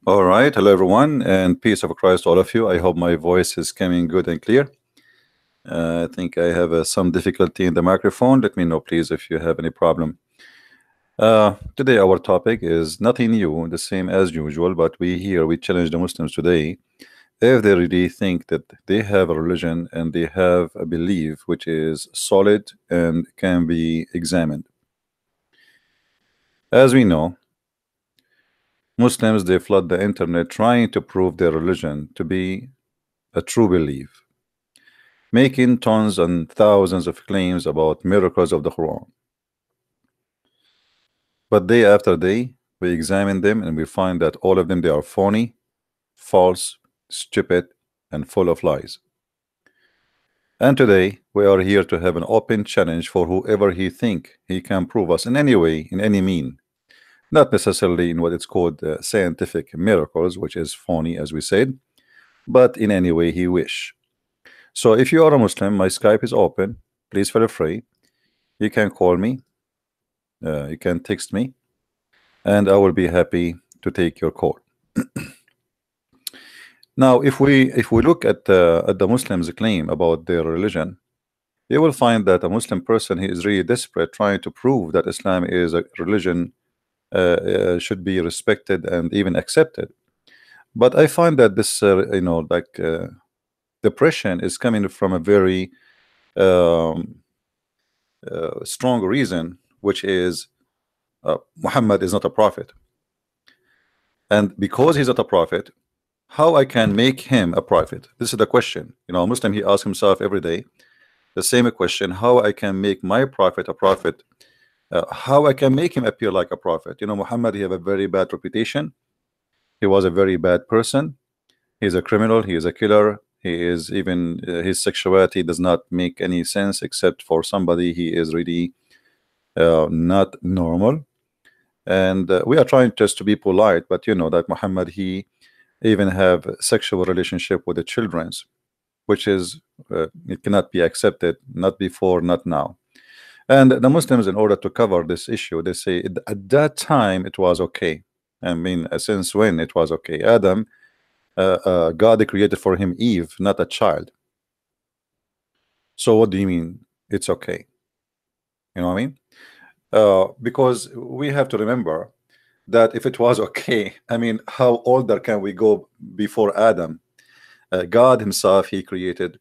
All right. Hello, everyone, and peace of Christ to all of you. I hope my voice is coming good and clear. I think I have some difficulty in the microphone. Let me know, please, if you have any problem. Today, our topic is nothing new, the same as usual, but we challenge the Muslims today if they really think that they have a religion and they have a belief which is solid and can be examined. As we know, Muslims they flood the internet trying to prove their religion to be a true belief, making tons and thousands of claims about miracles of the Quran. But day after day, we examine them and we find that all of them they are phony, false, stupid, and full of lies. And today we are here to have an open challenge for whoever he think he can prove us in any way, in any mean, not necessarily in what it's called scientific miracles, which is phony, as we said, but in any way he wish. So if you are a Muslim, my Skype is open. Please feel free. You can call me, you can text me, and I will be happy to take your call. Now, if we look at the Muslims' claim about their religion, you will find that a Muslim person he is really desperate, trying to prove that Islam is a religion should be respected and even accepted. But I find that this, depression is coming from a very um, strong reason, which is Muhammad is not a prophet. And because he's not a prophet, how I can make him a prophet? This is the question. A Muslim, he asks himself every day the same question: how I can make my prophet a prophet? How I can make him appear like a prophet? Muhammad, he have a very bad reputation. He was a very bad person. He's a criminal. He is a killer. He is even his sexuality does not make any sense except for somebody he is really not normal. And we are trying just to be polite, but you know that Muhammad, he even have sexual relationship with the children's, which is it cannot be accepted, not before, not now. And the Muslims, in order to cover this issue, they say at that time it was okay. I mean, since when it was okay? Adam, God created for him Eve, not a child. So what do you mean it's okay? You know what I mean? Because we have to remember that if it was okay, I mean, how older can we go before Adam? God himself, he created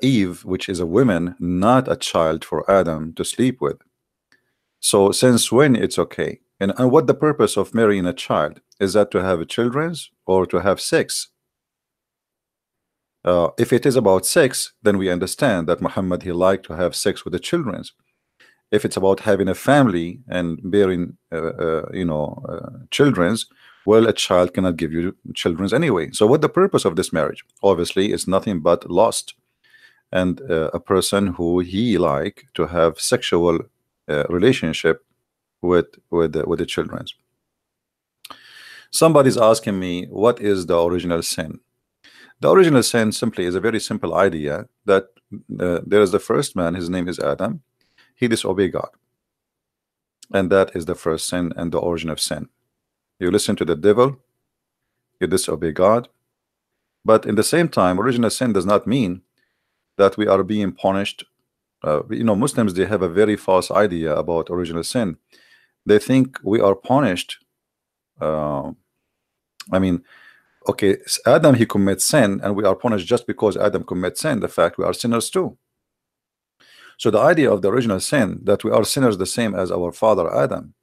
Eve, which is a woman, not a child, for Adam to sleep with. So since when it's okay? And what the purpose of marrying a child? Is that to have children's or to have sex? If it is about sex, then we understand that Muhammad, he liked to have sex with the children's. If it's about having a family and bearing children's, well, a child cannot give you children's anyway. So what the purpose of this marriage? Obviously it's nothing but lust, and a person who he like to have sexual relationship with the children's. Somebody's asking me, what is the original sin? The original sin simply is a very simple idea that there is the first man, his name is Adam. He disobeyed God, and that is the first sin and the origin of sin. You listen to the devil, you disobey God. But in the same time, original sin does not mean that we are being punished. Muslims, they have a very false idea about original sin. They think we are punished. I mean, okay, Adam, he commits sin and we are punished just because Adam commits sin. The fact we are sinners too. So the idea of the original sin, that we are sinners the same as our father Adam,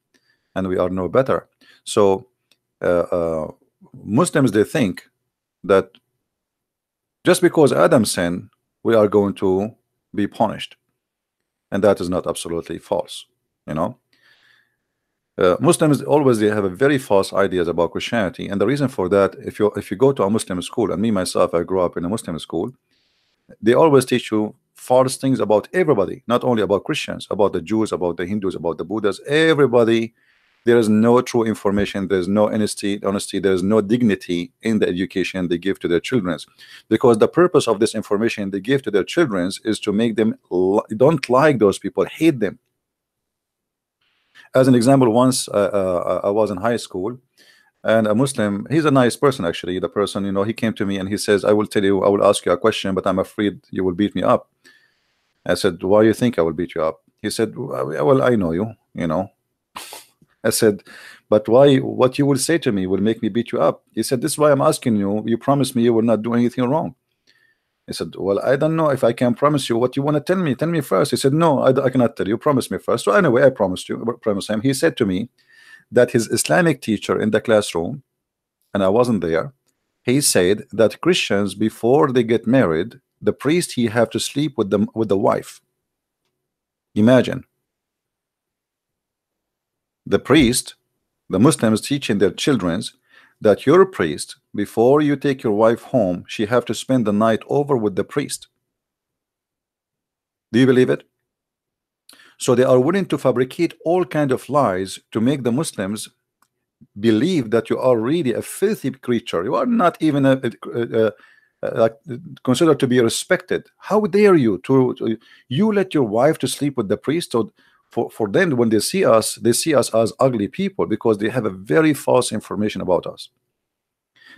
and we are no better. So Muslims, they think that just because Adam sinned, we are going to be punished, and that is not absolutely false. Muslims always, they have a very false ideas about Christianity, and the reason for that, if you go to a Muslim school, and me myself, I grew up in a Muslim school, they always teach you false things about everybody, not only about Christians, about the Jews, about the Hindus, about the Buddhas, everybody. There is no true information, there's no honesty, there's no dignity in the education they give to their children, because the purpose of this information they give to their children is to make them don't like those people, hate them. As an example, once I was in high school, And a Muslim, he's a nice person actually. The person, you know, he came to me and he says, I will tell you, I will ask you a question, but I'm afraid you will beat me up. I said, why you think I will beat you up? He said, well, I know you, you know. I said, but why, what you will say to me will make me beat you up? He said, this is why I'm asking you. You promised me you will not do anything wrong. I said, well, I don't know if I can promise you what you want to tell me. Tell me first. He said, no, I cannot tell you. Promise me first. So anyway, I promised you, promised him. He said to me that his Islamic teacher in the classroom, and I wasn't there, he said that Christians, before they get married, the priest, he have to sleep with them, with the wife. Imagine. The priest, the Muslims teaching their children that your priest, before you take your wife home, she have to spend the night over with the priest. Do you believe it? So they are willing to fabricate all kind of lies to make the Muslims believe that you are really a filthy creature. You are not even considered to be respected. How dare you to you let your wife to sleep with the priest? So for them, when they see us as ugly people because they have a very false information about us.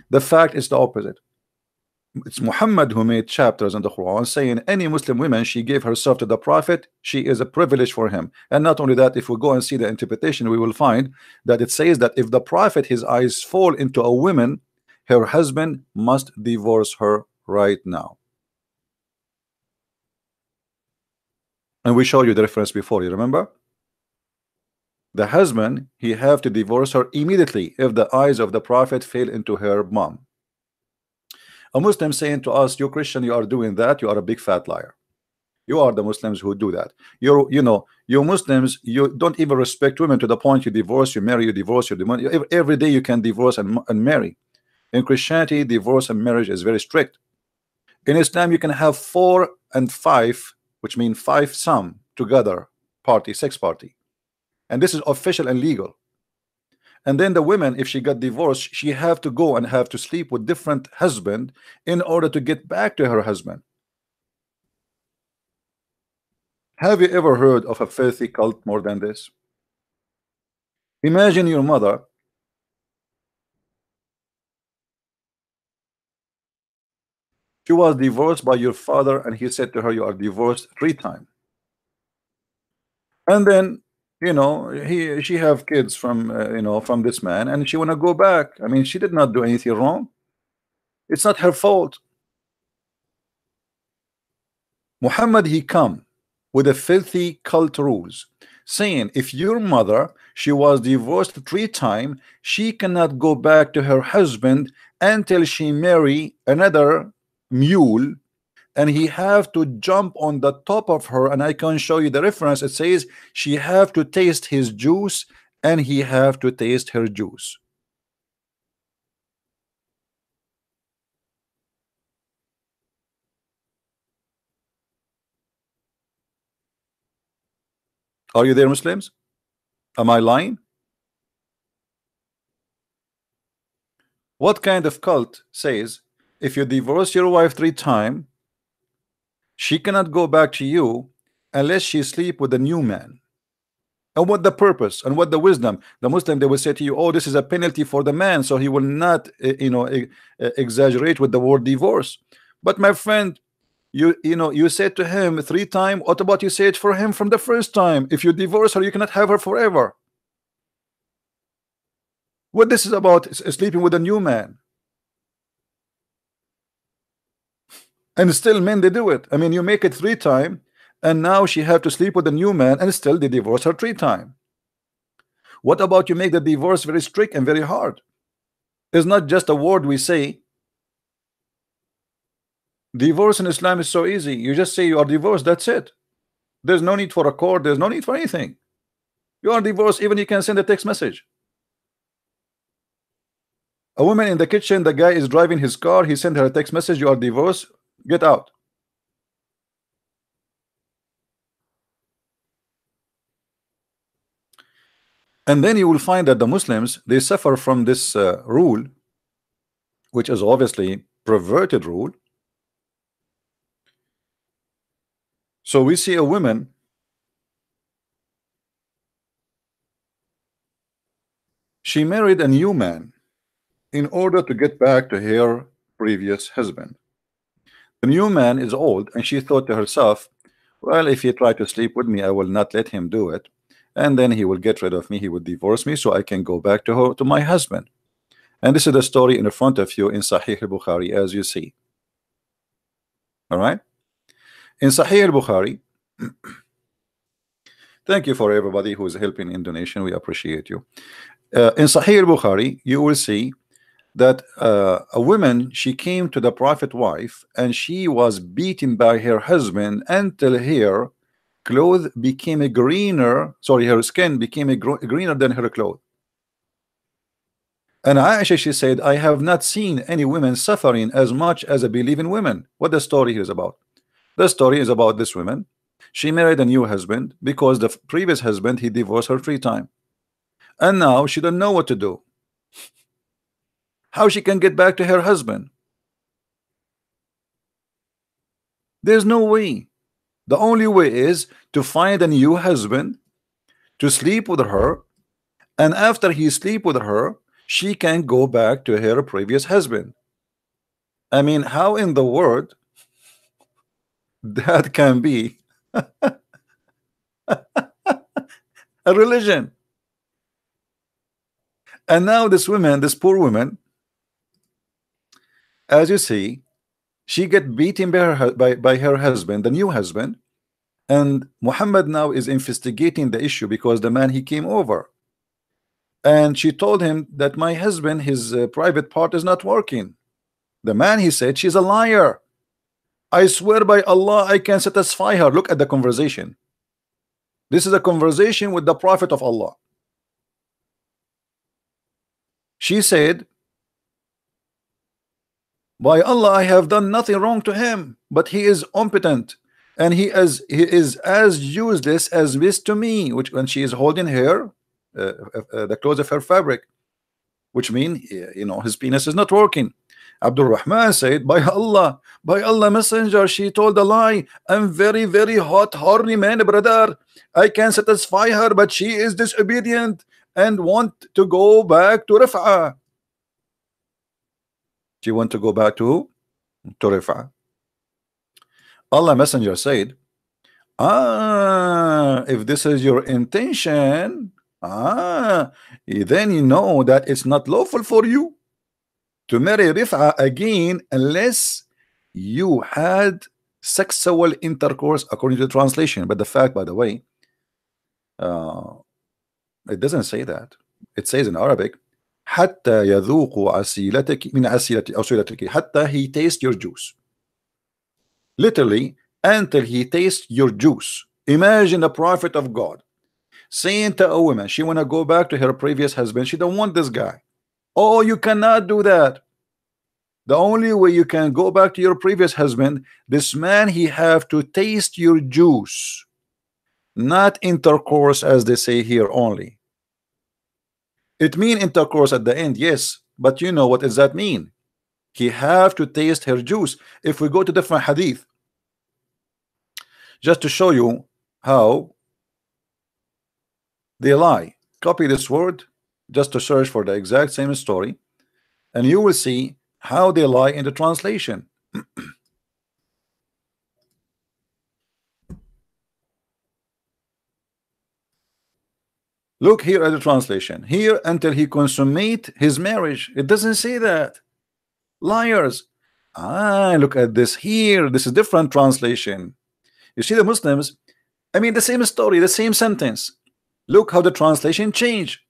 The fact is the opposite. It's Muhammad who made chapters in the Quran saying any Muslim woman, she gave herself to the Prophet, she is a privilege for him. And not only that, if we go and see the interpretation, we will find that it says that if the Prophet, his eyes fall into a woman, her husband must divorce her right now. And we showed you the reference before, you remember? The husband, he have to divorce her immediately if the eyes of the Prophet fail into her mom. A Muslim saying to us, you Christian, you are doing that, you are a big fat liar. You are the Muslims who do that. You know, you Muslims, you don't even respect women to the point you divorce, you marry, you divorce, you divorce. Every day you can divorce and marry. In Christianity, divorce and marriage is very strict. In Islam, you can have 4 and 5, which mean 5 some together party, sex party. And this is official and legal. And then the women, if she got divorced, she have to go and have to sleep with different husband in order to get back to her husband. Have you ever heard of a filthy cult more than this? Imagine your mother. She was divorced by your father, and he said to her, you are divorced 3 times. And then, you know, she have kids from you know, from this man, and she want to go back. I mean, she did not do anything wrong. It's not her fault. Muhammad, he come with a filthy cult rules saying if your mother, she was divorced 3 times, she cannot go back to her husband until she marry another mule, and he have to jump on the top of her. And I can show you the reference. It says she have to taste his juice and he have to taste her juice. Are you there, Muslims? Am I lying? What kind of cult says if you divorce your wife 3 times, she cannot go back to you unless she sleep with a new man? And what the purpose and what the wisdom? The Muslim, they will say to you, oh, this is a penalty for the man, so he will not you know, exaggerate with the word divorce. But my friend, you know, you said to him 3 times. What about you say it for him from the first time? If you divorce her, you cannot have her forever. What this is about is sleeping with a new man. And still men, they do it. I mean, you make it 3 times, and now she have to sleep with a new man, and still they divorce her 3 times. What about you make the divorce very strict and very hard? It's not just a word we say. Divorce in Islam is so easy. You just say you are divorced, that's it. There's no need for a court, there's no need for anything. You are divorced, even you can send a text message. A woman in the kitchen, the guy is driving his car, he sent her a text message, you are divorced, get out. And then you will find that the Muslims, they suffer from this rule, which is obviously perverted rule. So we see a woman, she married a new man, in order to get back to her previous husband. The new man is old, and she thought to herself, well, if he tried to sleep with me, I will not let him do it, and then he will get rid of me, he would divorce me, so I can go back to her, to my husband. And this is the story in front of you in Sahih al-Bukhari, as you see. All right, in Sahih al-Bukhari. Thank you for everybody who is helping in donation, we appreciate you. In Sahih al-Bukhari, you will see that a woman, she came to the prophet wife, and she was beaten by her husband until her clothes became a greener, sorry, her skin became a greener than her clothes. And Aisha, she said, I have not seen any women suffering as much as I believe in women. What the story here is about? The story is about this woman. She married a new husband because the previous husband, he divorced her 3 times, and now she don't know what to do, how she can get back to her husband. There's no way. The only way is to find a new husband, to sleep with her, and after he sleep with her, she can go back to her previous husband. I mean, how in the world that can be a religion? And now this woman, this poor woman, as you see, she get beaten by her husband, the new husband, and Muhammad now is investigating the issue because the man, he came over, and she told him that my husband, his private part is not working. The man, he said, she's a liar. I swear by Allah, I can satisfy her. Look at the conversation. This is a conversation with the Prophet of Allah. She said, by Allah, I have done nothing wrong to him, but he is impotent, and he is as useless as this to me. Which, when she is holding her the clothes of her fabric, which mean, you know, his penis is not working. Abdul Rahman said, by Allah, messenger, she told a lie. I'm very, very hot, horny man, brother. I can satisfy her, but she is disobedient and want to go back to Rif'ah. She want to go back to Rif'ah. Allah messenger said, if this is your intention, then you know that it's not lawful for you to marry Rif'ah again unless you had sexual intercourse, according to the translation. But the fact, by the way, it doesn't say that. It says in Arabic, حتى يذوق عسيلتك من عسيلتك أو سيلتك, حتى he tastes your juice. Literally, until he tastes your juice. Imagine the prophet of God saying to a woman, she want to go back to her previous husband, she don't want this guy. Oh, you cannot do that. The only way you can go back to your previous husband, this man, he have to taste your juice, not intercourse as they say here only. It mean intercourse at the end, yes, but you know what does that mean? He have to taste her juice. If we go to different hadith, just to show you how they lie, copy this word just to search for the exact same story, and you will see how they lie in the translation. Look here at the translation. Here, until he consummate his marriage. It doesn't say that. Liars. Look at this here. This is different translation. You see the Muslims, I mean the same story, the same sentence. Look how the translation changed.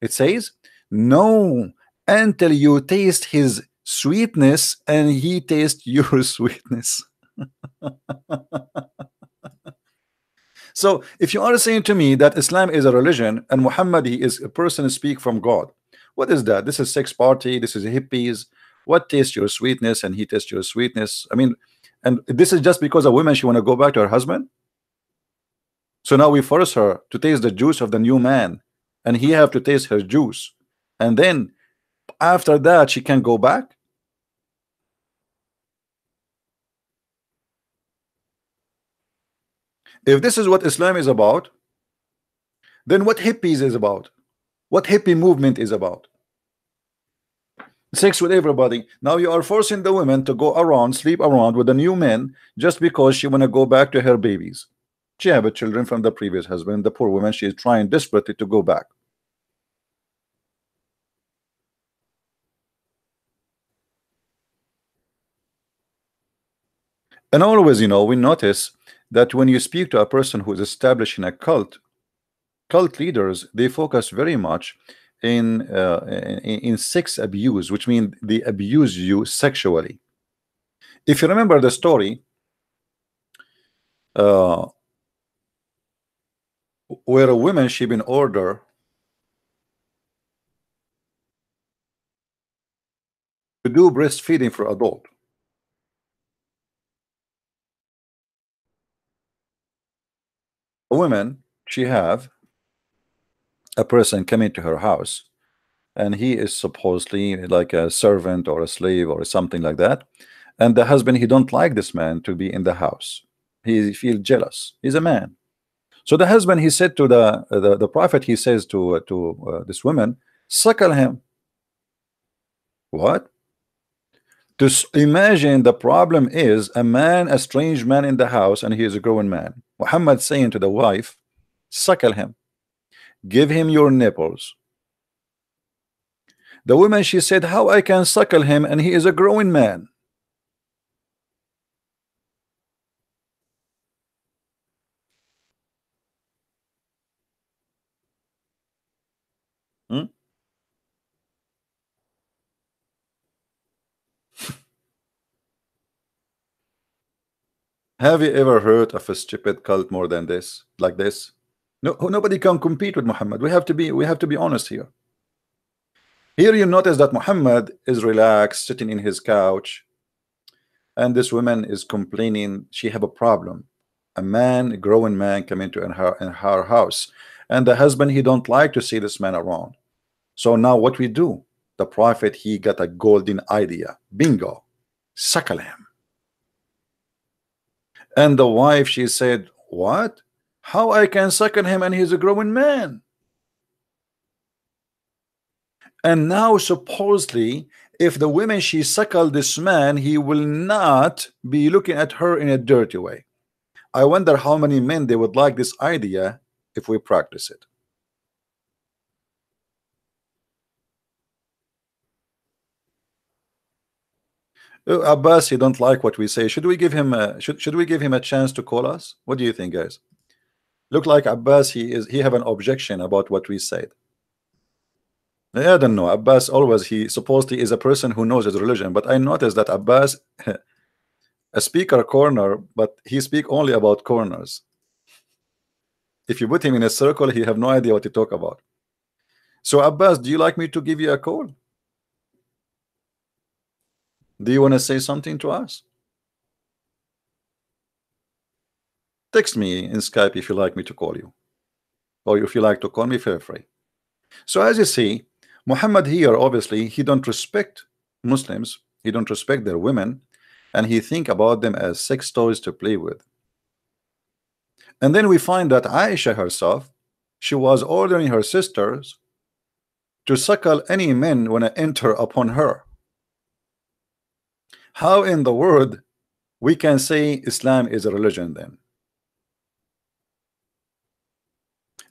It says, no, until you taste his sweetness and he tastes your sweetness. So if you are saying to me that Islam is a religion and Muhammad, he is a person who speak from God, what is that? This is sex party, this is hippies. What tastes your sweetness and he tastes your sweetness? I mean, and this is just because a woman, she want to go back to her husband. So now we force her to taste the juice of the new man, and he have to taste her juice, and then after that she can go back. If this is what Islam is about, then what hippies is about, what hippie movement is about. Sex with everybody. Now you are forcing the women to go around, sleep around with the new men just because she want to go back to her babies. She have children from the previous husband. The poor woman, she is trying desperately to go back. And always, we notice that when you speak to a person who is establishing a cult leaders, they focus very much in sex abuse, which means they abuse you sexually. If you remember the story, where a woman, she been ordered to do breastfeeding for adult. A woman, she have a person coming to her house, and he is supposedly like a servant or a slave or something like that, and the husband, he don't like this man to be in the house. He feel jealous. He's a man. So the husband, he said to the prophet, he says to this woman, suckle him. What? To imagine, the problem is a man, a strange man in the house, and he is a grown man. Muhammad saying to the wife, suckle him, give him your nipples. The woman, she said, how I can suckle him and he is a growing man? Hmm? Have you ever heard of a stupid cult more than this, like this? No, nobody can compete with Muhammad. We have to be honest here. Here you notice that Muhammad is relaxed, sitting in his couch, and this woman is complaining she have a problem. A man, a growing man, come into in her house, and the husband, he don't like to see this man around. So now what we do? The prophet, he got a golden idea. Bingo, suckle him. And the wife, she said, what? How I can suckle him and he's a growing man? And now supposedly, if the woman, she suckled this man, he will not be looking at her in a dirty way. I wonder how many men they would like this idea if we practice it. Abbas, he don't like what we say. Should we give him a should we give him a chance to call us? What do you think, guys? Look like Abbas, he have an objection about what we said. I don't know. Abbas always, he supposedly is a person who knows his religion, but I noticed that Abbas a speaker corner, but he speak only about corners. If you put him in a circle, he have no idea what to talk about. So Abbas, do you like me to give you a call? Do you want to say something to us? Text me in Skype if you like me to call you, or if you like to call me, feel free. So as you see, Muhammad here, obviously, he don't respect Muslims, he don't respect their women, and he think about them as sex toys to play with. And then we find that Aisha herself, she was ordering her sisters to suckle any men when I enter upon her. How in the world we can say Islam is a religion then?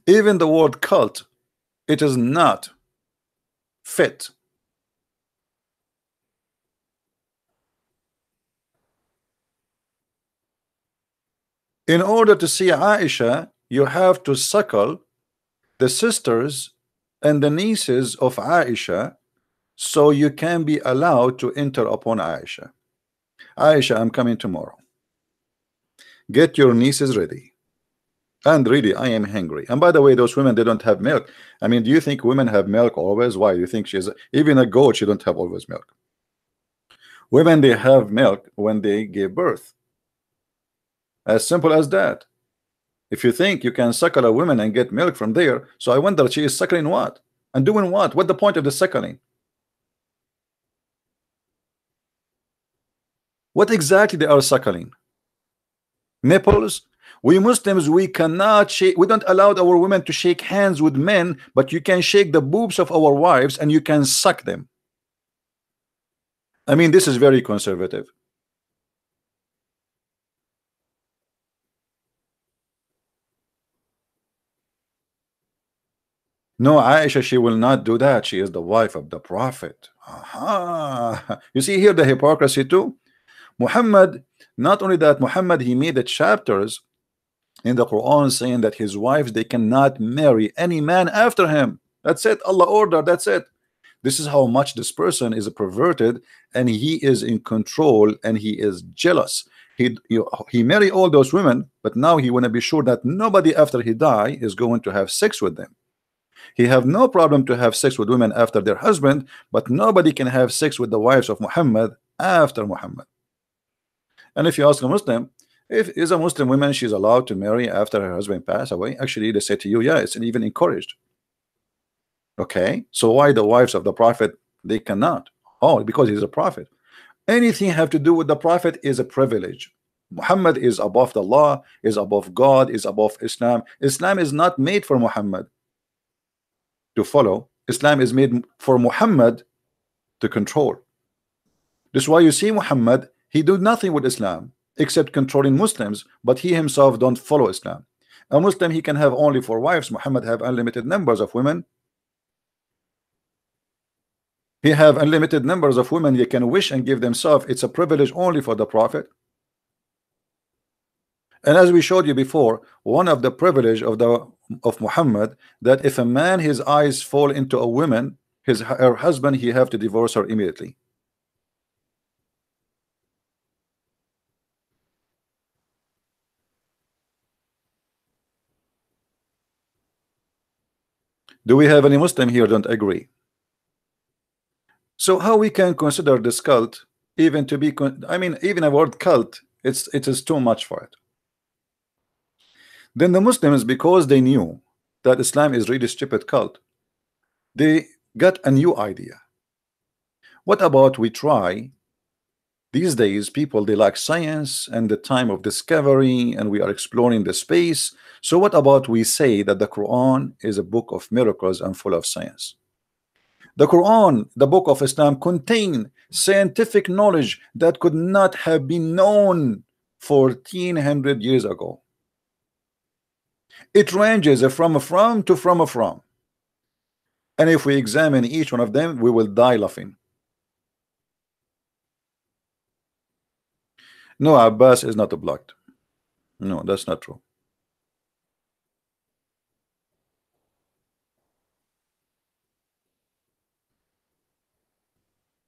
Even the word cult, it is not fit. In order to see Aisha, you have to suckle the sisters and the nieces of Aisha, so you can be allowed to enter upon Aisha. Aisha, I'm coming tomorrow. Get your nieces ready. And really, I am hungry. And by the way, those women, they don't have milk. I mean, do you think women have milk always? Why do you think she's even a goat? She don't have always milk. Women, they have milk when they give birth. As simple as that. If you think you can suckle a woman and get milk from there, so I wonder, she is suckling what and doing what? What the point of the suckling? What exactly they are suckling? Nipples? We Muslims, we cannot shake, we don't allow our women to shake hands with men, but you can shake the boobs of our wives and you can suck them. I mean, this is very conservative. No, Aisha, she will not do that. She is the wife of the Prophet. Aha. You see here the hypocrisy too. Muhammad, not only that, Muhammad, he made the chapters in the Quran saying that his wives, they cannot marry any man after him. That's it. Allah order. That's it. This is how much this person is perverted, and he is in control, and he is jealous. He marry all those women, but now he want to be sure that nobody after he die is going to have sex with them. He have no problem to have sex with women after their husband, but nobody can have sex with the wives of Muhammad after Muhammad. And if you ask a Muslim, if is a Muslim woman, she's allowed to marry after her husband passed away, actually they say to you, yeah, it's even encouraged. Okay, so why the wives of the Prophet, they cannot? Oh, because he's a prophet. Anything have to do with the Prophet is a privilege. Muhammad is above the law, is above God, is above Islam. Islam is not made for Muhammad to follow. Islam is made for Muhammad to control. This is why you see Muhammad, he do nothing with Islam except controlling Muslims, but he himself don't follow Islam. A Muslim, he can have only 4 wives. Muhammad have unlimited numbers of women. He have unlimited numbers of women. They can wish and give themselves. It's a privilege only for the Prophet. And as we showed you before, one of the privilege of Muhammad, that if a man, his eyes fall into a woman, her husband, he have to divorce her immediately. Do we have any Muslim here don't agree? So how we can consider this cult even to be, I mean, even a word cult, it is too much for it. Then the Muslims, because they knew that Islam is really stupid cult, they got a new idea. What about we try? These days people, they like science and the time of discovery, and we are exploring the space. So what about we say that the Quran is a book of miracles and full of science? The Quran, the book of Islam, contain scientific knowledge that could not have been known 1400 years ago. It ranges from to from. And if we examine each one of them, we will die laughing. No, Abbas is not blocked. No, that's not true.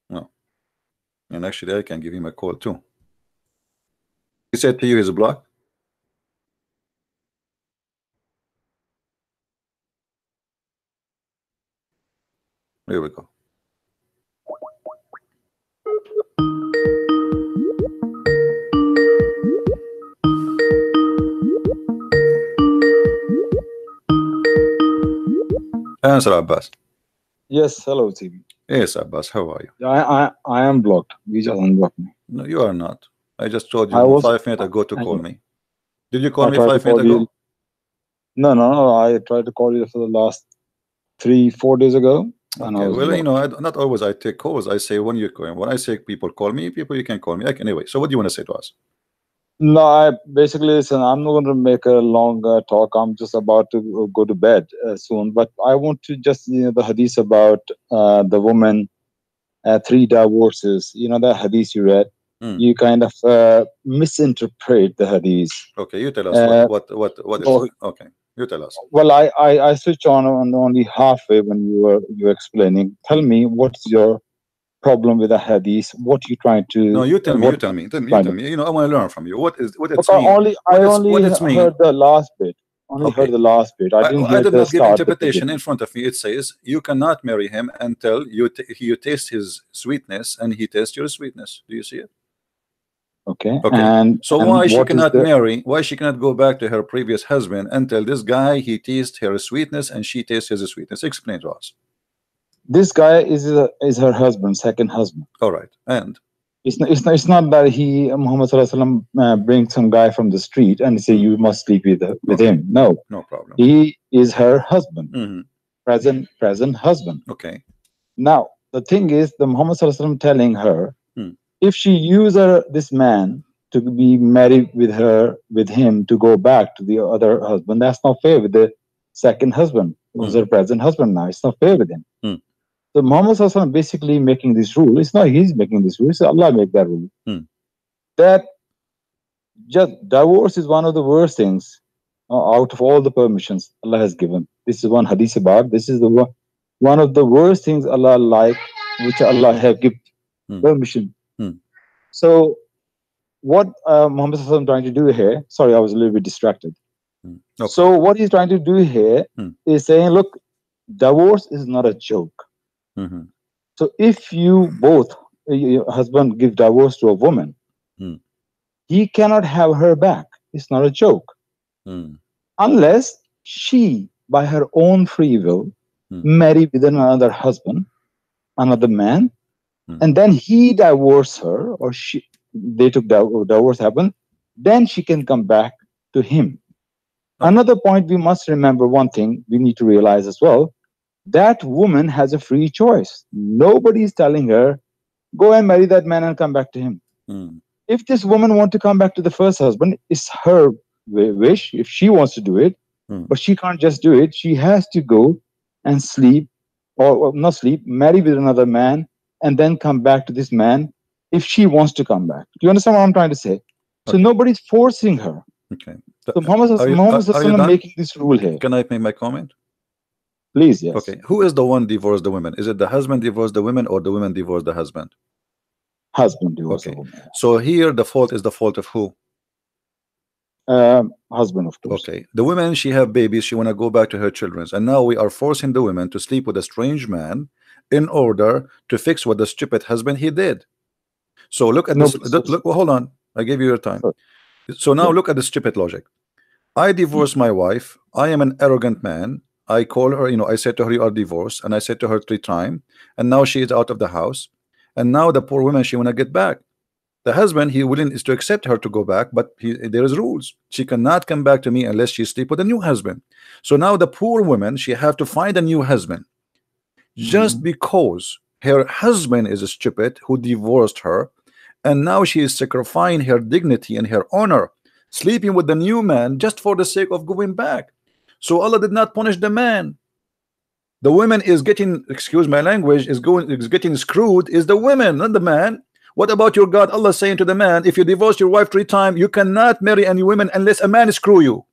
No. And actually, I can give him a call too. He said to you he's blocked. Here we go. Answer, Abbas. Yes, hello, TV. Yes, Abbas, how are you? I am blocked. You just unblocked me. No, you are not. I just told you 5 minutes ago to call me. Did you call me 5 minutes ago? No. I tried to call you for the last 3-4 days ago. Okay. Well, you know, not always I take calls. I say when you call. When I say people call me, people you can call me. Anyway, so what do you want to say to us? No, I basically listen. I'm not going to make a long talk. I'm just about to go to bed soon. But I want to just the hadith about the woman, 3 divorces. You know that hadith you read. You kind of misinterpret the hadith. Okay, you tell us what is okay. You tell us. Well, I switch on only halfway when you were explaining. Tell me what's your problem with the hadith? What you trying to? No, you tell me. You tell me. You know, I want to learn from you. What it's mean? I only heard the last bit. Heard the last bit. I didn't hear I did the not give start interpretation in front of me. It says you cannot marry him until you taste his sweetness and he tastes your sweetness. Do you see it? Okay. And so why she cannot marry? Why she cannot go back to her previous husband until this guy he tastes her sweetness and she tastes his sweetness? Explain to us. This guy is her husband, second husband. All right, and it's not that Muhammad Sallallahu Alaihi Wasallam brings some guy from the street and say you must sleep with him. No problem. He is her husband, present husband. Okay. Now the thing is, the Muhammad Sallallahu Alaihi Wasallam telling her if she uses this man to be married with him to go back to the other husband, that's not fair with the second husband, who's her present husband now. It's not fair with him. So Muhammad Sallallahu Alaihi Wasallam basically making this rule. It's not he's making this rule, it's Allah make that rule. That just divorce is one of the worst things out of all the permissions Allah has given. This is one hadith about. This is the one of the worst things Allah like, which Allah have given permission. So what Muhammad Sallallahu Alaihi Wasallam trying to do here? Sorry, I was a little bit distracted. Okay. So what he's trying to do here is saying, look, divorce is not a joke. So if you both, your husband give divorce to a woman, he cannot have her back. It's not a joke. Unless she, by her own free will, marry with another husband, another man, and then he divorce her, or they took divorce happen, then she can come back to him. Another point we must remember, one thing we need to realize as well, that woman has a free choice. Nobody is telling her, go and marry that man and come back to him. If this woman wants to come back to the first husband, it's her wish, if she wants to do it, but she can't just do it. She has to go and sleep, or not sleep, marry with another man, and then come back to this man if she wants to come back. Do you understand what I'm trying to say? So nobody's forcing her. Okay. So Muhammad Sallallahu making this rule here. Can I make my comment? Please, yes. Okay. Who is the one divorced the women? Is it the husband divorced the women, or the women divorced the husband? Husband divorced the Okay. woman. So here the fault is the fault of who? Husband, of course. Okay. The women, she have babies, she want to go back to her children, and now we are forcing the women to sleep with a strange man in order to fix what the stupid husband he did. So look at this. Look, well, hold on. I gave you your time. So now look at the stupid logic. I divorce my wife. I am an arrogant man. I call her, I said to her, you are divorced, and I said to her 3 times, and now she is out of the house, and now the poor woman, she want to get back. The husband, he willing is to accept her to go back, but there is rules. She cannot come back to me unless she sleep with a new husband. So now the poor woman, she have to find a new husband, just because her husband is a stupid who divorced her, and now she is sacrificing her dignity and her honor, sleeping with the new man just for the sake of going back. So Allah did not punish the man. The woman is getting, excuse my language, is getting screwed is the women, not the man. What about your God? Allah saying to the man, if you divorce your wife 3 times, you cannot marry any women unless a man screw you.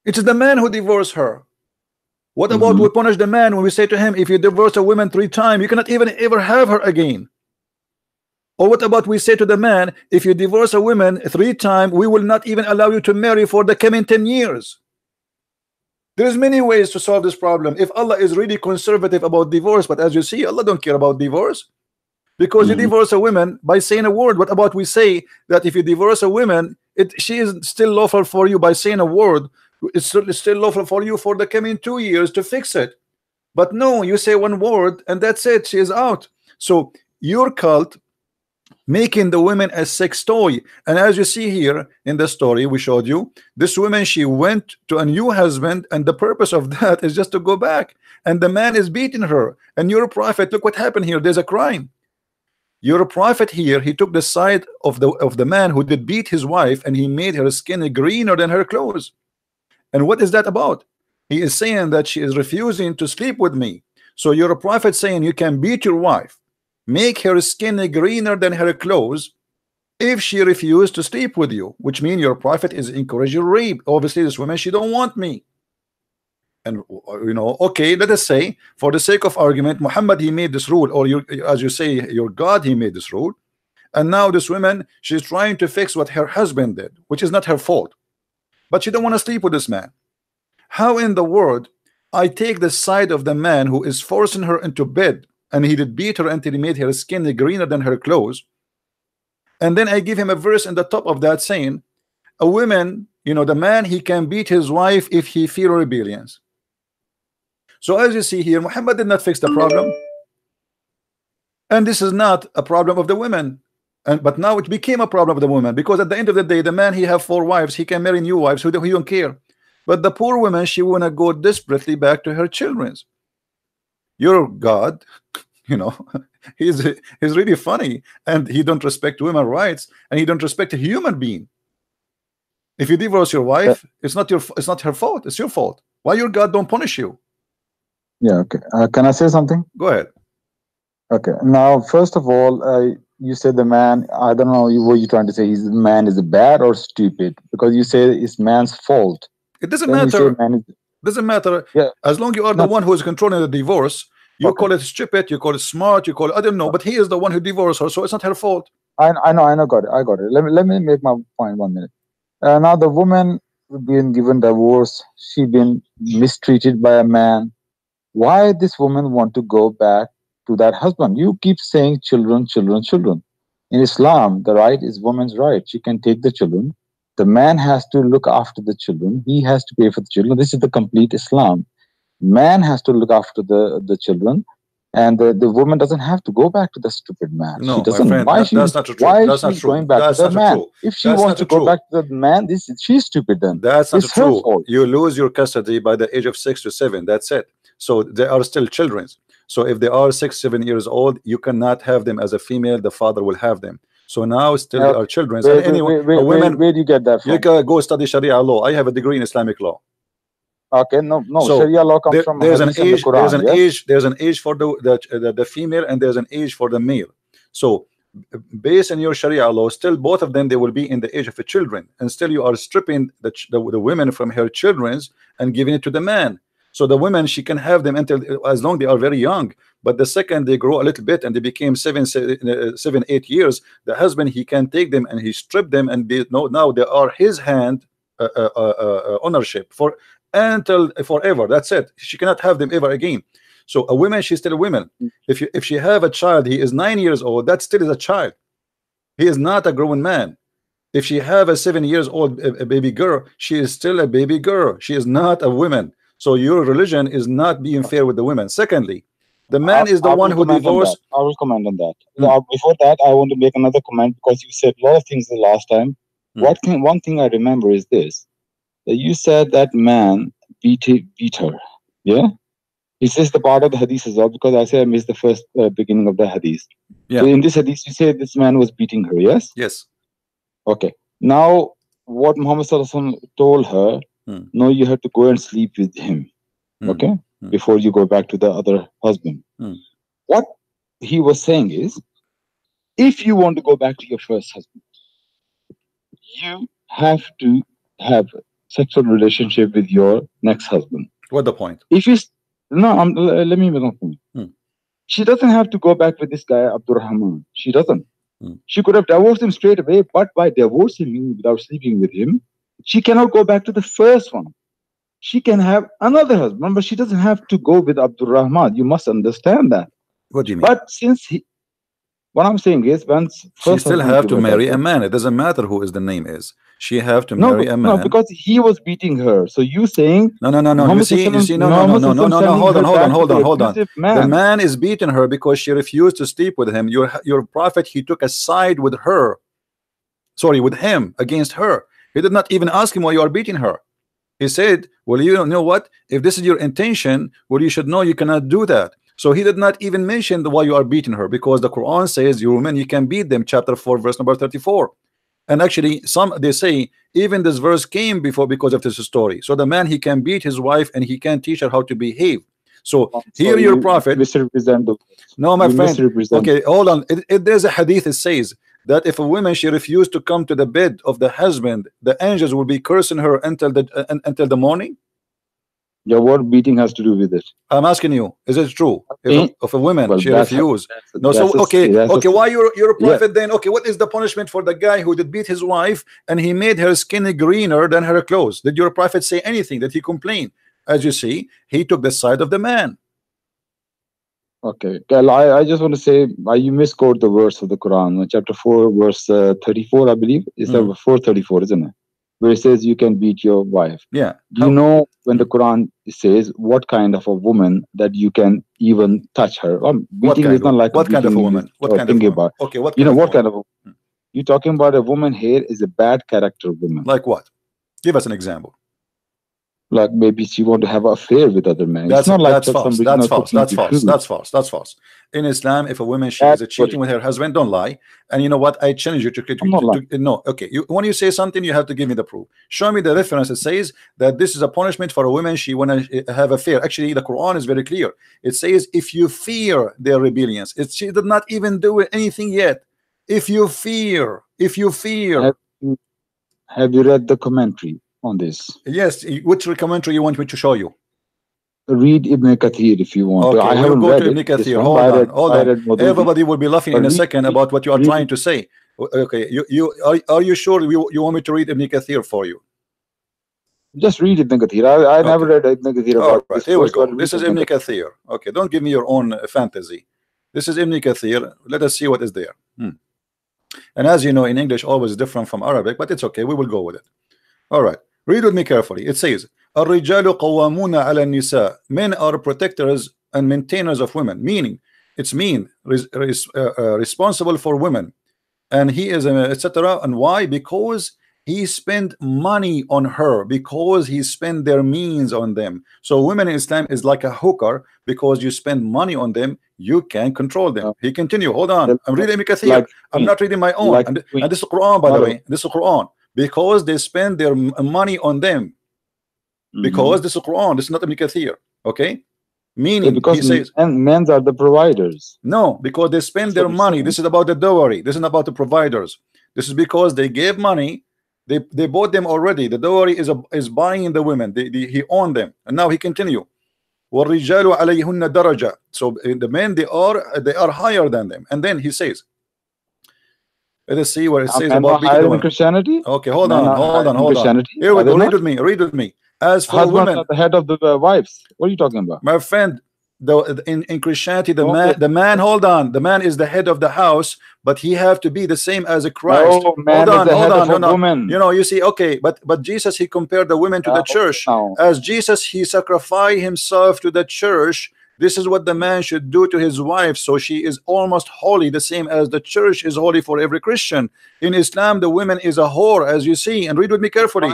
It is the man who divorced her. What about we punish the man when we say to him, if you divorce a woman 3 times, you cannot even ever have her again? Or what about we say to the man, if you divorce a woman 3 times, we will not even allow you to marry for the coming 10 years. There's many ways to solve this problem. If Allah is really conservative about divorce, but as you see, Allah don't care about divorce, because you divorce a woman by saying a word. What about we say that if you divorce a woman, she is still lawful for you by saying a word. It's still lawful for you for the coming 2 years to fix it. But no, you say one word and that's it, she is out. So your cult making the women a sex toy. And as you see here in the story we showed you, this woman, she went to a new husband, and the purpose of that is just to go back, and the man is beating her. And your prophet, look what happened here, there's a crime. Your prophet here, he took the side of the man who did beat his wife, and he made her skin greener than her clothes. And what is that about? He is saying that she is refusing to sleep with me. So your prophet saying you can beat your wife, make her skin greener than her clothes, if she refused to sleep with you, which means your prophet is encouraging rape. Obviously this woman, she don't want me. And okay, let us say for the sake of argument, Muhammad, he made this rule, or as you say, your God, he made this rule, and now this woman, she's trying to fix what her husband did, which is not her fault, but she don't want to sleep with this man. How in the world I take the side of the man who is forcing her into bed, and he did beat her until he made her skin greener than her clothes, and then I give him a verse in the top of that saying a woman, the man, he can beat his wife if he feel rebellions. So as you see here, Muhammad did not fix the problem, and this is not a problem of the women, but now it became a problem of the woman, because at the end of the day, the man, he have 4 wives, he can marry new wives, so he don't care. But the poor woman, she wanna go desperately back to her children's. Your God, he's really funny, and he don't respect women's rights, and he don't respect a human being. If you divorce your wife, it's not her fault. It's your fault. Why your God don't punish you? Yeah. Okay. Can I say something? Go ahead. Okay. Now, first of all, you said the man. I don't know what you're trying to say. The man is bad or stupid, because you say it's man's fault. It doesn't Then matter. Is, doesn't matter. Yeah. As long as you are the one who is controlling the divorce, you call it stupid, you call it smart, you call it, I don't know, but he is the one who divorced her, so it's not her fault. I know. Got it. Let me make my point 1 minute. Now the woman being given divorce, she been mistreated by a man. Why this woman want to go back to that husband? You keep saying children. In Islam, the right is woman's right. She can take the children. The man has to look after the children. He has to pay for the children. This is the complete Islam. Man has to look after the children. And the woman doesn't have to go back to the stupid man. No, she doesn't. My friend, why that's not true. Why that's is she going back to the man? If she wants to go back to the man, she's stupid then. That's not true. Her fault. You lose your custody by the age of 6 to 7. That's it. So they are still children. So if they are 6, 7 years old, you cannot have them as a female. The father will have them. So now still they are children. Where do you get that from? You can go study Sharia law. I have a degree in Islamic law. Okay, no. So Sharia law comes from there's an age. The Quran, there's an age. There's an age for the female, and there's an age for the male. So, based on your Sharia law, still both of them they will be in the age of the children, and still you are stripping the women from her children's and giving it to the man. So the women, she can have them until as long they are very young. But the second they grow a little bit and they became 7, 8 years, the husband he can take them and he strip them and now they are his hand ownership for until forever. That's it. She cannot have them ever again. So a woman, she's still a woman. If she have a child, he is 9 years old, that still is a child. He is not a grown man. If she have a 7 years old a baby girl, she is still a baby girl. She is not a woman. So your religion is not being fair with the women. Secondly, the man is the one who divorced. I will comment on that. Before that, I want to make another comment, because you said a lot of things the last time. One thing I remember is this: that you said that man beat her. Yeah. Is this the part of the hadith as well? Because I say I missed the first beginning of the hadith. Yeah. So in this hadith, you say this man was beating her. Yes. Yes. Okay. Now, what Muhammad Sallallahu Alaihi Wasallam told her. No, you have to go and sleep with him, okay, before you go back to the other husband. What he was saying is, if you want to go back to your first husband, you have to have sexual relationship with your next husband. What's the point? If you let me make a point. She doesn't have to go back with this guy Abdul Rahman. She doesn't. She could have divorced him straight away, but by divorcing him without sleeping with him, she cannot go back to the first one. She can have another husband, but she doesn't have to go with Abdul Rahman. You must understand that. What do you mean? But since what I'm saying is, she still have to marry a man. It doesn't matter who is the name is. She have to marry a man. No, because he was beating her. So you saying no. You see, no. Hold on. The man is beating her because she refused to sleep with him. Your prophet, he took a side with her. Sorry, with him against her. He did not even ask him why you are beating her. He said, well, you know what? If this is your intention, well, you should know you cannot do that. So he did not even mention why you are beating her, because the Quran says your women, you can beat them, chapter 4, verse number 34. And actually, they say even this verse came before because of this story. So the man, he can beat his wife and he can teach her how to behave. So here your prophet misrepresent the no, my friend. Okay, hold on. There's a hadith that says that if a woman she refused to come to the bed of the husband, the angels will be cursing her until the morning. Yeah, what beating has to do with it? I'm asking you, is it true? If a woman she refused? No, so okay, why you're a prophet then? Okay, what is the punishment for the guy who did beat his wife and he made her skin greener than her clothes? Did your prophet say anything? Did he complain? As you see, he took the side of the man. Okay, I just want to say, you misquote the verse of the Quran, chapter 4, verse 34, I believe. It's 434, isn't it? Where it says you can beat your wife. Yeah. Do you know when the Quran says what kind of a woman that you can even touch her? Beating is not like what kind of a woman? What kind of a woman? Okay, what kind what kind of a woman? You're talking about a woman here is a bad character woman. Like what? Give us an example. Like maybe she want to have an affair with other men. It's not like that's false. That's false. That's false. That's false. That's false. In Islam, if a woman she is cheating with her husband, don't lie. And you know what? I challenge you to no. Okay, when you say something, you have to give me the proof. Show me the reference that says that this is a punishment for a woman she wanna have affair. Actually, the Quran is very clear. It says if you fear their rebellions. She did not even do anything yet. If you fear. Have you read the commentary on this? Yes. Which commentary you want me to show you? Read Ibn Kathir if you want. Okay, I haven't go to Ibn Kathir. Hold on. Everybody will be laughing in a second about what you are trying to say. Okay, are you sure you want me to read Ibn Kathir for you? Just read Ibn Kathir. I never read Ibn Kathir. All right, here we go. This is Ibn Kathir. Okay, don't give me your own fantasy. This is Ibn Kathir. Let us see what is there. And as you know, in English always different from Arabic, but it's okay. We will go with it. All right, read with me carefully. It says, الرجال قوامون على النساء. Men are protectors and maintainers of women, meaning it's responsible for women, and he is etc. And why? Because he spent money on her, because he spent their means on them. So women in Islam is like a hooker, because you spend money on them, you can control them. He continue. Hold on, I'm reading Ibn Kathir. I'm not reading my own. And this is Quran, by the way. This is Quran. Because they spend their money on them. Because this is Quran, this is not Ibn Kathir. Okay, meaning because he says, and men are the providers. No, because they spend their money. This is about the dowry. This is not about the providers. This is because they gave money. They bought them already. The dowry is buying the women. He owned them, and now he continue. وَالرِّجَالُ عَلَيْهُنَّ دَرَجَةٌ. So the men they are higher than them. And then he says, let us see where it says about in Christianity. Okay, hold on. Here we go. Read with me. As for women, the head of the wives. What are you talking about, my friend? In Christianity, the man. Hold on. The man is the head of the house, but he have to be the same as a Christ. No, man hold on. Woman. You know, you see, okay, but Jesus, he compared the women to the church. As Jesus, he sacrificed himself to the church. This is what the man should do to his wife, so she is almost holy, the same as the church is holy for every Christian. In Islam, the woman is a whore, as you see. And read with me carefully.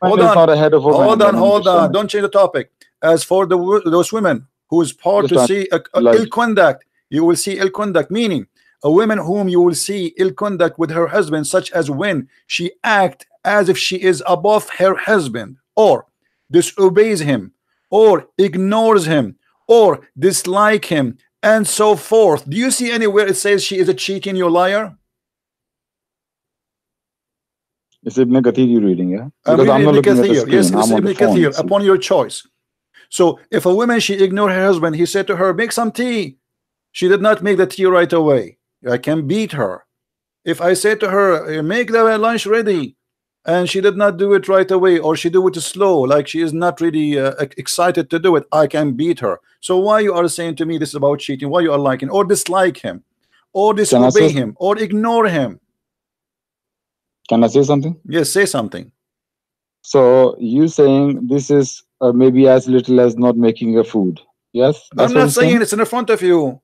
Hold on. Don't change the topic. As for those women who is part to see ill conduct, you will see ill conduct, meaning a woman whom you will see ill conduct with her husband, such as when she act as if she is above her husband, or disobeys him, or ignores him, or dislike him, and so forth. Do you see anywhere it says she is a cheating, you liar? It's Ibn Kathir you're reading, yeah? I'm reading Ibn Kathir. Yes, it's Ibn Kathir, upon your choice. So if a woman, she ignored her husband, he said to her, make some tea. She did not make the tea right away. I can beat her. If I said to her, make the lunch ready, and she did not do it right away, or she do it slow, like she is not really excited to do it, I can beat her. So why you are saying to me this is about cheating? Why you are liking or dislike him, or disobey him, or ignore him? Can I say something? Yes, say something. So you saying this is maybe as little as not making your food? Yes. I'm not saying it's in the front of you.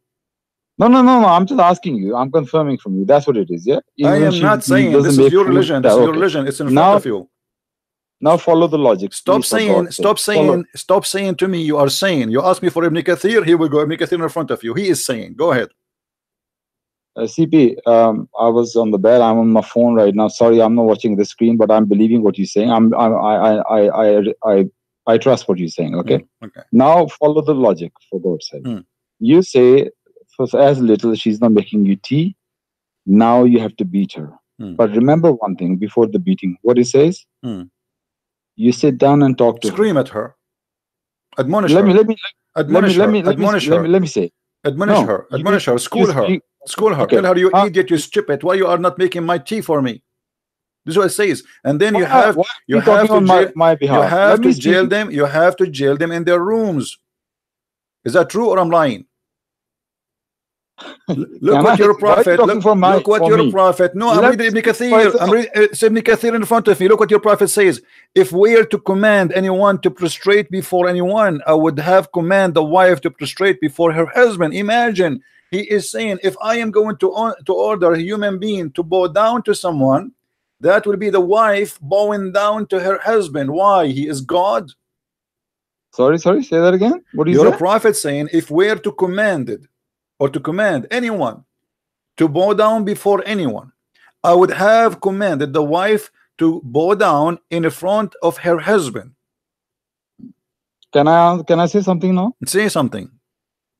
No. I'm just asking you. I'm confirming from you. That's what it is. Yeah. I am not saying this is your religion. This is your religion. It's in front of you. Now follow the logic. Stop saying to me you are saying. You ask me for Ibn Kathir. Here we go. Ibn Kathir in front of you. He is saying. Go ahead. CP, I was on the bed. I'm on my phone right now. Sorry, I'm not watching the screen, but I'm believing what you're saying. I trust what you're saying. Okay. Okay. Now follow the logic, for God's sake. You say for as little she's not making you tea. Now you have to beat her. But remember one thing before the beating. What it says. You sit down and talk to her. Scream at her. Admonish her. Admonish her. Let me say. Admonish her. School her. Okay. Tell her, you idiot, you stupid. Why you are not making my tea for me? This is what it says. And then you have to jail them. You have to jail them in their rooms. Is that true or I'm lying? Look what your prophet. Look what your prophet. No, I'm reading Ibn Kathir. I'm reading Ibn Kathir in front of me. Look what your prophet says. If we are to command anyone to prostrate before anyone, I would have command the wife to prostrate before her husband. Imagine, he is saying, if I am going to order a human being to bow down to someone, that will be the wife bowing down to her husband. Why? He is God. Sorry, say that again. What do you You're say? a prophet saying if we're to command it, or to command anyone to bow down before anyone, I would have commanded the wife to bow down in front of her husband. Can I say something now? Say something.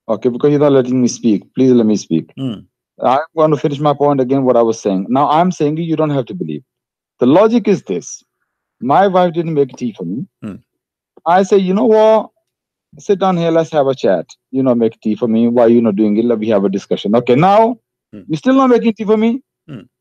Okay, because you're not letting me speak. Please let me speak. I'm going to finish my point again, what I was saying. Now I'm saying you don't have to believe. The logic is this. My wife didn't make tea for me. I say, you know what? Sit down here, let's have a chat. You know, make tea for me. Why you not doing it? Let me have a discussion. Okay, now you still not making tea for me?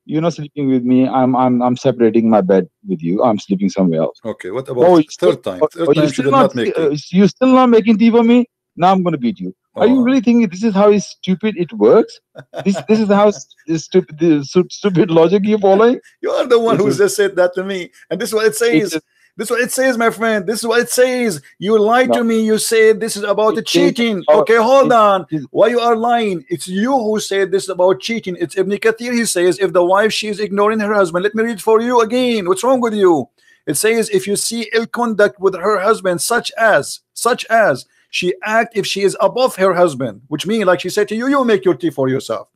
You're not sleeping with me. I'm separating my bed with you. I'm sleeping somewhere else. Okay, what about third time? Third time she did not make tea. You still not making tea for me? Now I'm going to beat you. Are you really thinking this is how stupid it works? This is how stupid logic you're following? You are the one who just said that to me, and this is what it says. This is what it says, my friend. This is what it says. You lied to me. You said this is about the cheating. Okay, hold on. Why you are lying? It's you who said this is about cheating. It's Ibn Kathir. He says if the wife she is ignoring her husband. Let me read it for you again. What's wrong with you? It says if you see ill conduct with her husband, such as she act if she is above her husband, which means like she said to you, you make your tea for yourself.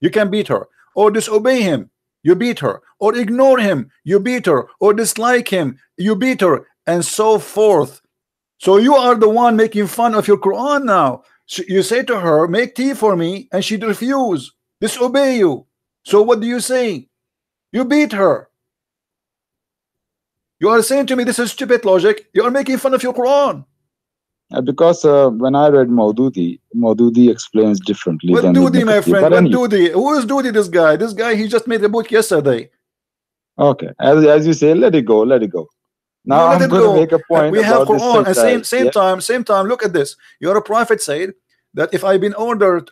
You can beat her or disobey him. You beat her, or ignore him, you beat her, or dislike him, you beat her, and so forth. So you are the one making fun of your Quran now. So you say to her, make tea for me, and she'd refuse, disobey you. So what do you say? You beat her. You are saying to me this is stupid logic. You are making fun of your Quran. Because when I read Maududi explains differently. What Dudi, my friend? What Dudi? Who is Dudi? This guy? This guy, he just made a book yesterday. Okay, as you say, let it go. Now I'm going to make a point. We have Quran, and same time. Look at this. Your prophet said that if I've been ordered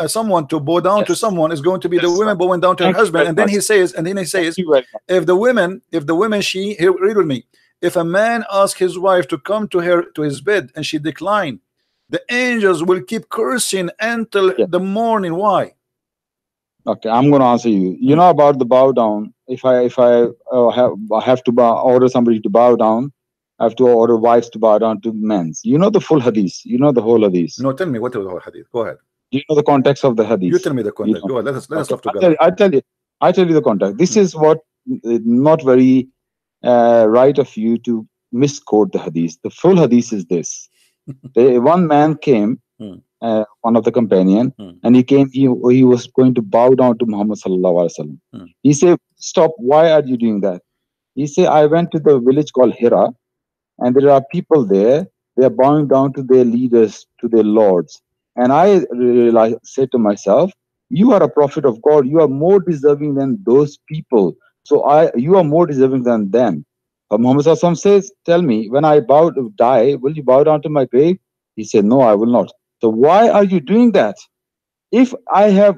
someone to bow down to someone, is going to be the woman bowing down to her husband. And then he says, if the women, she here, read with me. If a man asks his wife to come to his bed and she declined, the angels will keep cursing until the morning. Why? Okay, I'm going to answer you. You know about the bow down. If I have to order somebody to bow down, I have to order wives to bow down to men's. You know the full hadith. You know the whole hadith. No, tell me what is the whole hadith. Go ahead. Do you know the context of the hadith? You tell me the context. Go ahead. Let us talk together. I tell you the context. This is what not very right of you to misquote the hadith. The full hadith is this. One man came, one of the companion, and he came, he was going to bow down to Muhammad sallallahu alaihi wasallam. He said, stop, why are you doing that? He said, I went to the village called Hira, and there are people there, they are bowing down to their leaders, to their lords. And I said to myself, you are a prophet of God, you are more deserving than those people. So you are more deserving than them. Muhammad Sallallahu says, tell me, when I die, will you bow down to my grave? He said, no, I will not. So why are you doing that? If I have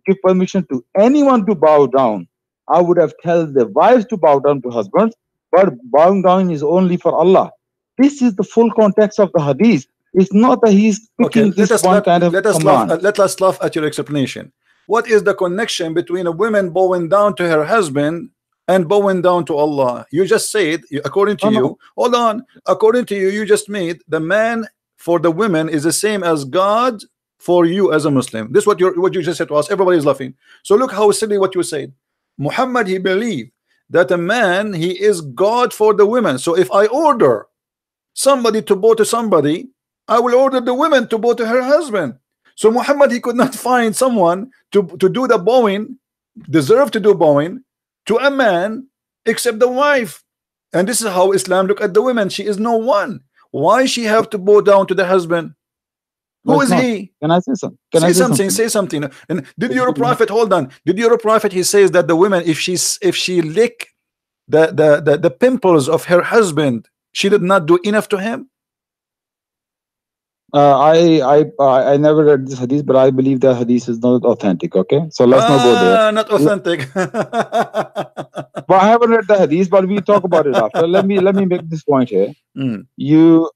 give permission to anyone to bow down, I would have told the wives to bow down to husbands, but bowing down is only for Allah. This is the full context of the hadith. It's not that he's picking this one kind of command. Let us laugh at your explanation. What is the connection between a woman bowing down to her husband and bowing down to Allah? You just said, according to you, hold on, according to you, you just made the man for the women is the same as God for you as a Muslim. This is what you just said to us. Everybody is laughing. So look how silly what you said. Muhammad, he believed that a man, he is God for the women. So if I order somebody to bow to somebody, I will order the woman to bow to her husband. So Muhammad, he could not find someone to do the bowing, deserve to do bowing to a man except the wife. And this is how Islam look at the women. She is no one. Why she have to bow down to the husband? Who is he? Can I say something? Say something. And did your prophet, hold on, did your prophet, he says that the woman, if she lick the pimples of her husband, she did not do enough to him? I never read this hadith, but I believe that hadith is not authentic. Okay, so let's not go there. Not authentic. But I haven't read the hadith, but we talk about it after. Let me make this point here. You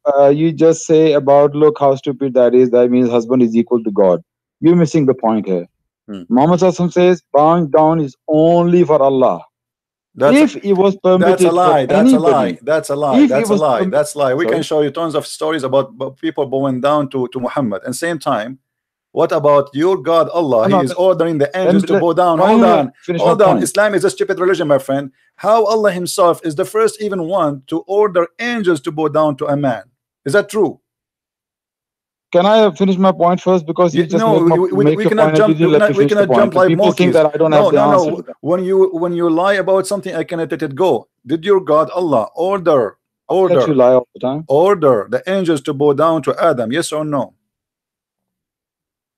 just say about, look how stupid that is. That means husband is equal to God. You're missing the point here. Muhammad Sallallahu says bowing down is only for Allah. If it was permitted, that's a lie. That's a lie. That's a lie. That's a lie. That's a lie. We can show you tons of stories about people bowing down to Muhammad. And same time, what about your God Allah? He is ordering the angels to bow down. Hold on. Hold on. Islam is a stupid religion, my friend. How Allah himself is the first even one to order angels to bow down to a man? Is that true? Can I finish my point first? Because you just we cannot jump. We cannot jump like monkeys. That I don't have the answer. When you lie about something, I cannot let it go. Did your God Allah order you lie all the time? Order the angels to bow down to Adam? Yes or no?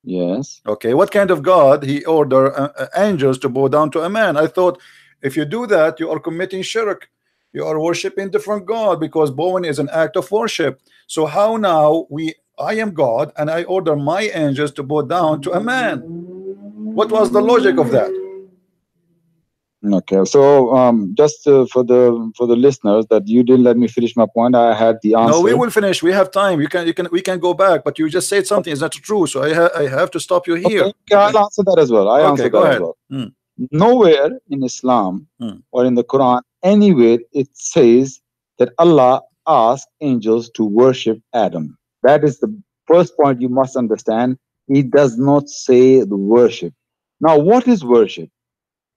Yes. Okay. What kind of God he order angels to bow down to a man? I thought if you do that, you are committing shirk. You are worshiping different God, because bowing is an act of worship. So how now I am God and I order my angels to bow down to a man? What was the logic of that? Okay, so just for the listeners, that you didn't let me finish my point. I had the answer. No, we will finish. We have time. We can go back, but you just said something is not true. So I have to stop you here. Okay, I'll answer that as well. Go ahead. As well. Nowhere in Islam or in the Quran, anywhere it says that Allah asked angels to worship Adam. That is the first point you must understand. He does not say the worship. Now, what is worship?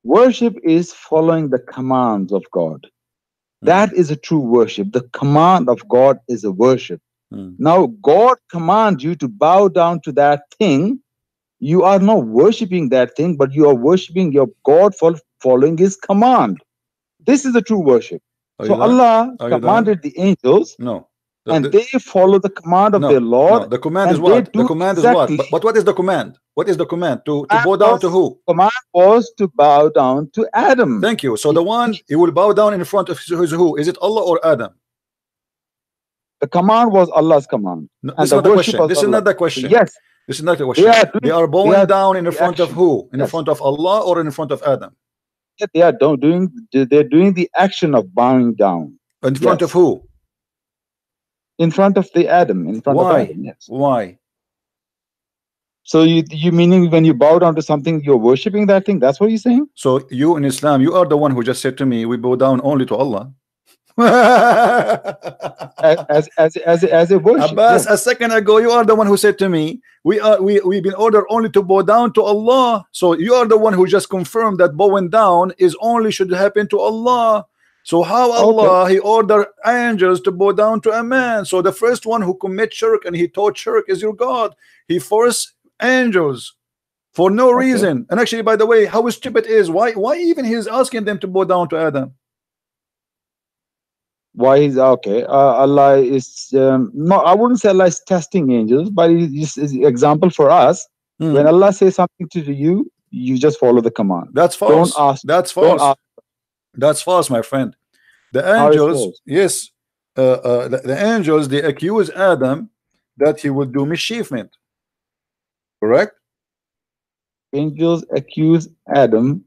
Worship is following the commands of God. That is a true worship. The command of God is a worship. Now, God commands you to bow down to that thing. You are not worshiping that thing, but you are worshiping your God for following his command. This is the true worship. So Allah commanded the angels. No. And they follow the command of their Lord. No, the command is what? The command is what? But what is the command? What is the command? To bow down to who? The command was to bow down to Adam. Thank you. So the one he will bow down in front of who? Is it Allah or Adam? The command was Allah's command. No, this is not the question. This is not the question. Yes. This is not the question. They are bowing down in front of who? In front of Allah or in front of Adam? They're doing the action of bowing down. In front of who? In front of the Adam. In front of Adam. Yes. Why? So you meaning when you bow down to something, you're worshiping that thing? That's what you're saying? So you in Islam, you are the one who just said to me, we bow down only to Allah. as a worship. Abbas, a second ago, you are the one who said to me, we've been ordered only to bow down to Allah. So you are the one who just confirmed that bowing down is only should happen to Allah. So how Allah he ordered angels to bow down to a man? So the first one who commit shirk and he taught shirk is your God. He forced angels for no reason. And actually, by the way, how stupid is why even he's asking them to bow down to Adam? Why is Allah is no, I wouldn't say Allah is testing angels, but it's an example for us. When Allah says something to you, you just follow the command. That's false. Don't ask. That's false. Don't ask. That's false, my friend. The angels, yes, the angels, they accuse Adam that he would do mischievement. Correct? Angels accuse Adam.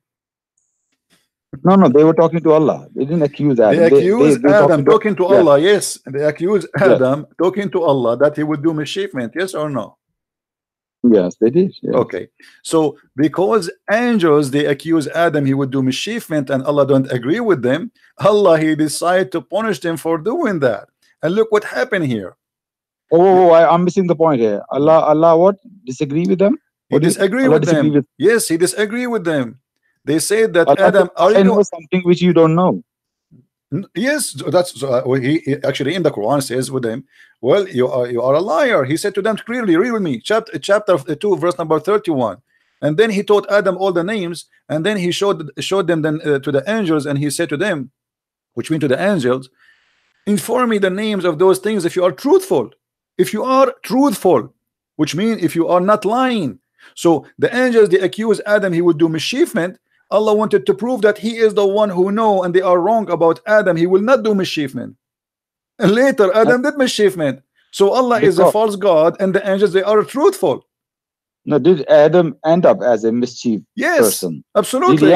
No, they were talking to Allah. They didn't accuse Adam. They accused Adam talking to Allah. Yes, they accused Adam talking to Allah that he would do mischievement. Yes or no? Yes, they did. Yes. Okay, so because angels they accuse Adam he would do mischievement and Allah don't agree with them, Allah he decided to punish them for doing that. And look what happened here. I'm missing the point here. Allah what? Disagree with them? He disagree with them. Yes, he disagree with them. They say that Allah, Adam, I know something which you don't know. Yes, that's he actually in the Quran says with them, well, you are a liar. He said to them clearly, read with me, chapter 2 verse number 31. And then he taught Adam all the names, and then he showed them then to the angels, and he said to them, which mean to the angels, inform me the names of those things if you are truthful. If you are truthful, which means if you are not lying. So the angels they accuse Adam he would do mischievement. Allah wanted to prove that he is the one who know and they are wrong about Adam. He will not do mischievement. And later Adam did mischievement. So Allah is a false God and the angels they are truthful. Now did Adam end up as a mischief person? Absolutely.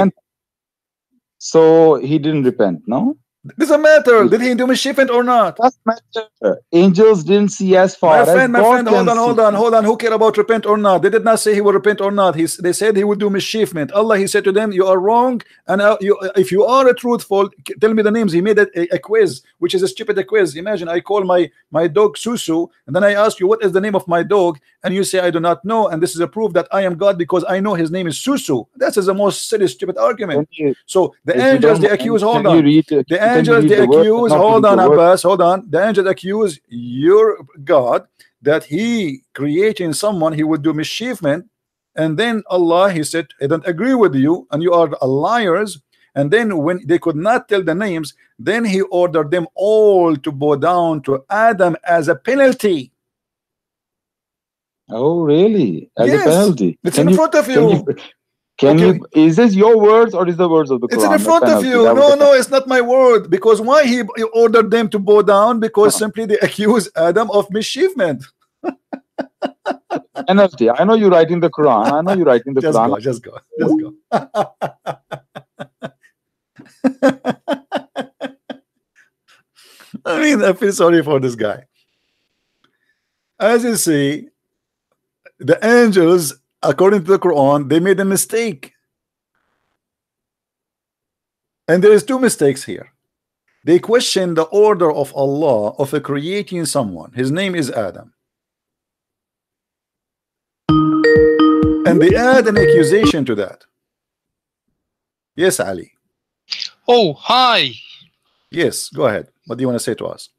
So he didn't repent, no? Doesn't matter. Did he do mischievement or not? Doesn't matter. Angels didn't see as far as My friend, God hold on. Who care about repent or not? They did not say he will repent or not. They said he would do mischievement. Allah, he said to them, you are wrong, and if you are truthful, tell me the names. He made a quiz, which is a stupid quiz. Imagine I call my dog Susu, and then I ask you what is the name of my dog, and you say I do not know, and this is a proof that I am God because I know his name is Susu. That is the most silly, stupid argument. So the angels, they accuse, hold on. The angels, they accuse, hold on, Abbas, hold on. The angels accuse your God that he creating someone he would do mischievement, and then Allah, he said, I don't agree with you and you are liars. And then when they could not tell the names, then he ordered them all to bow down to Adam as a penalty. Oh, really? As yes, a penalty? It's in front of you. Can you, is this your words or is the words of the Quran? It's in front of you. No, it's not my word. Because why he ordered them to bow down? Because simply they accuse Adam of mischievement. Penalty. I know you're writing the Quran. I know you're writing the Quran. Just go. I mean, I feel sorry for this guy. As you see, the angels, according to the Quran, they made a mistake. And there is two mistakes here. They question the order of Allah of creating someone. His name is Adam. And they add an accusation to that. Yes, Ali. Oh, hi. Yes, go ahead. What do you want to say to us?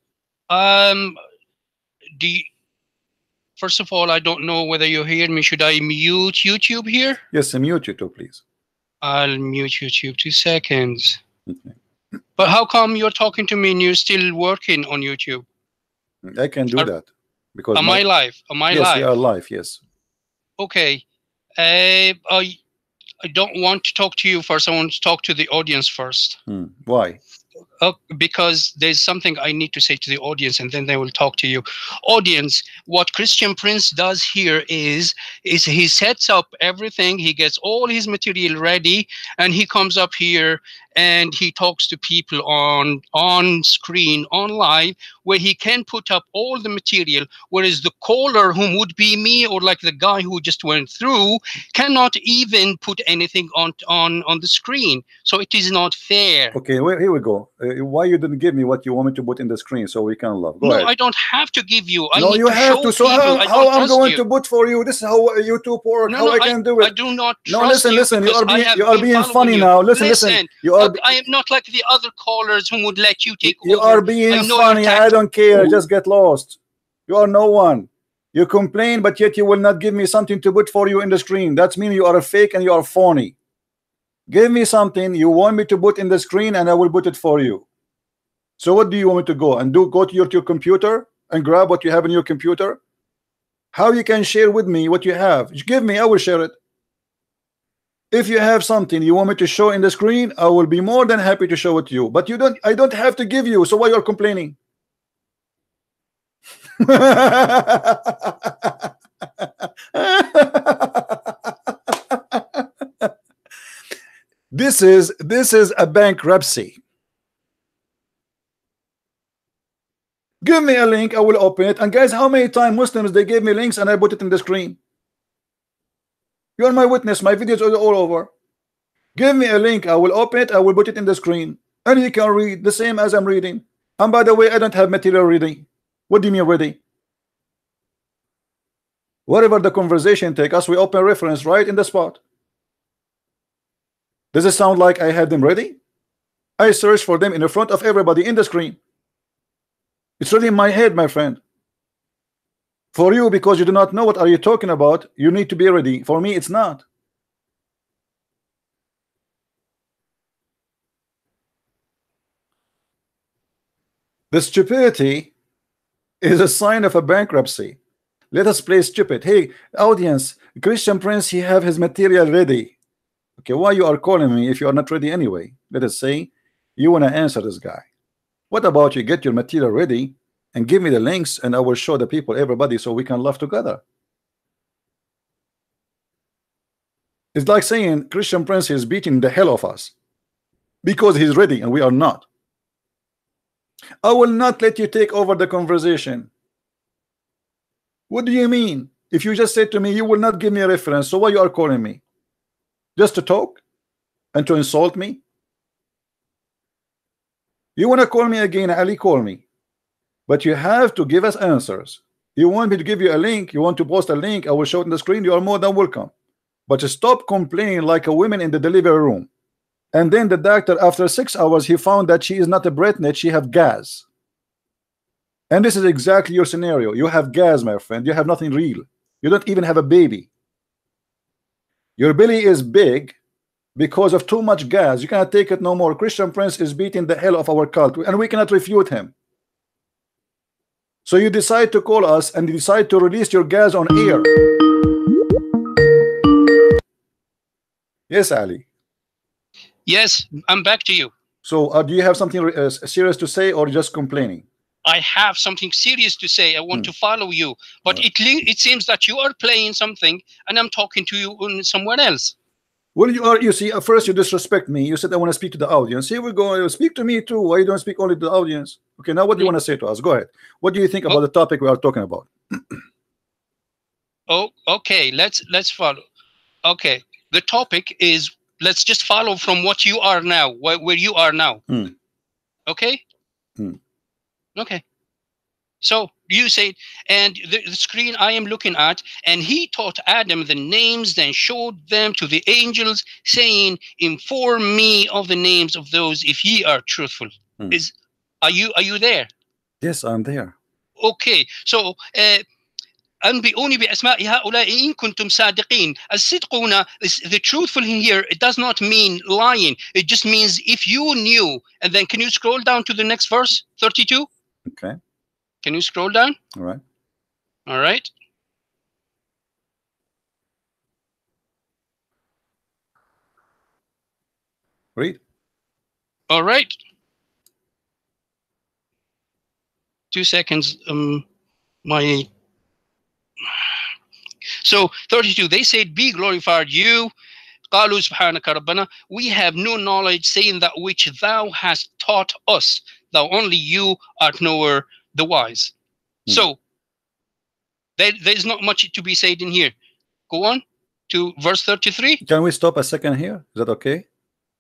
First of all, I don't know whether you hear me. Should I mute YouTube here? Yes, mute YouTube, please. I'll mute YouTube. 2 seconds. Okay. But how come you're talking to me and you're still working on YouTube? I can do that because am I live? Am I live? Yes, you are live. Yes. Okay. I don't want to talk to you first. I want to talk to the audience first. Why? Because there's something I need to say to the audience, and then they will talk to you. Audience, what Christian Prince does here is he sets up everything. He gets all his material ready, and he comes up here and he talks to people on screen, on live, where he can put up all the material, whereas the caller, whom would be me or like the guy who just went through, cannot even put anything on the screen. So it is not fair. Okay, well, here we go. Why you didn't give me what you want me to put in the screen so we can love? Go ahead. I don't have to give you. No, you have to. So how I'm going to put for you? This is how YouTube works. How I can do it? I do not trust listen. You are being funny now. Listen. I am not like the other callers who would let you take over. You are being funny. I don't care. Just get lost. You are no one. You complain, but yet you will not give me something to put for you in the screen. That means you are a fake and you are phony. Give me something you want me to put in the screen and I will put it for you. So what do you want me to go and do? Go to your computer and grab what you have in your computer? How you can share with me what you have? Give me, I will share it. If you have something you want me to show in the screen, I will be more than happy to show it to you. But I don't have to give you, so why you're complaining? This is a bankruptcy. Give me a link, I will open it. And guys, how many times Muslims they gave me links and I put it in the screen? You are my witness. My videos are all over. Give me a link, I will open it, I will put it in the screen, and you can read the same as I'm reading. And by the way, I don't have material ready. What do you mean ready? Whatever the conversation take us, we open reference right in the spot. Does it sound like I have them ready? I search for them in the front of everybody in the screen. It's really in my head, my friend. For you, because you do not know what are you talking about, you need to be ready. For me, it's not. The stupidity is a sign of a bankruptcy. Let us play stupid. Hey, audience, Christian Prince, he have his material ready. Okay, why you are calling me if you are not ready anyway? Let us say you want to answer this guy. What about you get your material ready and give me the links and I will show the people, everybody, so we can laugh together. It's like saying Christian Prince is beating the hell of us because he's ready and we are not. I will not let you take over the conversation. What do you mean? If you just said to me you will not give me a reference, so why you are calling me? Just to talk and to insult me? You want to call me again, Ali, call me. But you have to give us answers. You want me to give you a link, you want to post a link, I will show it on the screen, you are more than welcome. But stop complaining like a woman in the delivery room. And then the doctor, after 6 hours, he found that she is not a pregnant, she have gas. And this is exactly your scenario. You have gas, my friend. You have nothing real. You don't even have a baby. Your belly is big because of too much gas. You cannot take it no more. Christian Prince is beating the hell of our cult, and we cannot refute him. So you decide to call us and you decide to release your gas on air. Yes, Ali. Yes, I'm back to you. So do you have something serious to say or just complaining? I have something serious to say. I want to follow you, but it seems that you are playing something and I'm talking to you on somewhere else. Well, you see, at first you disrespect me. You said I want to speak to the audience. Here we go. Speak to me too. Why you don't speak only to the audience? Okay, now what do you want to say to us? Go ahead. What do you think about the topic we are talking about? Oh, okay. Let's follow. Okay, the topic is, let's just follow from what you are now, where you are now. Okay. Okay. So you said, and the screen I am looking at, and he taught Adam the names, then showed them to the angels, saying, inform me of the names of those if ye are truthful. Are you there? Yes, I'm there. Okay. So أنبئوني بأسماء هؤلاء إن كنتم صادقين. الصدق هنا, the truthful in here, it does not mean lying. It just means if you knew. And then can you scroll down to the next verse, 32? Okay. Can you scroll down? All right. All right. Read. All right. 2 seconds. So 32, they said, be glorified you. قالوا سبحانك ربنا, we have no knowledge saying that which thou hast taught us. Thou only you art knower the wise. So there's not much to be said in here. Go on to verse 33. Can we stop a second here? Is that okay?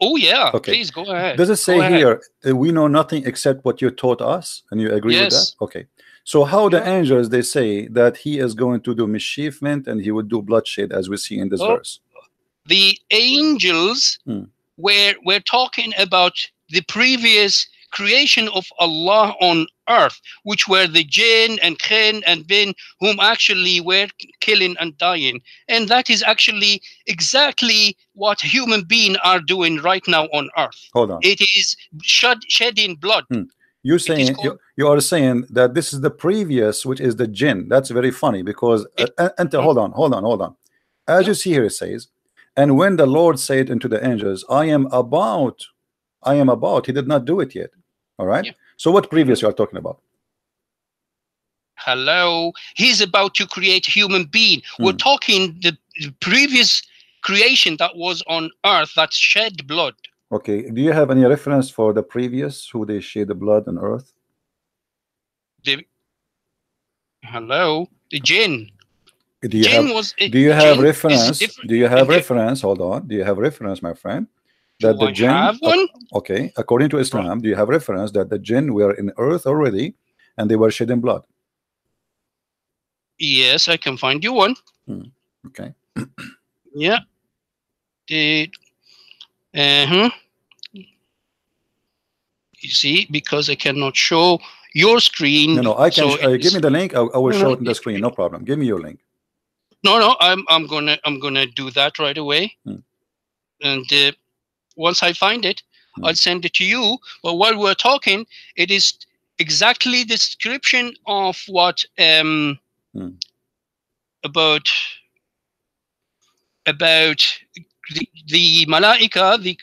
Oh yeah, okay. Please go ahead. Does it say here, we know nothing except what you taught us, and you agree with that? Okay. So how the angels, they say that he is going to do mischievement and he would do bloodshed, as we see in this verse? The angels we're talking about the previous creation of Allah on earth, which were the jinn and khin and bin, whom actually were killing and dying. And that is actually exactly what human beings are doing right now on earth. Hold on. It is shedding blood. You're saying, you are saying that this is the previous, which is the jinn. That's very funny because hold on. As you see here, it says, and when the Lord said unto the angels, I am about, he did not do it yet. All right. So what previous you are talking about? Hello. He's about to create human being. We're talking the previous creation that was on earth that shed blood. Okay. Do you have any reference for the previous who they shed the blood on earth? Hello. The jinn. Do you have reference? Do you have reference? Hold on. Do you have reference, my friend? That the jinn have one? Okay, according to Islam, do you have reference that the jinn were in earth already and they were shedding blood? Yes, I can find you one. Okay. Yeah. You see, because I cannot show your screen. No, I can. So give me the link. I will show it on the screen. No problem. Give me your link. No, I'm gonna do that right away. And once I find it, I'll send it to you. But while we're talking, it is exactly the description of what about the malaika,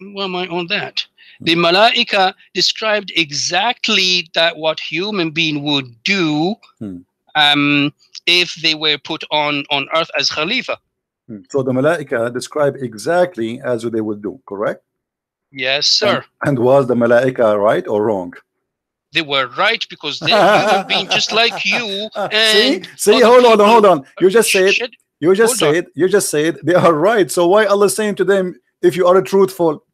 why am I on that? The malaika described exactly that what human being would do if they were put on earth as Khalifa. So the malaika describe exactly as they would do, correct? Yes, sir. And was the malaika right or wrong? They were right because they're human being just like you. And see, other hold on. people. You just said, you just said they are right. So why Allah saying to them, if you are truthful?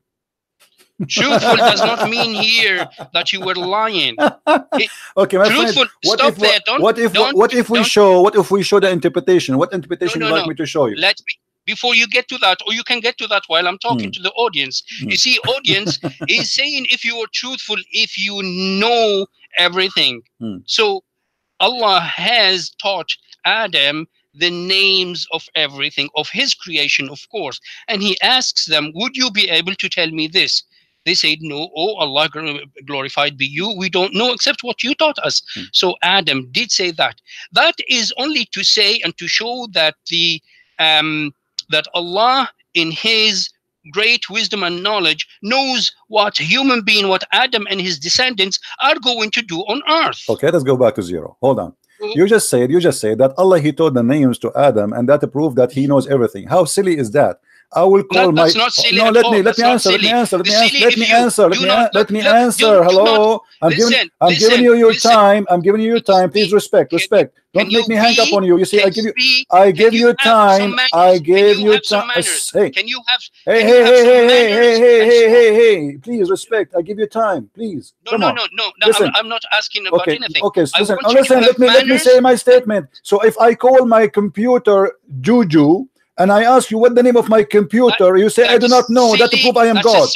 Truthful does not mean here that you were lying. Okay, my Truthful. friend. Stop there. What if we show the interpretation? What interpretation would you like me to show you? Let me, before you get to that, or you can get to that while I'm talking to the audience. You see, audience is saying if you are truthful, if you know everything. So Allah has taught Adam the names of everything, of his creation, of course. And he asks them, would you be able to tell me this? They said, no, oh Allah, glorified be you. We don't know except what you taught us. So Adam did say that. That is only to say and to show that the that Allah in his great wisdom and knowledge knows what human being, what Adam and his descendants are going to do on earth. Okay, let's go back to zero. Hold on. You just said that Allah, he taught the names to Adam, and that proved that he knows everything. How silly is that? I will call that's not silly. No, let me answer. Hello, I'm giving you your time. I'm giving you your time. Please respect. Don't make me hang up on you. You see, I give you time. I gave you time. Hey, can you have? Hey! Please respect. I give you time. Please. No. Listen. I'm not asking about anything. Okay. Listen. Let me say my statement. So if I call my computer Juju, and I ask you what the name of my computer, you say I do not know. That to prove I am God. A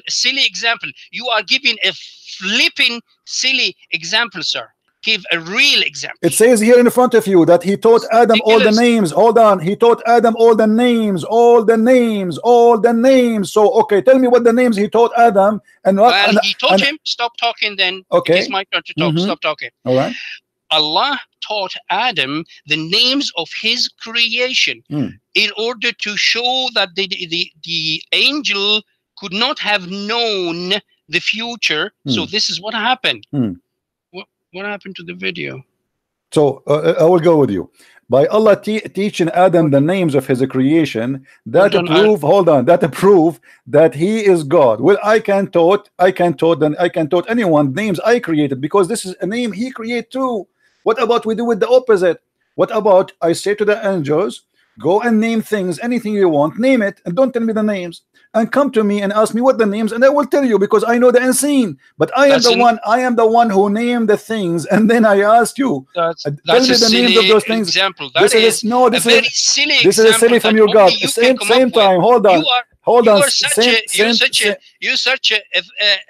silly example. You are giving a flipping silly example, sir. Give a real example. It says here in front of you that he taught Adam all the names. Hold on. He taught Adam all the names. So, okay, tell me what the names he taught Adam. And he taught him. Stop talking then. Okay. It's my turn to talk. Stop talking. All right. Allah taught Adam the names of his creation in order to show that the angel could not have known the future. So this is what happened. What happened to the video? So I will go with you. By Allah teaching Adam the names of his creation, that prove that he is God. Well, I can taught anyone names I created, because this is a name he created too. What about we do with the opposite? What about I say to the angels, go and name things, anything you want, name it, and don't tell me the names, and come to me and ask me what the names, and I will tell you, because I know the unseen. But I am the one who named the things, and then I asked you, that's tell me the names of those things. Example. This is silly from your God. Same time. Hold on. You're such a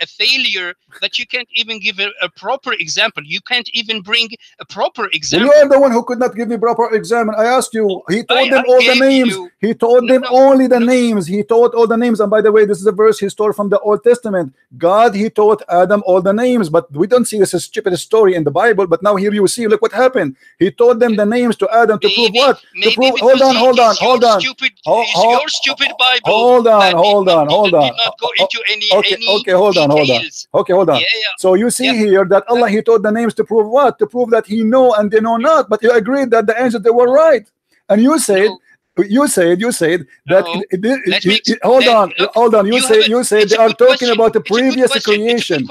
failure that you can't even give a proper example. You can't even bring a proper example. You are the one who could not give me proper example. I asked you. He told them all the names. He told them only the names. He taught all the names. And by the way, this is a verse he stole from the Old Testament. God, he taught Adam all the names, but we don't see this stupid story in the Bible. But now here you see, look what happened. He taught them the names to Adam to prove what? To prove. Hold on. Your stupid Bible. Hold on. Did not go into any hold on. Yeah. So you see here that Allah, he taught the names to prove what? To prove that he know and they know not. But you agreed that the angels, they were right. And you said that hold on. You said they are talking about the previous creation.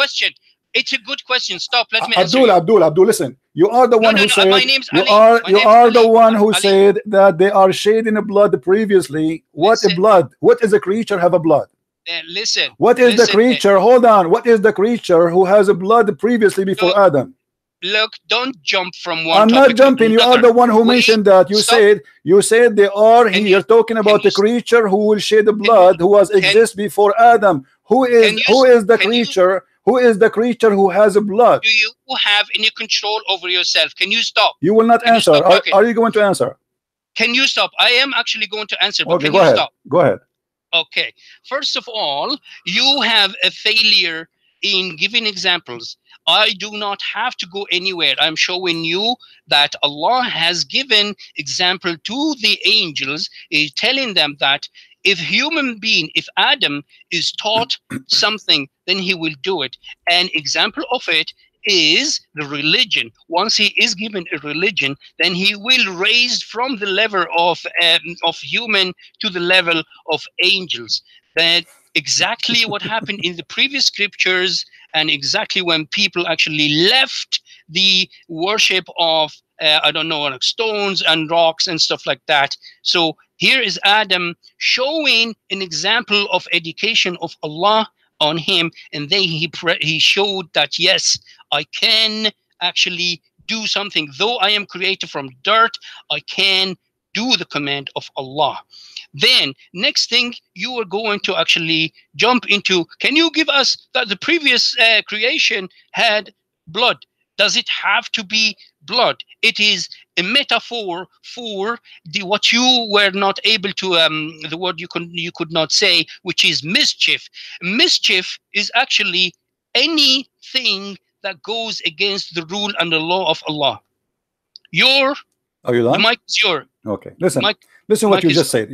It's a good question. Stop. Let me answer. Abdul, listen. You are the one who said the one who said that they are shading the blood previously. What a blood? What is a creature have a blood? Listen. What is the creature? Hold on. What is the creature who has a blood previously before Adam? Look, don't jump from one. I'm not jumping. You are the one who mentioned that. You said they are here talking about the creature who will shed the blood, who was exist before Adam. Who is the creature? Who is the creature who has a blood? Do you have any control over yourself? Can you stop? You will not answer. Are you going to answer? Can you stop? I am actually going to answer. But okay, can go you ahead. Stop? Go ahead. Okay. First of all, you have a failure in giving examples. I do not have to go anywhere. I'm showing you that Allah has given example to the angels, telling them that if Adam is taught something, then he will do it. An example of it is the religion. Once he is given a religion, then he will raise from the level of human to the level of angels. That exactly what happened in the previous scriptures, and exactly when people actually left the worship of I don't know, like stones and rocks and stuff like that. So here is Adam showing an example of education of Allah on him, and then he showed that yes, I can actually do something. Though I am created from dirt, I can do the command of Allah. Then next thing you are going to actually jump into, can you give us that the previous creation had blood? Does it have to be blood? It is a metaphor for the what you were not able to the word you could not say, which is mischief. Mischief is actually anything that goes against the rule and the law of Allah. Are you done? The mic is yours. Okay, listen what you just said.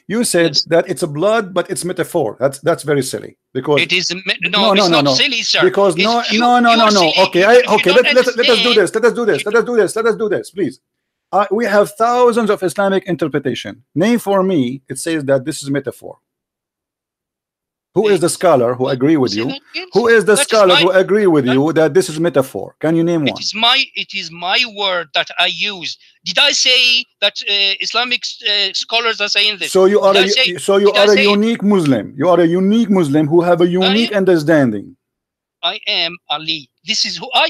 You said Yes. that it's a blood, but it's metaphor. That's very silly, because It is it's not silly, sir. Because It's no. silly. Okay, If you don't let us do this. understand- Let us do this, please. We have thousands of Islamic interpretation. Name for me. It says that this is metaphor. Who is the scholar who agree with Say you? that again, Who sir. is the That scholar who my- agree with you that this is metaphor? Can you name one? It is my word that I use. Did I say that Islamic scholars are saying this? So you are Did I say it? unique Muslim. You are a unique Muslim who have a unique understanding. I am Ali. This is who I.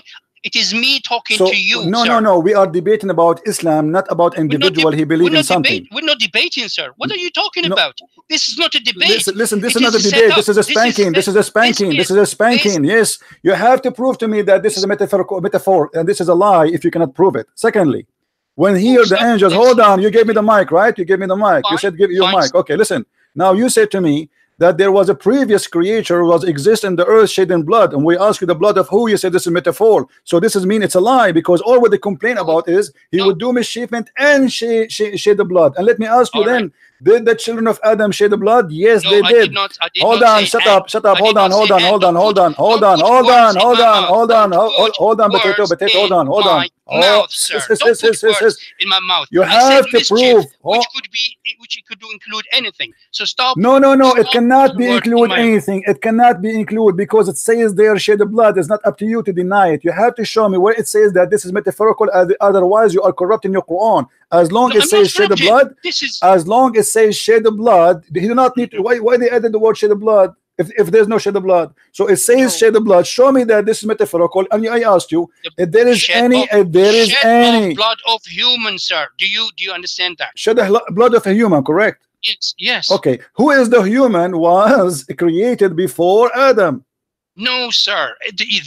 It is me talking So to you. no, sir. no. We are debating about Islam, not about individual. He believe in something. We're not debating, sir. What are you talking No. about? This is not a debate. Listen. This It is not a is set debate. up. This is a spanking. This is a spanking. This is a spanking. Yes, you have to prove to me that this is a metaphor, and this is a lie if you cannot prove it. Secondly, when here the angels, hold on, you gave me the mic, right? You gave me the mic. You Fine, said give your fine. mic. Okay, listen. Now you said to me that there was a previous creature who was exist in the earth shedding blood, and we ask you the blood of who? You said this is metaphor. So this is mean it's a lie, because all what they complain about is he would do mischievement and shed the blood. And let me ask you All then, did the children of Adam shed the blood? Yes, No, they I did. did not. I did Hold not on, say shut and. up, I hold did on, not say and. Don't put words in hold my on, mouth. hold on, Don't hold on, put potato, words hold on, hold in on. my mouth, sir. Don't put words in my mouth. You I have said to mischief, prove. which it could include anything. So stop. No, it Stop cannot putting be words in include my- anything. It cannot be include because it says there shed the blood. It's not up to you to deny it. You have to show me where it says that this is metaphorical. Otherwise, you are corrupting your Quran. As long No, as it I'm says not shed the corrupted. blood, This is as long as it says shed the blood, he do not need to. Why they added the word shed the blood if there's no shed the blood? So it says No. shed the blood. Show me that this is metaphorical. And I asked you if there is shed any. of- If there is shed any of blood of human, sir. Do you understand that? shed the blood of a human, correct? Yes. Okay. Who is the human was created before Adam? No, sir.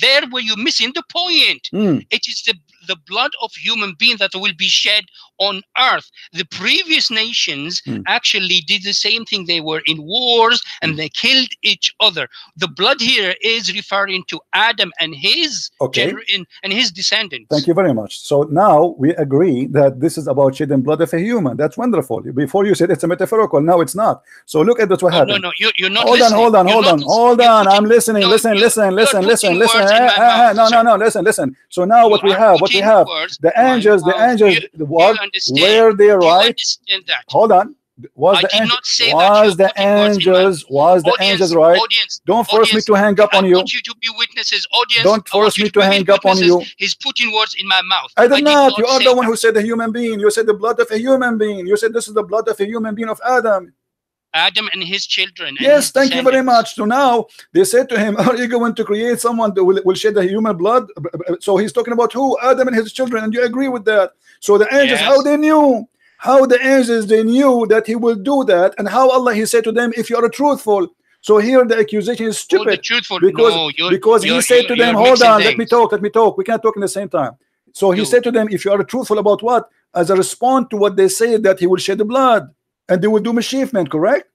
There where you're missing the point. Hmm. It is the blood of human being that will be shed on earth. The previous nations actually did the same thing. They were in wars and they killed each other. The blood here is referring to Adam and his and his descendants. Thank you very much. So now we agree that this is about shedding blood of a human. That's wonderful. Before you said it's a metaphorical, now it's not. So look at what happened. No, you're not Hold listening. on. I'm listening. Listen. Listen. No. Listen. So now what we have, the angels, were they right? Hold on. Was the angels right? Don't force me to hang up on you. I want you to be witnesses. Audience, don't force me to hang up on you. He's putting words in my mouth. I did not. You are the one who said a human being. You said the blood of a human being. You said this is the blood of a human being of Adam. Adam and his children. Yes, thank you very much. So now they said to him, are you going to create someone that will shed the human blood? So he's talking about who? Adam and his children, and you agree with that. So the angels, how they knew? How the angels, they knew that he will do that, and how Allah, he said to them, if you are truthful. So here the accusation is stupid, because he said to them, hold on, let me talk, we can't talk in the same time. So he said to them, if you are truthful about what? As a response to what they say, that he will shed the blood and they will do mischievement, correct?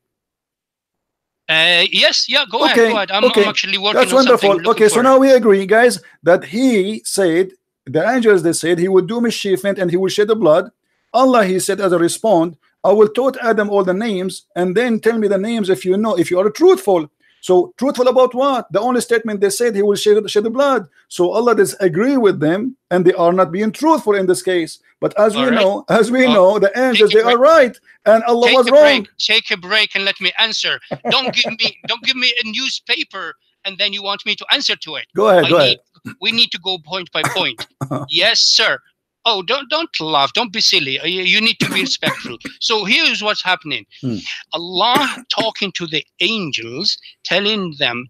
Yes, yeah, go ahead. I'm actually working That's on wonderful. something. Okay, so now we agree, guys, that he said, the angels, they said he would do mischievement and he will shed the blood. Allah, he said as a response, I will taught Adam all the names, and then tell me the names if you know, if you are truthful. So truthful about what? The only statement they said, he will shed the blood. So Allah does agree with them, and they are not being truthful in this case. But as we know, the angels, they are right, and Allah was wrong. Take a break and let me answer. Don't give me a newspaper and then you want me to answer to it. Go ahead. We need to go point by point. Yes, sir. Oh, don't laugh. Don't be silly. You need to be respectful. So here's what's happening. Allah talking to the angels, telling them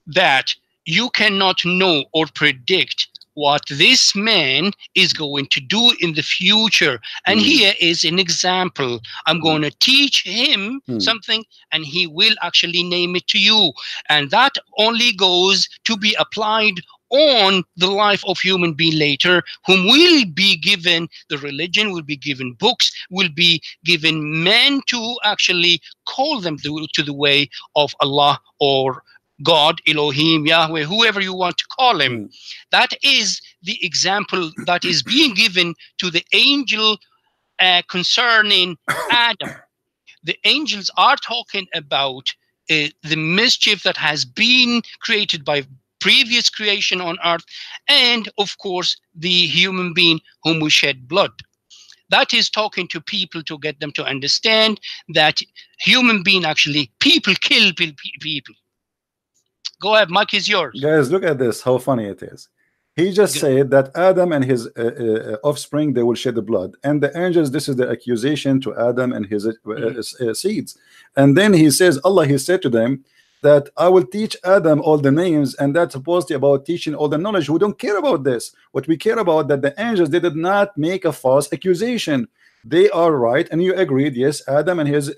that you cannot know or predict what this man is going to do in the future. And here is an example. I'm going to teach him something, and he will actually name it to you. And that only goes to be applied on the life of human being later, whom will be given the religion, will be given books, will be given men to actually call them to the way of Allah or God, Elohim, Yahweh, whoever you want to call him. That is the example that is being given to the angel concerning Adam. The angels are talking about the mischief that has been created by previous creation on earth, and of course the human being whom we shed blood. That is talking to people to get them to understand that human being, actually people kill people. Go ahead, Mike is yours. Guys, look at this, how funny it is. He just said that Adam and his offspring, they will shed the blood. And the angels, this is the accusation to Adam and his seeds. And then he says, Allah, he said to them that I will teach Adam all the names, and that's supposed to be about teaching all the knowledge. We don't care about this. What we care about that the angels, they did not make a false accusation. They are right, and you agreed, yes, Adam and his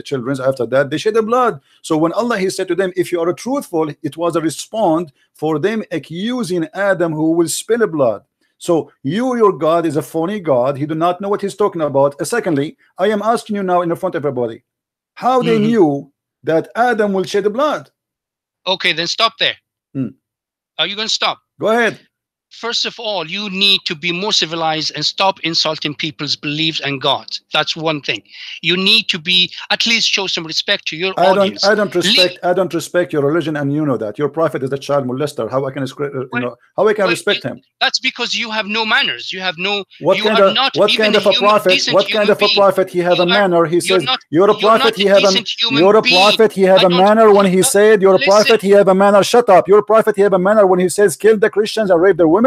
children, after that, they shed the blood. So when Allah, he said to them, if you are truthful, it was a response for them accusing Adam who will spill blood. So your God is a phony God. He do not know what he's talking about. Secondly, I am asking you now in front of everybody, how they knew that Adam will shed the blood? Okay, then stop there. Are you going to stop? Go ahead. First of all, you need to be more civilized and stop insulting people's beliefs and God. That's one thing. You need to be, at least show some respect to your audience. I don't respect your religion, and you know that. Your prophet is a child molester. How I can how I can respect him? That's because you have no manners. You have no. What kind of a prophet? What kind of a prophet? He have a manner. He says you're a prophet. He have a manner when he said you're a prophet. He have a manner. Shut up. Your prophet. He have a manner when he says kill the Christians and rape their women.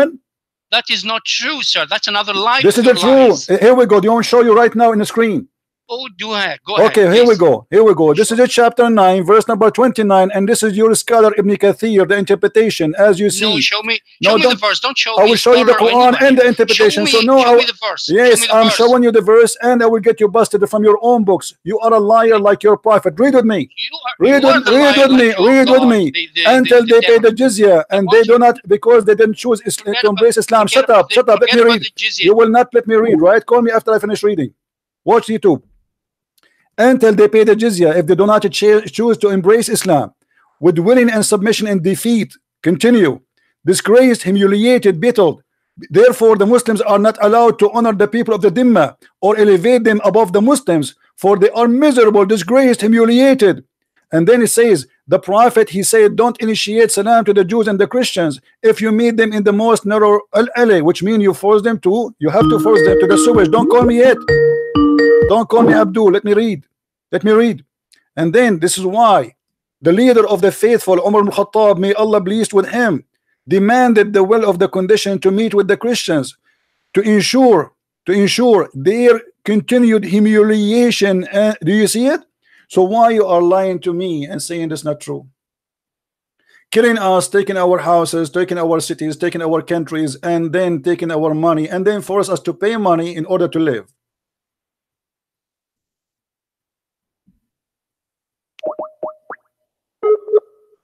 That is not true, sir. That's another lie. This is the truth. Here we go. Do you want to show you right now in the screen? Oh, do I? Go ahead. Okay, here we go. Here we go. This is a chapter 9, verse number 29, and this is your scholar Ibn Kathir, the interpretation, as you see. No, show me the verse. Don't show me. I will show you the Quran and the interpretation. Show me the verse. Yes, I'm showing you the verse, and I will get you busted from your own books. You are a liar like your prophet. Read with me. Read with me. Until they pay the jizya, and they do not, because they didn't choose to embrace Islam. Shut up. Shut up. Let me read. You will not let me read, right? Call me after I finish reading. Watch YouTube. Until they pay the jizya, if they do not choose to embrace Islam with willing and submission and defeat, continue, disgraced, humiliated, belittled. Therefore the Muslims are not allowed to honor the people of the Dhimma or elevate them above the Muslims, for they are miserable, disgraced, humiliated. And then it says, the prophet, he said, don't initiate salam to the Jews and the Christians if you meet them in the most narrow alley, which means you have to force them to the sewage. Don't call me yet. Don't call me Abdul. Let me read. Let me read. And then this is why the leader of the faithful, Umar ibn Khattab, may Allah pleased with him, demanded the will of the condition to meet with the Christians to ensure their continued humiliation. Do you see it? So why you are lying to me and saying this not true? Killing us, taking our houses, taking our cities, taking our countries, and then taking our money, and then force us to pay money in order to live.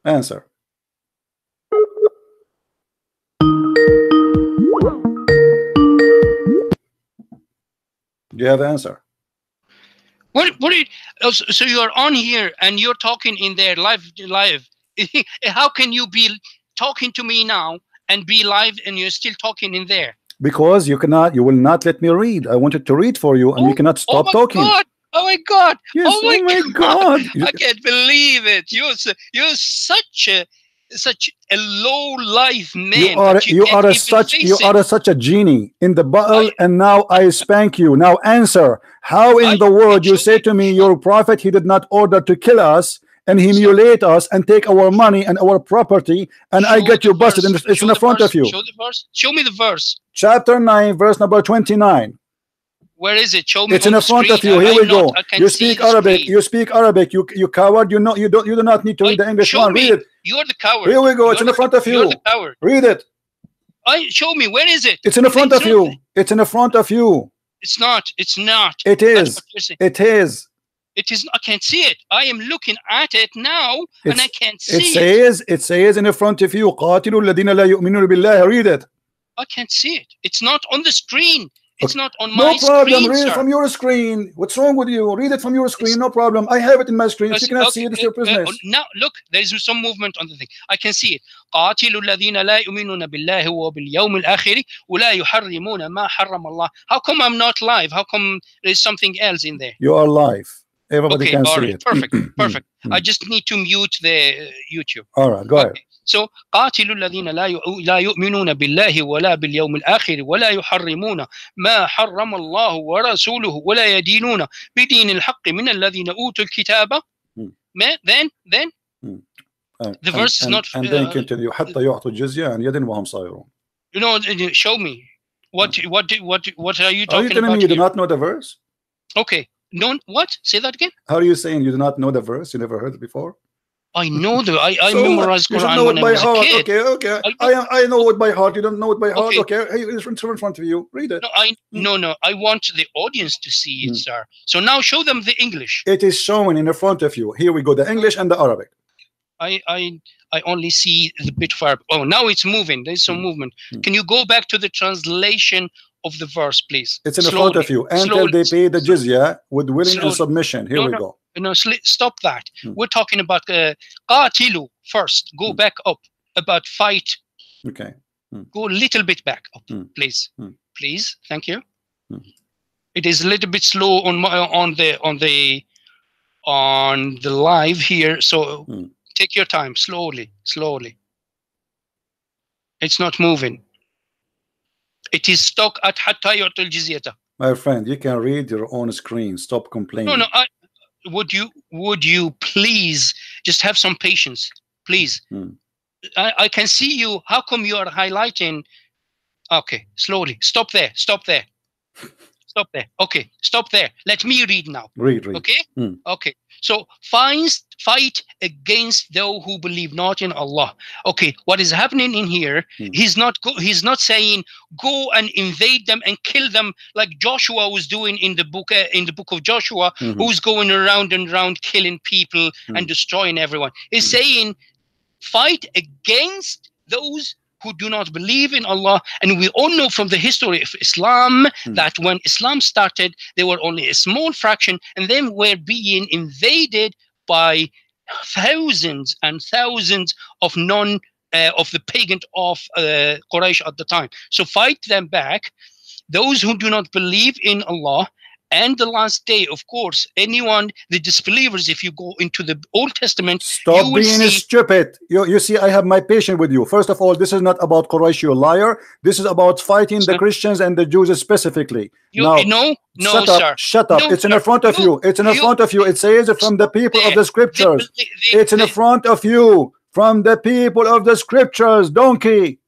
Answer. Do you have an answer? So you're on here and you're talking in there live. How can you be talking to me now and be live and you're still talking in there? Because you will not let me read. I wanted to read for you, and you cannot stop talking. God. Oh my God! Yes, Oh my God! I can't believe it. You're such a low life man that you can't even face it. such a genie in the bottle, I- and now I spank you. Now answer. How in the world you say to me your prophet, he did not order to kill us and humiliate us and take our money and our property, and I get you busted, and it's in the front of you. Show the verse. Show me the verse. Chapter 9, verse number 29. Where is it? Show me. It's in the front of you. Here we go. You speak Arabic. You speak Arabic. You coward. You know you do not need to read the English one. Read it. You're the coward. Here we go. It's in the front of you. You're the coward. Read it. Show me. Where is it? It's in the front of you. It's in the front of you. It's not. It's not. It is. It is. It is. I can't see it. I am looking at it now, and I can't see it. It says in the front of you. قاتلوا الذين لا يؤمنون بالله. Read it. I can't see it. It's not on the screen. It's not on my screen. No problem. Read it from your screen. What's wrong with you? Read it from your screen. No problem. I have it in my screen. If you cannot see it, it's your business. Now look, there is some movement on the thing. I can see it. قاتلوا الذين لا يؤمنون بالله وباليوم الآخر ولا يحرمون ما حرم الله. How come I'm not live? How come there's something else in there? You are live. Everybody can see it. Perfect. Perfect. I just need to mute the YouTube. All right, go ahead. So قاتلوا الذين لا يؤمنون بالله ولا باليوم الآخر ولا يحرمون ما حرم الله ورسوله ولا يدينون بدين الحق من الذين أوتوا الكتاب. Then the verse is not. And then continue. حتى يعطوا الجزية عن يد وهم صاغرون. You know, show me what are you talking about? Are you telling me you do not know the verse? Okay. No, what? Say that again. How are you saying you do not know the verse? You never heard it before? I know I memorized Quran when I was a kid. Okay. I know it by heart. You don't know it by heart. Okay. Hey, it's in front of you. Read it. No. I want the audience to see it, sir. So now show them the English. It is showing in the front of you. Here we go. The English and the Arabic. I only see the bit of Arabic. Oh, now it's moving. There's some movement. Can you go back to the translation of the verse, please? It's in the front of you. Until they pay the jizya with willing and submission. Here we go. No, stop that. We're talking about qatilu first. Go back up. About fight. Okay. Go a little bit back up, please. Please, thank you. It is a little bit slow on the live here, so take your time, slowly. It's not moving. It is stuck at hatta yu'tul jizyata. My friend, you can read your own screen. Stop complaining. No. Would you please just have some patience, please? I can see you. How come you are highlighting? Okay, slowly. Stop there. Okay, stop there. Let me read now. Read. Okay. Okay. So fight against those who believe not in Allah. Okay, what is happening in here? He's not saying go and invade them and kill them like Joshua was doing in the book of Joshua, who's going around and around killing people and destroying everyone. He's saying fight against those who do not believe in Allah. And we all know from the history of Islam that when Islam started, there were only a small fraction, and then were being invaded by thousands and thousands of of the pagan of Quraysh at the time. So fight them back. Those who do not believe in Allah and the last day, of course, the disbelievers, if you go into the Old Testament, stop being stupid. You see, I have my patience with you. First of all, this is not about Quraysh, you liar. This is about fighting the Christians and the Jews specifically. No, sir. Shut up. It's in the front of you. It's in the front of you. It says from the people of the scriptures. It's in the front of you. From the people of the scriptures, donkey.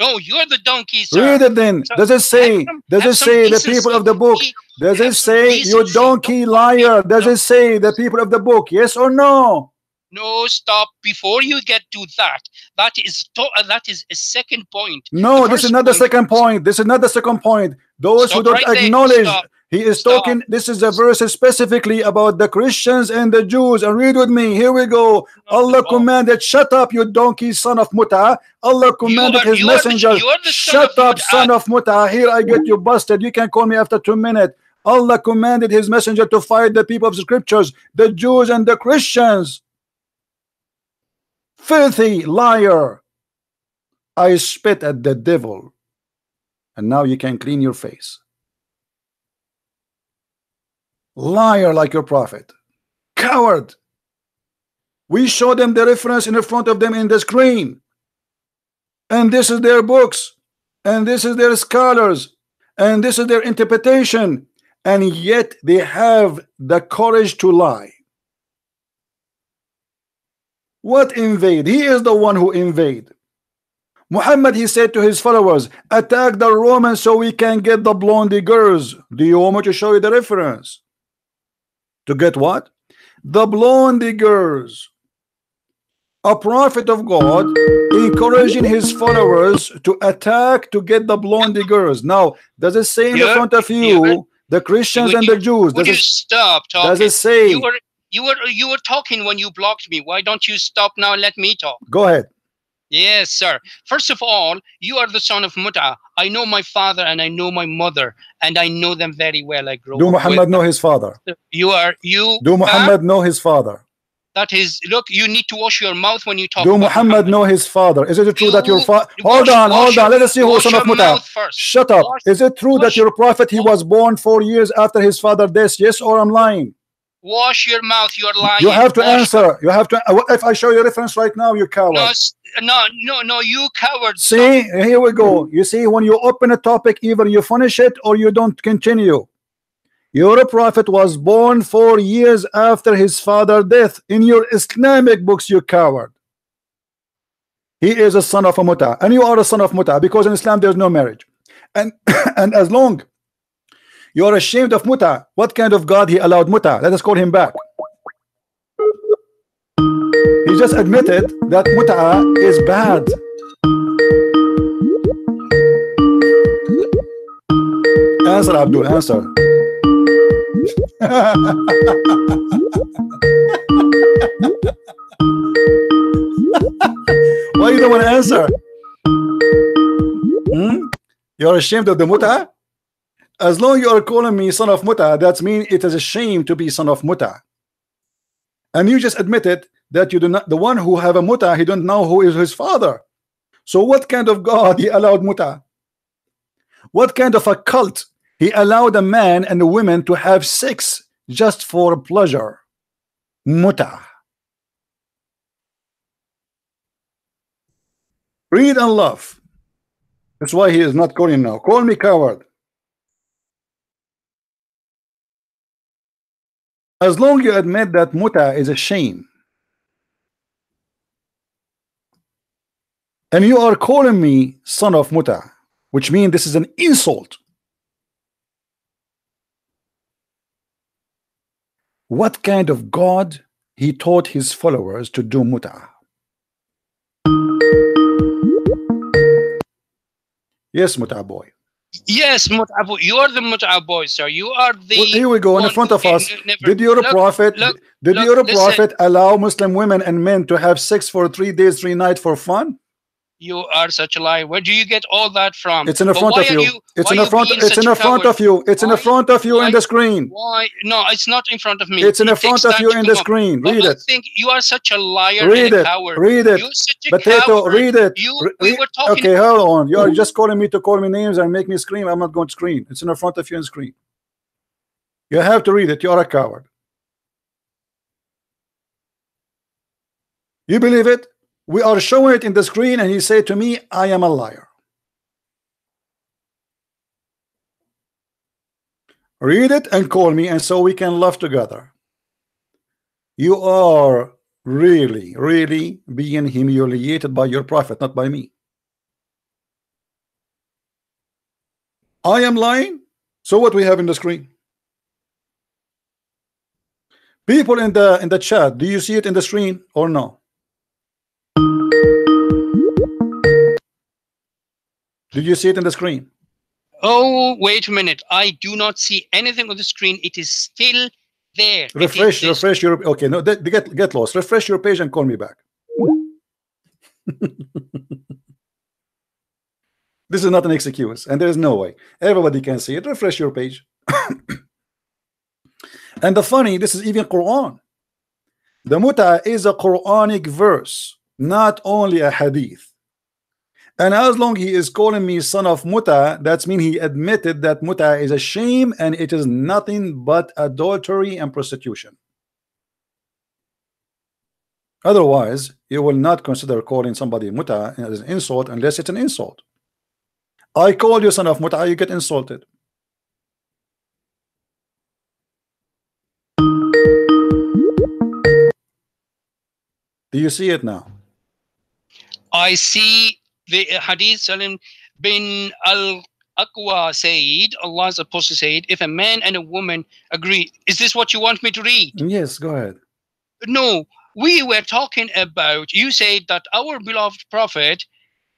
No, you're the donkey, sir. Read it then. Does it say the people of the book? Does it say you donkey liar? Does it say the people of the book? Yes or no? No, stop. Before you get to that, that is a second point. No, this is not the second point. This is not the second point. Those who don't acknowledge, he is talking. This is a verse specifically about the Christians and the Jews. And read with me. Here we go. Allah commanded, shut up, you donkey, son of Muta. Allah commanded his messenger, shut up, son of Muta. Here I get you busted. You can call me after 2 minutes. Allah commanded his messenger to fight the people of the scriptures, the Jews and the Christians. Filthy liar. I spit at the devil. And now you can clean your face. Liar like your prophet. Coward. We show them the reference in front of them in the screen. And this is their books. And this is their scholars. And this is their interpretation. And yet they have the courage to lie. What invade? He is the one who invade. Muhammad, he said to his followers, attack the Romans so we can get the blondie girls. Do you want me to show you the reference? To get what? The blondie girls. A prophet of God encouraging his followers to attack to get the blondie girls. Now, does it say in the front of you, the Christians and the Jews? Would you stop talking? Does it say? You were talking when you blocked me. Why don't you stop now? Let me talk. Go ahead. Yes, sir. First of all, you are the son of Mut'a. I know my father and I know my mother, and I know them very well. I grew up. Do Muhammad know his father? Do Muhammad know his father? That is, look, you need to wash your mouth when you talk. Do Muhammad know his father? Is it true that your father? Hold on. Let us see who is son of Mut'a. Shut up. Is it true that your prophet, he was born 4 years after his father's death? Yes, or I'm lying? Wash your mouth. You're lying. You have to answer. You have to. If I show you a reference right now, you coward. No, you coward. See, here we go. You see, when you open a topic, either you finish it or you don't continue. Your prophet was born 4 years after his father's death. In your Islamic books, you coward. He is a son of a Mut'a, and you are a son of Mut'a, because in Islam there's no marriage. And and as long you are ashamed of Mut'a, what kind of God he allowed Mut'a? Let us call him back. He just admitted that Mut'a is bad. Answer, Abdul, answer. Why you don't want to answer? You're ashamed of the Mut'a? As long as you are calling me son of Mut'a, that means it is a shame to be son of Mut'a. And you just admitted that you do not, the one who have a Mut'a, he don't know who is his father. So what kind of God he allowed Mut'a? What kind of a cult he allowed a man and a woman to have sex just for pleasure? Mut'a. Read and love. That's why he is not calling now. Call me coward. As long as you admit that Mut'a is a shame, and you are calling me son of Mut'a, which means this is an insult. What kind of God he taught his followers to do Mut'a? Yes, Mut'a boy. Yes, Mut'a boy. You are the Mut'a boy, sir. You are the. Well, here we go in front of us. Did your prophet allow Muslim women and men to have sex for 3 days, 3 nights for fun? You are such a liar. Where do you get all that from? It's in the front of you. It's in the front. It's in the front of you. It's in the front of you in the screen. Why? No, it's not in front of me. It's in the front of you in the screen. Read it. I think you are such a liar and a coward. Read it. You're such a Potato. coward. Read it. We were talking. Okay, hold on. You are just calling me to call me names and make me scream. I'm not going to scream. It's in the front of you in the screen. You have to read it. You are a coward. You believe it? We are showing it in the screen, and he said to me, I am a liar. Read it and call me, and so we can laugh together. You are really, really being humiliated by your prophet, not by me. I am lying. So what we have in the screen? People in the chat, do you see it in the screen or no? Did you see it in the screen? Oh, wait a minute. I do not see anything on the screen. It is still there. Refresh your. Okay, no, get lost. Refresh your page and call me back. This is not an excuse, and there is no way. Everybody can see it. Refresh your page. And the funny, this is even Quran. The Mut'a is a Quranic verse, not only a hadith. And as long he is calling me son of muta, that's mean he admitted that muta is a shame and it is nothing but adultery and prostitution. Otherwise, you will not consider calling somebody muta as an insult unless it's an insult. I call you son of muta, you get insulted. Do you see it now? I see the hadith. Salim bin al-Aqwa said, Allah's apostle said, if a man and a woman agree. Is this what you want me to read? Yes, go ahead. No, we were talking about, you said that our beloved prophet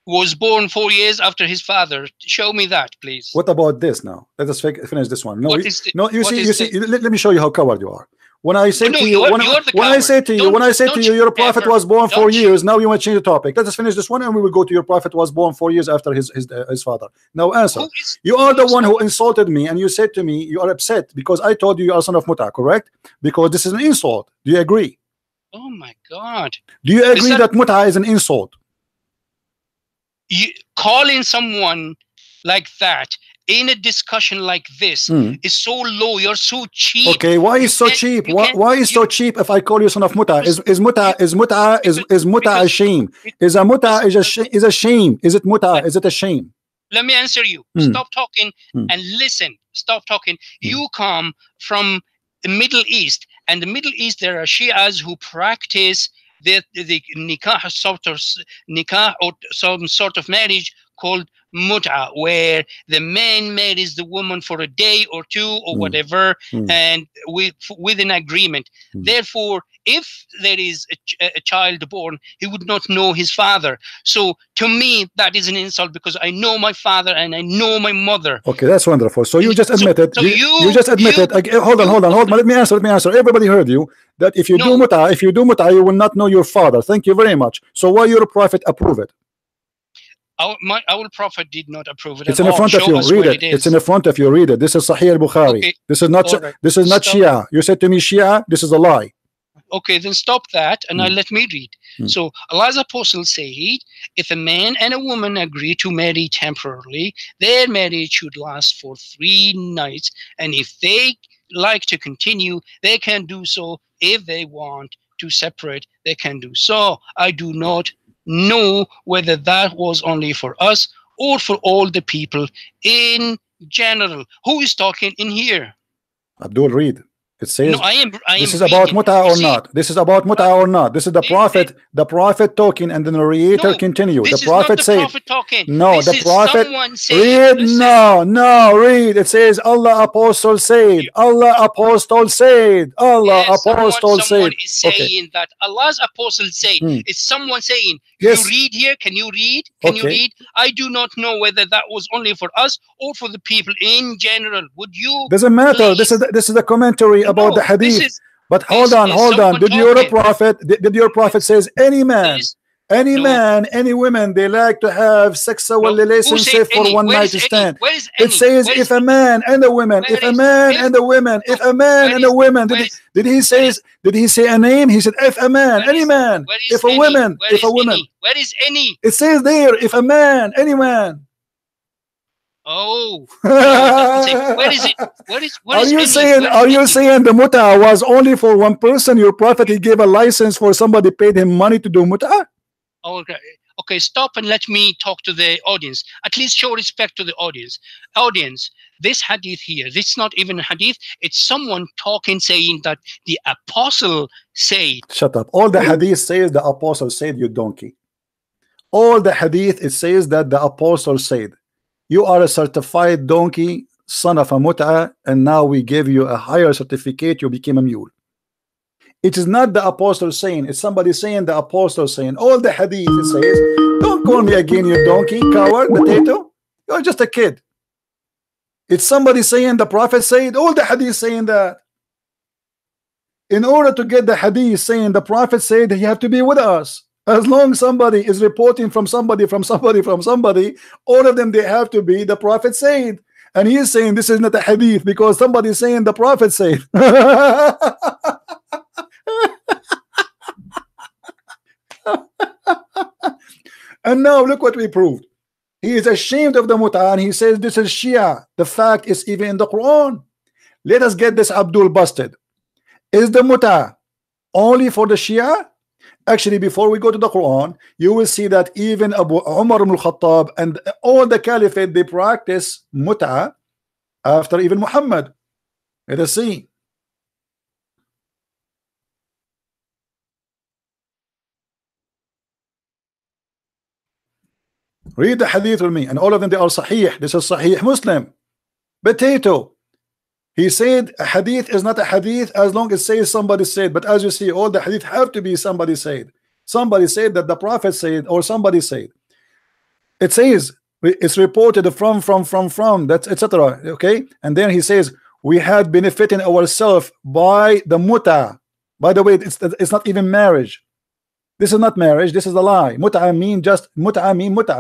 was born 4 years after his father. Show me that, please. What about this now? Let us finish this one. No, What you, is the- no, you what see, is you see. the- Let me show you how coward you are. When I say No, to you, you're when the I say coward. to you, when I say to Don't you, your prophet ever- was born 4 don't you- years. Now you want to change the topic. Let us finish this one, and we will go to your prophet was born 4 years after his father. Now answer. Who is- You are who the is one who coward? insulted me, and you said to me you are upset because I told you you are son of muta, correct? Because this is an insult. Do you agree? Oh my God. Do you agree that- that muta is an insult? You calling someone like that in a discussion like this is so low. You're so cheap. Okay, why is so can't- cheap? you Why, can't- why is so cheap if I call you son of muta? Is muta a because- shame? Is a muta is a shame? Is it muta? Is it a shame? Let me answer you. Stop talking and listen. Stop talking. You come from the Middle East, and the Middle East there are Shias who practice the nikah or some sort of marriage called mut'a, where the man marries the woman for a day or two or whatever, and with an agreement. Therefore, if there is a child born, he would not know his father. So to me, that is an insult because I know my father and I know my mother. Okay, that's wonderful. So you just admitted. so you just admitted. Hold on. Let me answer. Everybody heard you that if you do muta, you will not know your father. Thank you very much. So why your prophet approve it? Our prophet did not approve it. It's in the front of you. Read it. It's in the front of you. Read it. This is Sahih al-Bukhari. Okay. This is not. Right. This is not Shia. You said to me Shia. This is a lie. Okay, then stop that and now let me read. So Allah's apostle said, if a man and a woman agree to marry temporarily, their marriage should last for 3 nights. And if they like to continue, they can do so. If they want to separate, they can do so. I do not know whether that was only for us or for all the people in general. Who is talking in here? Abdul, read. It says No, I am this is about reading. muta You or see, not. This is about muta or not. This is the prophet talking, and the narrator No, continue. This The prophet is not the said, prophet talking. no, This the is prophet someone saying, read. No, read. It says Allah apostle said. Allah apostle said. Allah Yes, apostle someone said. is saying that Allah's apostle said. It's someone saying. You Yes. read here. Can you read? Can you Okay. read? I do not know whether that was only for us or for the people in general. Would you? Doesn't matter. please? This is the commentary about the No, hadith. this is- But hold this on. is someone Did your talking. prophet? Did your prophet says any man? this- Any No. man, any women, they like to have sexual No. Who relationship said for any? one Where night is any? stand. Where is It any? says Where if is- a man and a woman, where if a is- man where and is- a woman, if no, a man where and a is- woman, where is- did he say? where is- Did he say a name? He said if a man, where any is- man, where is if a any? woman, Where if a is woman. any? Where is any? It says there if a man, any man. Oh, no, it doesn't say. Where is it? What Are is you any? saying? Where is Are you any? saying the muta was only for one person? Your prophet he gave a license for somebody paid him money to do muta. Okay. Okay, stop and let me talk to the audience. At least show respect to the audience. Audience, this hadith here, this is not even a hadith. It's someone talking, saying that the apostle said. Shut up. All the hadith says the apostle said, you donkey. All the hadith it says that the apostle said. You are a certified donkey, son of a muta, and now we give you a higher certificate, you became a mule. It is not the apostle saying, it's somebody saying the apostle saying. All the hadith it says, don't call me again, you donkey, coward, potato. You're just a kid. It's somebody saying the prophet said, all the hadith saying that. In order to get the hadith saying the prophet said, you have to be with us. As long as somebody is reporting from somebody, all of them, they have to be the prophet said. And he is saying this is not a hadith because somebody is saying the prophet said. And now look what we proved. He is ashamed of the mut'ah and he says this is Shia. The fact is even in the Quran. Let us get this Abdul busted. Is the mut'ah only for the Shia? Actually, before we go to the Quran, you will see that even Abu Umar ibn al-Khattab and all the caliphate, they practice mut'ah after even Muhammad. Let us see. Read the hadith with me, and all of them, they are sahih. This is Sahih Muslim. Potato. He said a hadith is not a hadith as long as it says somebody said. But as you see, all the hadith have to be somebody said. Somebody said that the Prophet said, or somebody said. It says it's reported from that's etc. Okay, and then he says we had benefiting ourselves by the mut'ah. By the way, it's not even marriage. This is not marriage. This is a lie. Mut'ah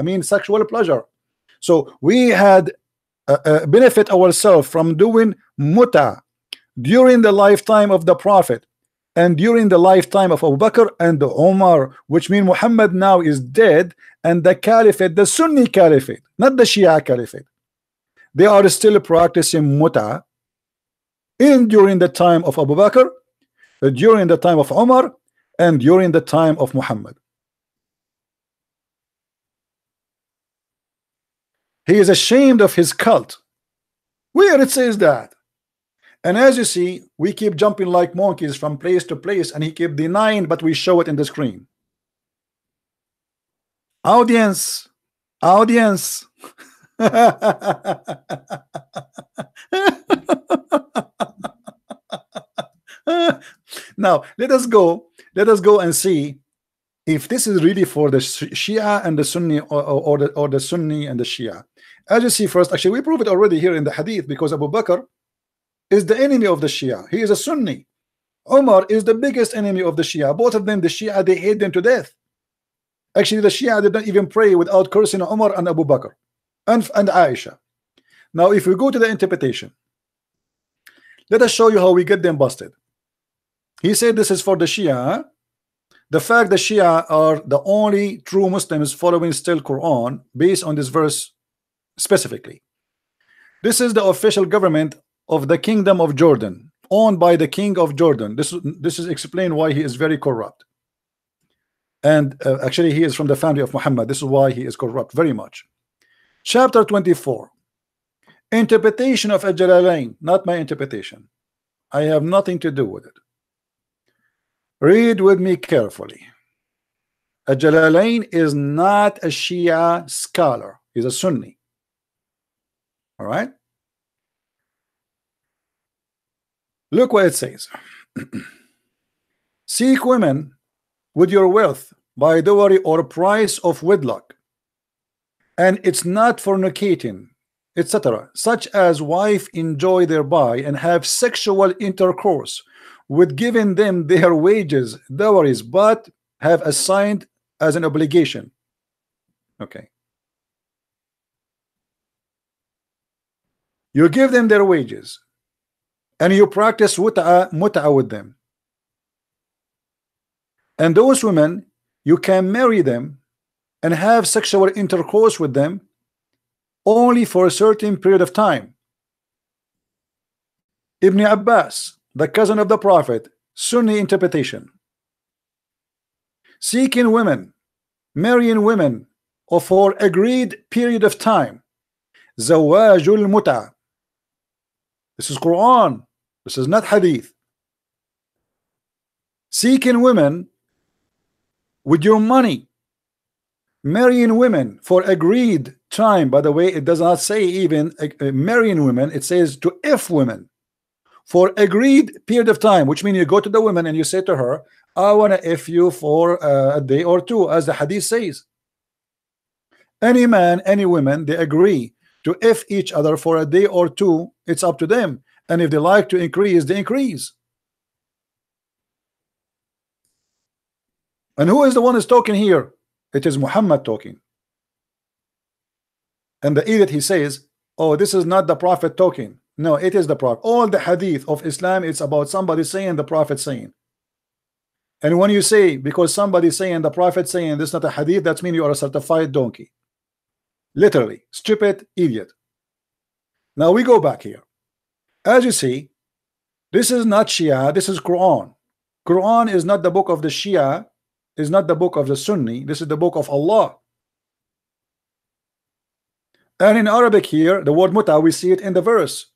mean sexual pleasure. So we had benefit ourselves from doing mut'ah during the lifetime of the Prophet and during the lifetime of Abu Bakr and Umar, which means Muhammad now is dead, and the caliphate, the Sunni caliphate, not the Shia caliphate, they are still practicing mut'ah during the time of Abu Bakr, during the time of Umar, and during the time of Muhammad. He is ashamed of his cult. Where it says that? And as you see, we keep jumping like monkeys from place to place, and he keep denying, but we show it in the screen. Audience. Now let us go and see if this is really for the Shia and the Sunni, or the Sunni and the Shia. As you see, first, actually we prove it already here in the hadith, because Abu Bakr is the enemy of the Shia. He is a Sunni. Umar is the biggest enemy of the Shia. Both of them, the Shia, they hate them to death. Actually, the Shia did not even pray without cursing Umar and Abu Bakr and Aisha. Now, if we go to the interpretation, let us show you how we get them busted. He said this is for the Shia. The fact the Shia are the only true Muslims following still Quran based on this verse specifically. This is the official government of the Kingdom of Jordan, owned by the King of Jordan. This is explained why he is very corrupt. And actually he is from the family of Muhammad. This is why he is corrupt very much. Chapter 24. Interpretation of Al-Jalalain, not my interpretation. I have nothing to do with it. Read with me carefully. Al-Jalalain is not a Shia scholar. He's a Sunni. All right. Look what it says. Seek women with your wealth by dowry or price of wedlock, and it's not fornicating, etc., such as wife enjoy thereby and have sexual intercourse with giving them their wages, dowries, but have assigned as an obligation. Okay. You give them their wages and you practice mut'ah with them. And those women, you can marry them and have sexual intercourse with them only for a certain period of time. Ibn Abbas, the cousin of the Prophet, Sunni interpretation. Seeking women, marrying women for agreed period of time. Zawajul mut'ah. This is Quran. This is not hadith. Seeking women with your money, marrying women for agreed time. By the way, it does not say even marrying women. It says to if women for agreed period of time, which means you go to the woman and you say to her, I want to if you for a day or two, as the hadith says. Any man, any woman, they agree to if each other for a day or two. It's up to them, and if they like to increase, they increase. And who is the one who's talking here? It is Muhammad talking. And the idiot, he says, oh, this is not the Prophet talking. No, it is the Prophet. All the hadith of Islam, it's about somebody saying, the Prophet saying. And when you say, because somebody saying, the prophet saying this is not a hadith, that means you are a certified donkey. Literally, stupid idiot. Now we go back here. As you see, this is not Shia, this is Quran. Quran is not the book of the Shia, is not the book of the Sunni, this is the book of Allah. And in Arabic here, the word muta, we see it in the verse.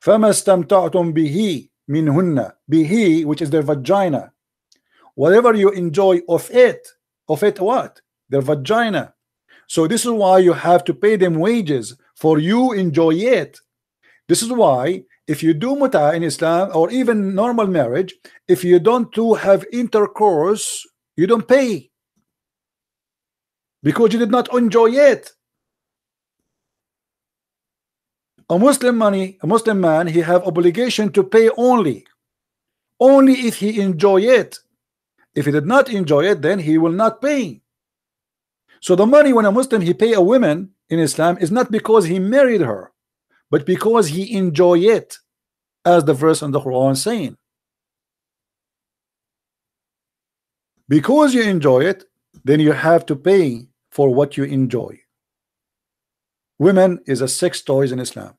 فَمَا اسْتَمْتَعْتُمْ بِهِ مِنْهُنَّ, bihi, which is their vagina. Whatever you enjoy of it what? Their vagina. So this is why you have to pay them wages for you enjoy it. This is why if you do muta in Islam or even normal marriage, if you don't have intercourse, you don't pay, because you did not enjoy it. A Muslim man, he have obligation to pay only if he enjoy it. If he did not enjoy it, then he will not pay. So the money when a Muslim he pay a woman in Islam is not because he married her, but because he enjoy it, as the verse in the Quran saying. Because you enjoy it, then you have to pay for what you enjoy. Women is a sex toys in Islam.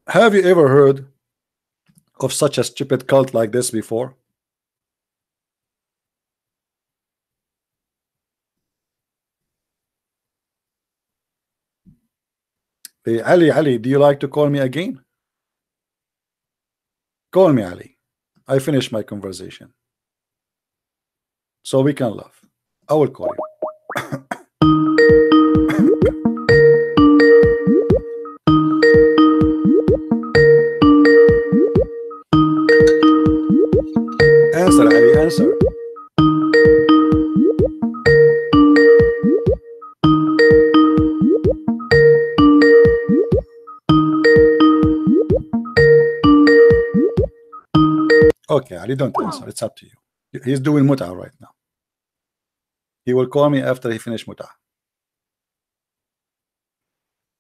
Have you ever heard of such a stupid cult like this before? Hey, Ali, do you like to call me again? Call me, Ali. I finished my conversation, so we can laugh. I will call you. Answer, Ali, answer. Okay, Ali, don't answer. It's up to you. He's doing muta right now. He will call me after he finish muta.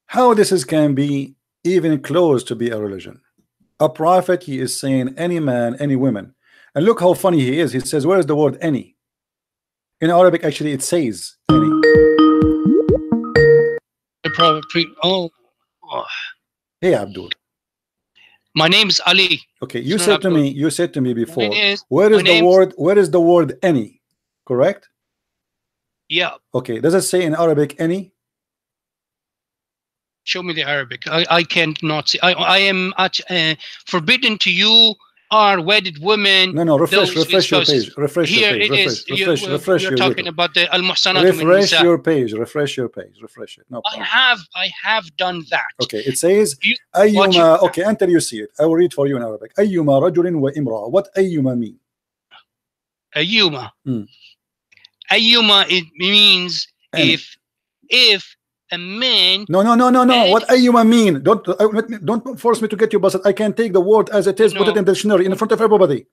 How this can be even close to be a religion? A prophet, he is saying any man, any woman. And look how funny he is. He says, where is the word any? In Arabic, actually, it says any. Oh. Hey, Abdul. My name is Ali. Okay, you said to me before, where is the word any? Correct? Yeah. Okay, does it say in Arabic any? Show me the Arabic. I can't not see. I am forbidden to you are wedded women. No, refresh your page. Refresh here your page. It is. You're talking about the al-muhsanat. Refresh your page. Refresh it. No problem. I have done that. Okay, it says ayyuma. Okay, until you see it, I will read for you in Arabic. Ayyuma rajulin wa imra. What ayyuma mean? Ayyuma. Ayyuma, it means if a man. No. What ayyuma mean? Don't force me to get you busted. I can take the word as it is, put it in the dictionary in front of everybody.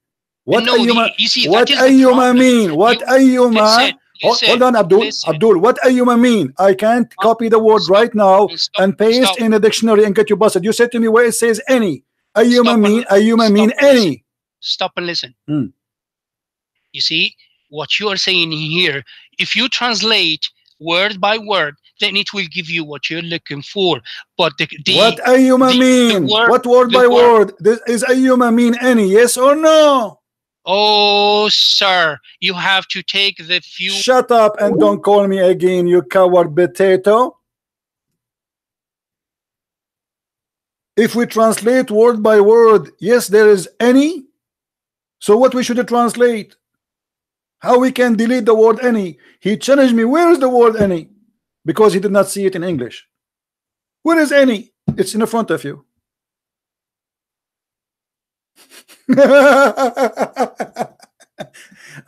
What ayyuma? What ayyuma mean? What ayyuma? Hold on, Abdul. Abdul, what ayyuma mean? I can't copy the word right now and paste in the dictionary and get you busted. You said to me where it says any. Ayyuma mean any. Stop and listen. You see what you are saying here. If you translate word by word, then it will give you what you're looking for. But what ayyuma mean? What word by word? Is ayyuma mean any? Yes or no? Oh, sir, you have to take the few. Shut up and don't call me again, you coward potato. If we translate word by word, yes, there is any. So what we should translate? How we can delete the word any? He challenged me, where is the word any? Because he did not see it in English. Where is any? It's in the front of you.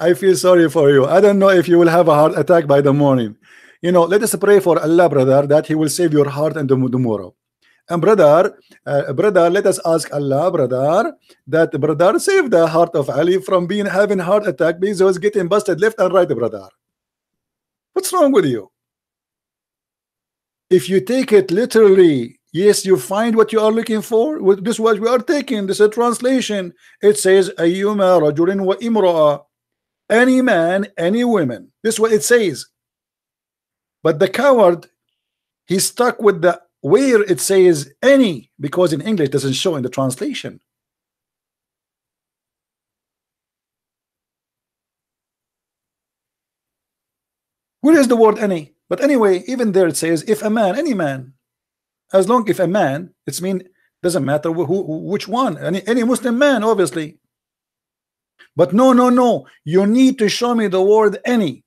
I feel sorry for you. I don't know if you will have a heart attack by the morning. You know, let us pray for Allah, brother, that he will save your heart and tomorrow. And brother, let us ask Allah, brother, that brother save the heart of Ali from having heart attack because he was getting busted left and right, brother. What's wrong with you? If you take it literally, Yes, you find what you are looking for. This is what we are taking. This is a translation. It says ayyuma rajulin wa imra'a, any man, any woman. This is what it says. But the coward, he's stuck with the where it says any, because in English it doesn't show in the translation. Where is the word any? But anyway, even there it says if a man, any man. As long if a man, it's mean doesn't matter which one, any Muslim man, obviously. But no, you need to show me the word any.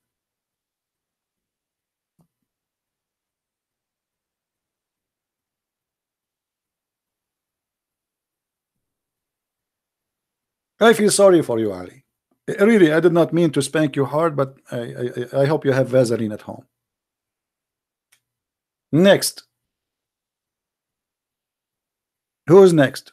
I feel sorry for you, Ali. Really, I did not mean to spank you hard, but I hope you have Vaseline at home. Next. Who's next?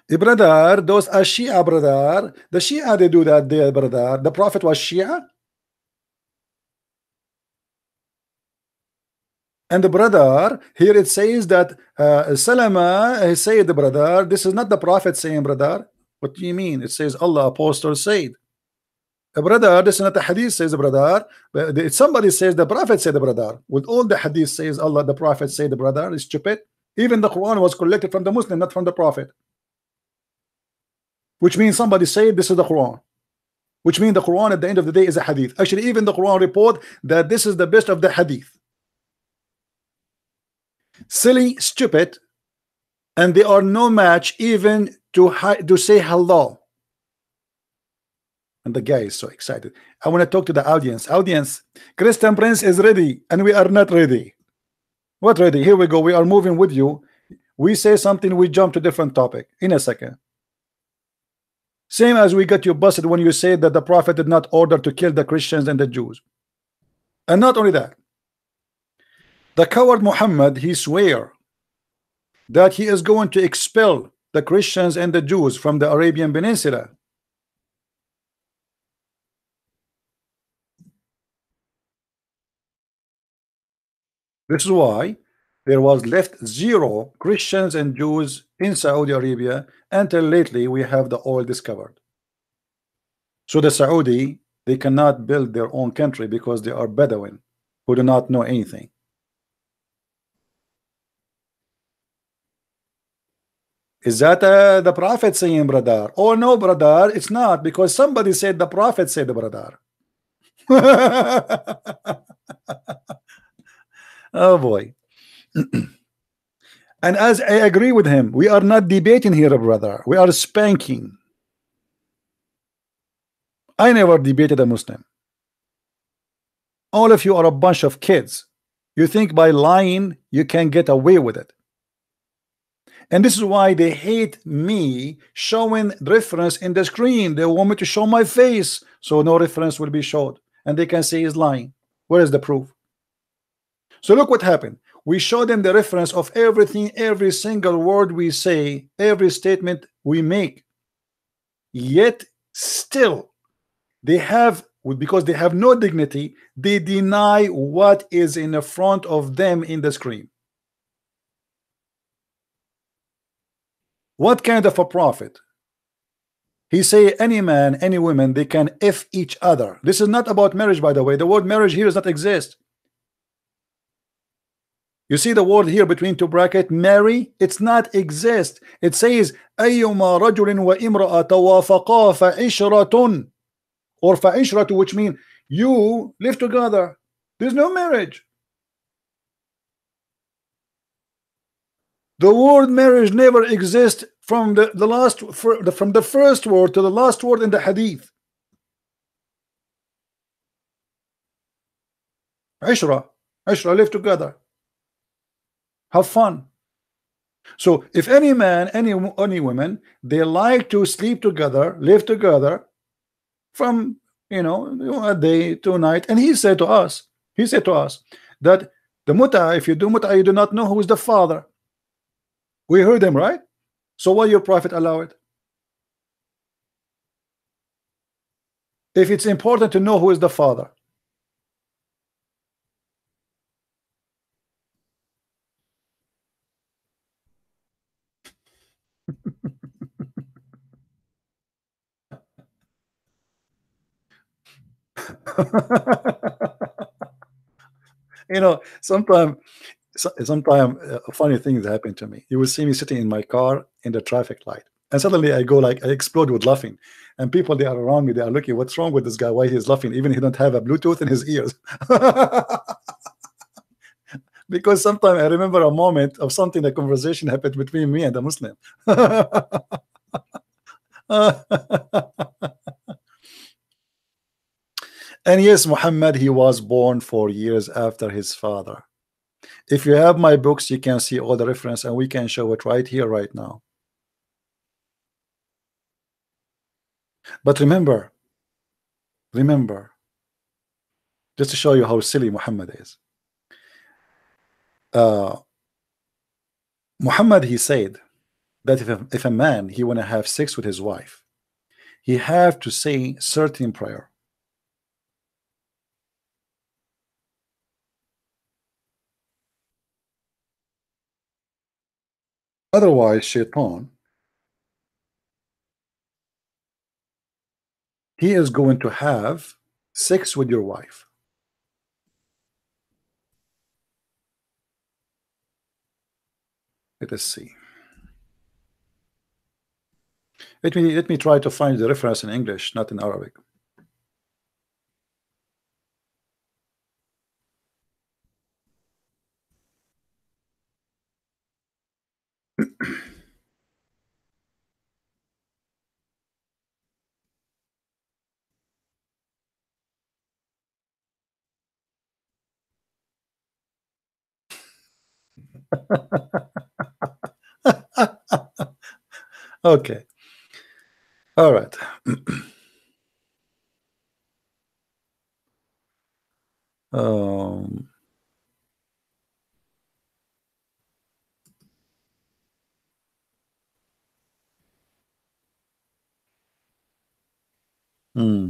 Brother, those are Shia, brother. The Shia, they do that there, brother. The Prophet was Shia. And the brother, here it says that Salama said, brother, this is not the Prophet saying, brother. What do you mean? It says Allah, apostle said. Brother, this is not the hadith says, brother. But somebody says the Prophet said, brother. With all the hadith says Allah, the Prophet said, brother, is stupid. Even the Quran was collected from the Muslim, not from the Prophet. Which means somebody said this is the Quran. Which means the Quran at the end of the day is a hadith. Actually, even the Quran report that this is the best of the hadith. Silly, stupid, and they are no match even to say hello. And the guy is so excited. I want to talk to the audience. Audience, Christian Prince is ready, and we are not ready. What ready? Here we go. We are moving with you. We say something, we jump to different topic in a second. Same as we got you busted when you said that the Prophet did not order to kill the Christians and the Jews. And not only that, the coward Muhammad, he swear that he is going to expel the Christians and the Jews from the Arabian Peninsula. This is why there was left 0 Christians and Jews in Saudi Arabia until lately we have the oil discovered. So the Saudi, they cannot build their own country because they are Bedouin who do not know anything. Is that the Prophet saying, brother? Oh no, brother, it's not, because somebody said the Prophet said, brother. Oh boy. And as I agree with him, we are not debating here, brother. We are spanking. I never debated a Muslim. All of you are a bunch of kids. You think by lying you can get away with it. And this is why they hate me showing reference in the screen. They want me to show my face so no reference will be showed, and they can say he's lying. Where is the proof? So look what happened. We show them the reference of everything, every single word we say, every statement we make. Yet still they have, because they have no dignity, they deny what is in the front of them in the screen. What kind of a prophet? He say any man, any woman, they can F each other. This is not about marriage, by the way. The word marriage here does not exist. You see the word here between two brackets, marry, it's not exist. It says أيما رجل وامرأة توافقا فعشرة, or فعشرة, which means you live together. There's no marriage. The word marriage never exists from from the first word to the last word in the hadith. Ishra, live together. Have fun. So if any man, any woman, they like to sleep together, live together from a day to a night, and he said to us that the muta, if you do muta, you do not know who is the father. We heard him, right? So why your prophet allow it? If it's important to know who is the father. You know, sometimes funny things happen to me. You will see me sitting in my car in the traffic light, and suddenly I go like I explode with laughing, and people they are around me, they are looking, what's wrong with this guy? Why he's laughing? Even he don't have a Bluetooth in his ears. Because sometimes I remember a moment of something, a conversation happened between me and a Muslim. And yes, Muhammad, he was born 4 years after his father. If you have my books, you can see all the reference, and we can show it right here, right now. But remember, just to show you how silly Muhammad is. Muhammad, he said that if a man he want to have sex with his wife, he have to say certain prayer. Otherwise, Shaitan, he is going to have sex with your wife. Let us see. Let me try to find the reference in English, not in Arabic. Okay. All right. Hmm.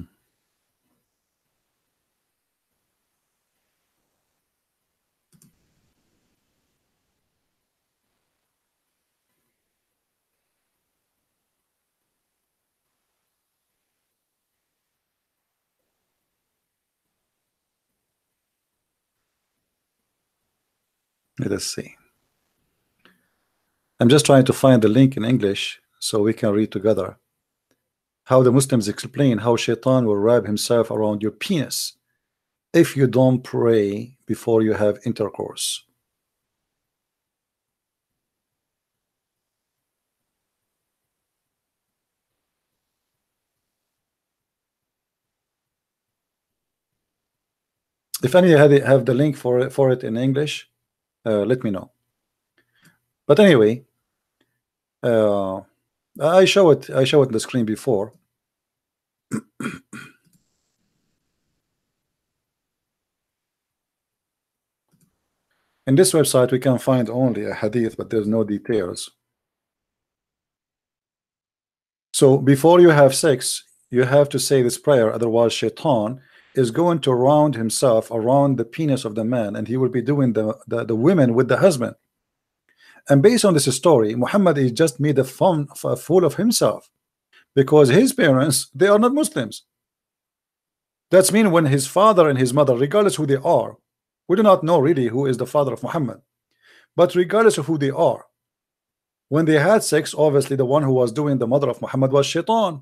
Let us see. I'm just trying to find the link in English so we can read together. How the Muslims explain how Shaitan will wrap himself around your penis if you don't pray before you have intercourse. If any have the link for it in English, let me know. But anyway, I show it on the screen before. In this website we can find only a hadith, but there's no details. So before you have sex, you have to say this prayer, otherwise Shaitan is going to round himself around the penis of the man, and he will be doing the women with the husband. And based on this story, Muhammad is just made a fool of himself, because his parents, they are not Muslims. That's mean when his father and his mother, regardless who they are, we do not know really who is the father of Muhammad, but regardless of who they are, when they had sex, obviously the one who was doing the mother of Muhammad was Shaitan,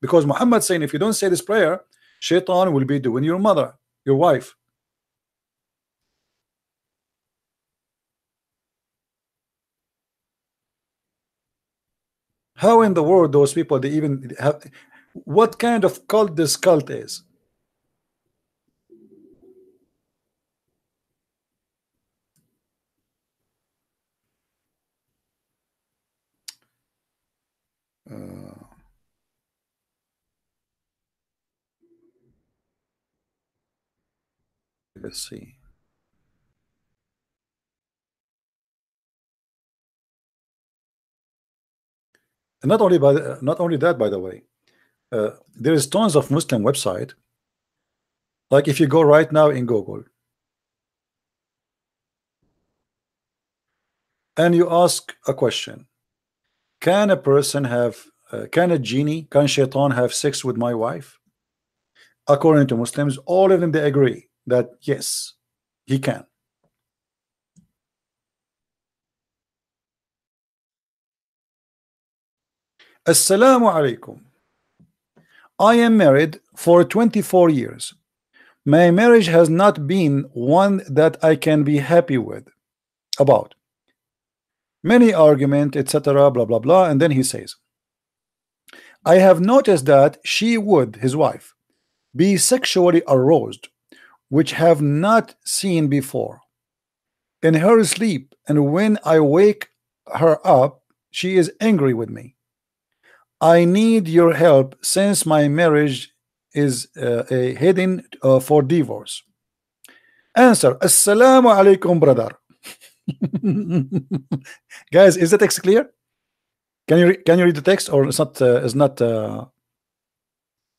because Muhammad saying if you don't say this prayer, Shaitan will be doing your mother, your wife. How in the world those people, they even have, what kind of cult this cult is? Let's see. And not only that, by the way, there is tons of Muslim website. Like if you go right now in Google and you ask a question, can a person have can a genie, can Shaitan have sex with my wife? according to Muslims, all of them, they agree that yes, he can. Assalamu alaikum. I am married for 24 years. My marriage has not been one that I can be happy with about. Many argument, etc., blah blah blah. And then he says, I have noticed that she would, his wife, be sexually aroused, which have not seen before, in her sleep, and when I wake her up, she is angry with me. I need your help since my marriage is heading for divorce. Answer: Assalamu alaikum, brother. Guys, is the text clear? Can you read the text, or it's not?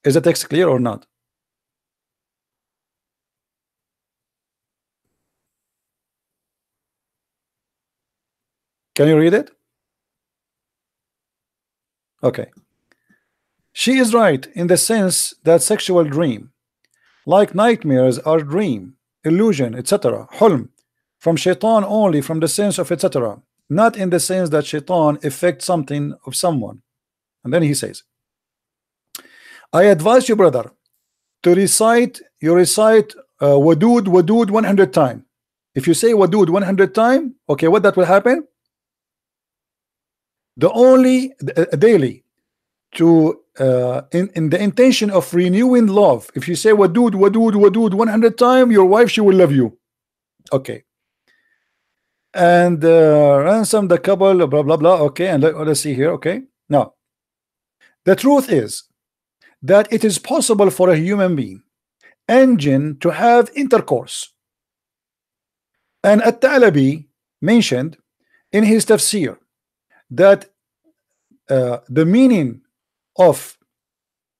Is the text clear or not? Can you read it? Okay. She is right in the sense that sexual dream, like nightmares, are dream, illusion, etc., hulm, from shaitan only, from the sense of etc., not in the sense that shaitan affects something of someone. And then he says, I advise you, brother, to recite wadud 100 times. If you say wadud 100 times, okay, what that will happen? The only daily to in the intention of renewing love. If you say wadud 100 times, your wife, she will love you. Okay. And ransom the couple, blah blah blah. Okay, and let's see here. Okay, now the truth is that it is possible for a human being and jinn to have intercourse, and At-Talabi mentioned in his tafsir that the meaning of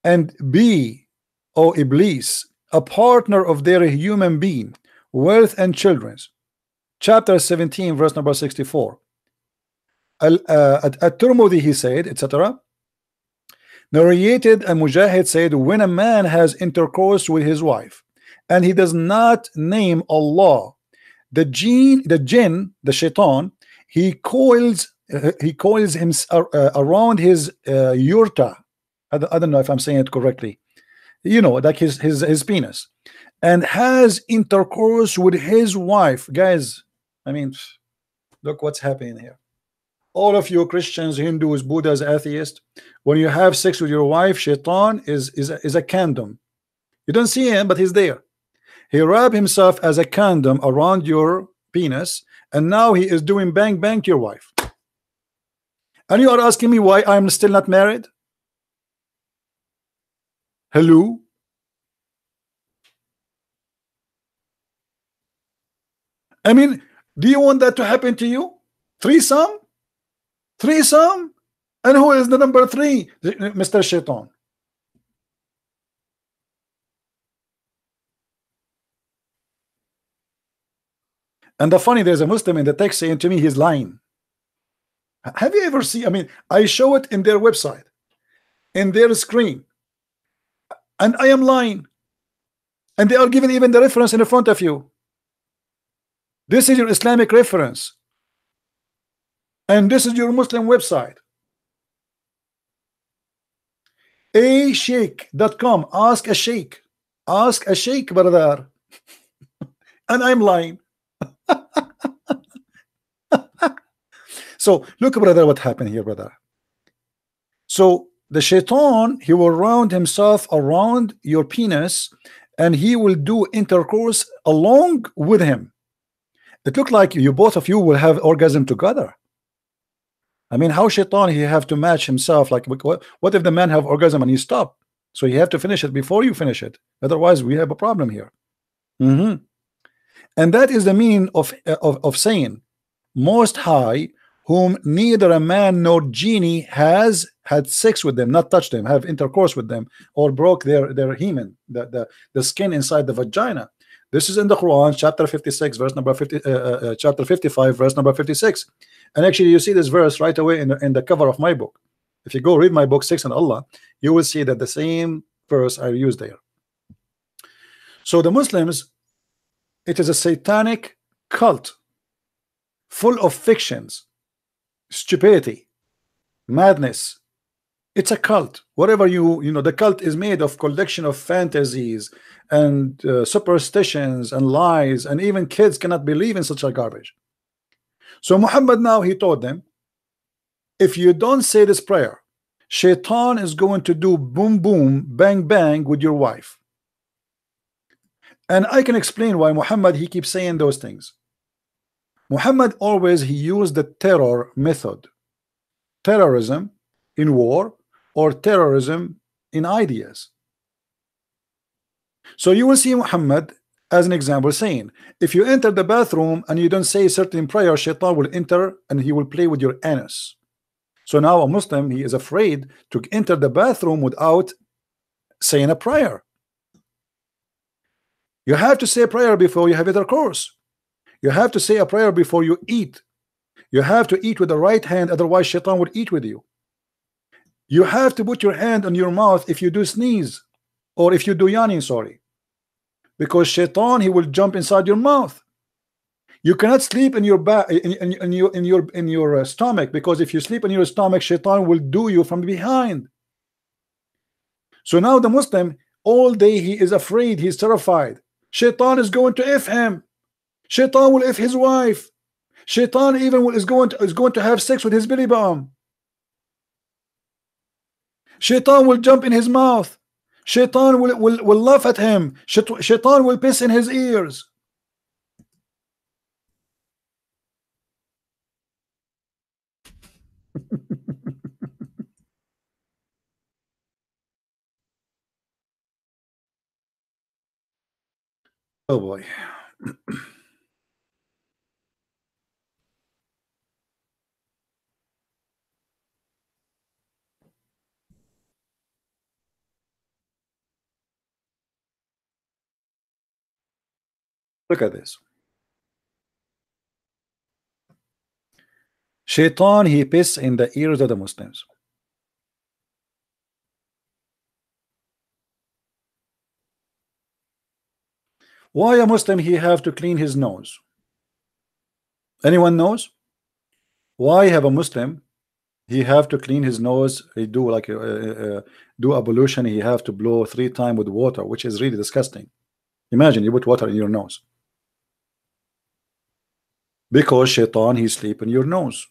and be, O Iblis, a partner of their human being, wealth and children's, chapter 17 verse number 64. At-Tirmidhi, he said, etc., narrated, and Mujahid said, when a man has intercourse with his wife and he does not name Allah, the jinn, the shaitan, he coils him around his yurta. I don't know if I'm saying it correctly, you know, like his penis, and has intercourse with his wife. Guys, I mean, look what's happening here. All of you Christians, Hindus, Buddhas, atheists, when you have sex with your wife, shaitan is a condom. You don't see him, but he's there. He wrapped himself as a condom around your penis, and now he is doing bang bang to your wife. And you are asking me why I'm still not married? Hello? I mean, do you want that to happen to you? Threesome? Threesome? And who is the number 3? Mr. Shaitan. And the funny, there's a Muslim in the text saying to me he's lying. Have you ever seen? I mean, I show it in their website, in their screen, and I am lying. And they are giving even the reference in the front of you. This is your Islamic reference. And this is your Muslim website. Asheikh.com. Ask a sheikh. Ask a sheikh, brother. And I'm lying. So look, brother, what happened here, brother. So the shaitan, he will round himself around your penis, and he will do intercourse along with him. It looked like you, both of you, will have orgasm together. I mean, how shaitan he have to match himself? Like, what if the man have orgasm and he stop? So you have to finish it before you finish it. Otherwise, we have a problem here. And that is the meaning of saying, Most High, whom neither a man nor genie has had sex with them, not touched them, have intercourse with them, or broke their hymen, the skin inside the vagina. This is in the Quran, chapter 56, verse number 50, chapter 55, verse number 56. And actually, you see this verse right away in the cover of my book. If you go read my book, Sex and Allah, you will see that the same verse I used there. So the Muslims, it is a satanic cult full of fictions, stupidity, madness. It's a cult. Whatever you know, the cult is made of collection of fantasies and superstitions and lies, and even kids cannot believe in such a garbage. So Muhammad now, he told them, if you don't say this prayer, Shaitan is going to do boom boom bang bang with your wife. And I can explain why Muhammad, he keeps saying those things. Muhammad always, he used the terror method, terrorism in war or terrorism in ideas. So you will see Muhammad as an example saying, if you enter the bathroom and you don't say a certain prayer, Shaitan will enter and he will play with your anus. So now a Muslim, he is afraid to enter the bathroom without saying a prayer. You have to say a prayer before you have intercourse. You have to say a prayer before you eat. You have to eat with the right hand, otherwise Shaitan would eat with you. You have to put your hand on your mouth if you do sneeze, or if you do yawning, sorry, because Shaitan, he will jump inside your mouth. You cannot sleep in your back, in your stomach, because if you sleep in your stomach, Shaitan will do you from behind. So now the Muslim, all day he is afraid, he's terrified. Shaitan is going to F him. Shaitan will F his wife. Shaitan even is going to have sex with his belly button. Shaitan will jump in his mouth. Shaitan will laugh at him. Shaitan will piss in his ears. Oh boy. Look at this. Shaitan, he piss in the ears of the Muslims. Why a Muslim he have to clean his nose? Anyone knows? Why have a Muslim he have to clean his nose? He do like do ablution. He have to blow 3 times with water, which is really disgusting. Imagine you put water in your nose. Because Shaitan, he sleep in your nose.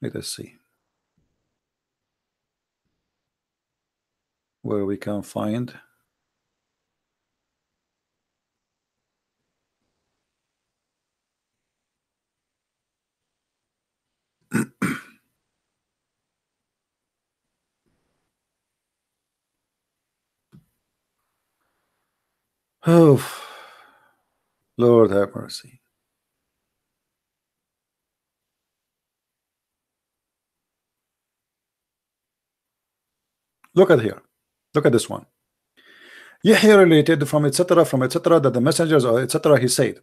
Let us see where we can find. Oh, Lord have mercy. Look at here. Look at this one. Yahya related from etc. that the messengers or etc. he said,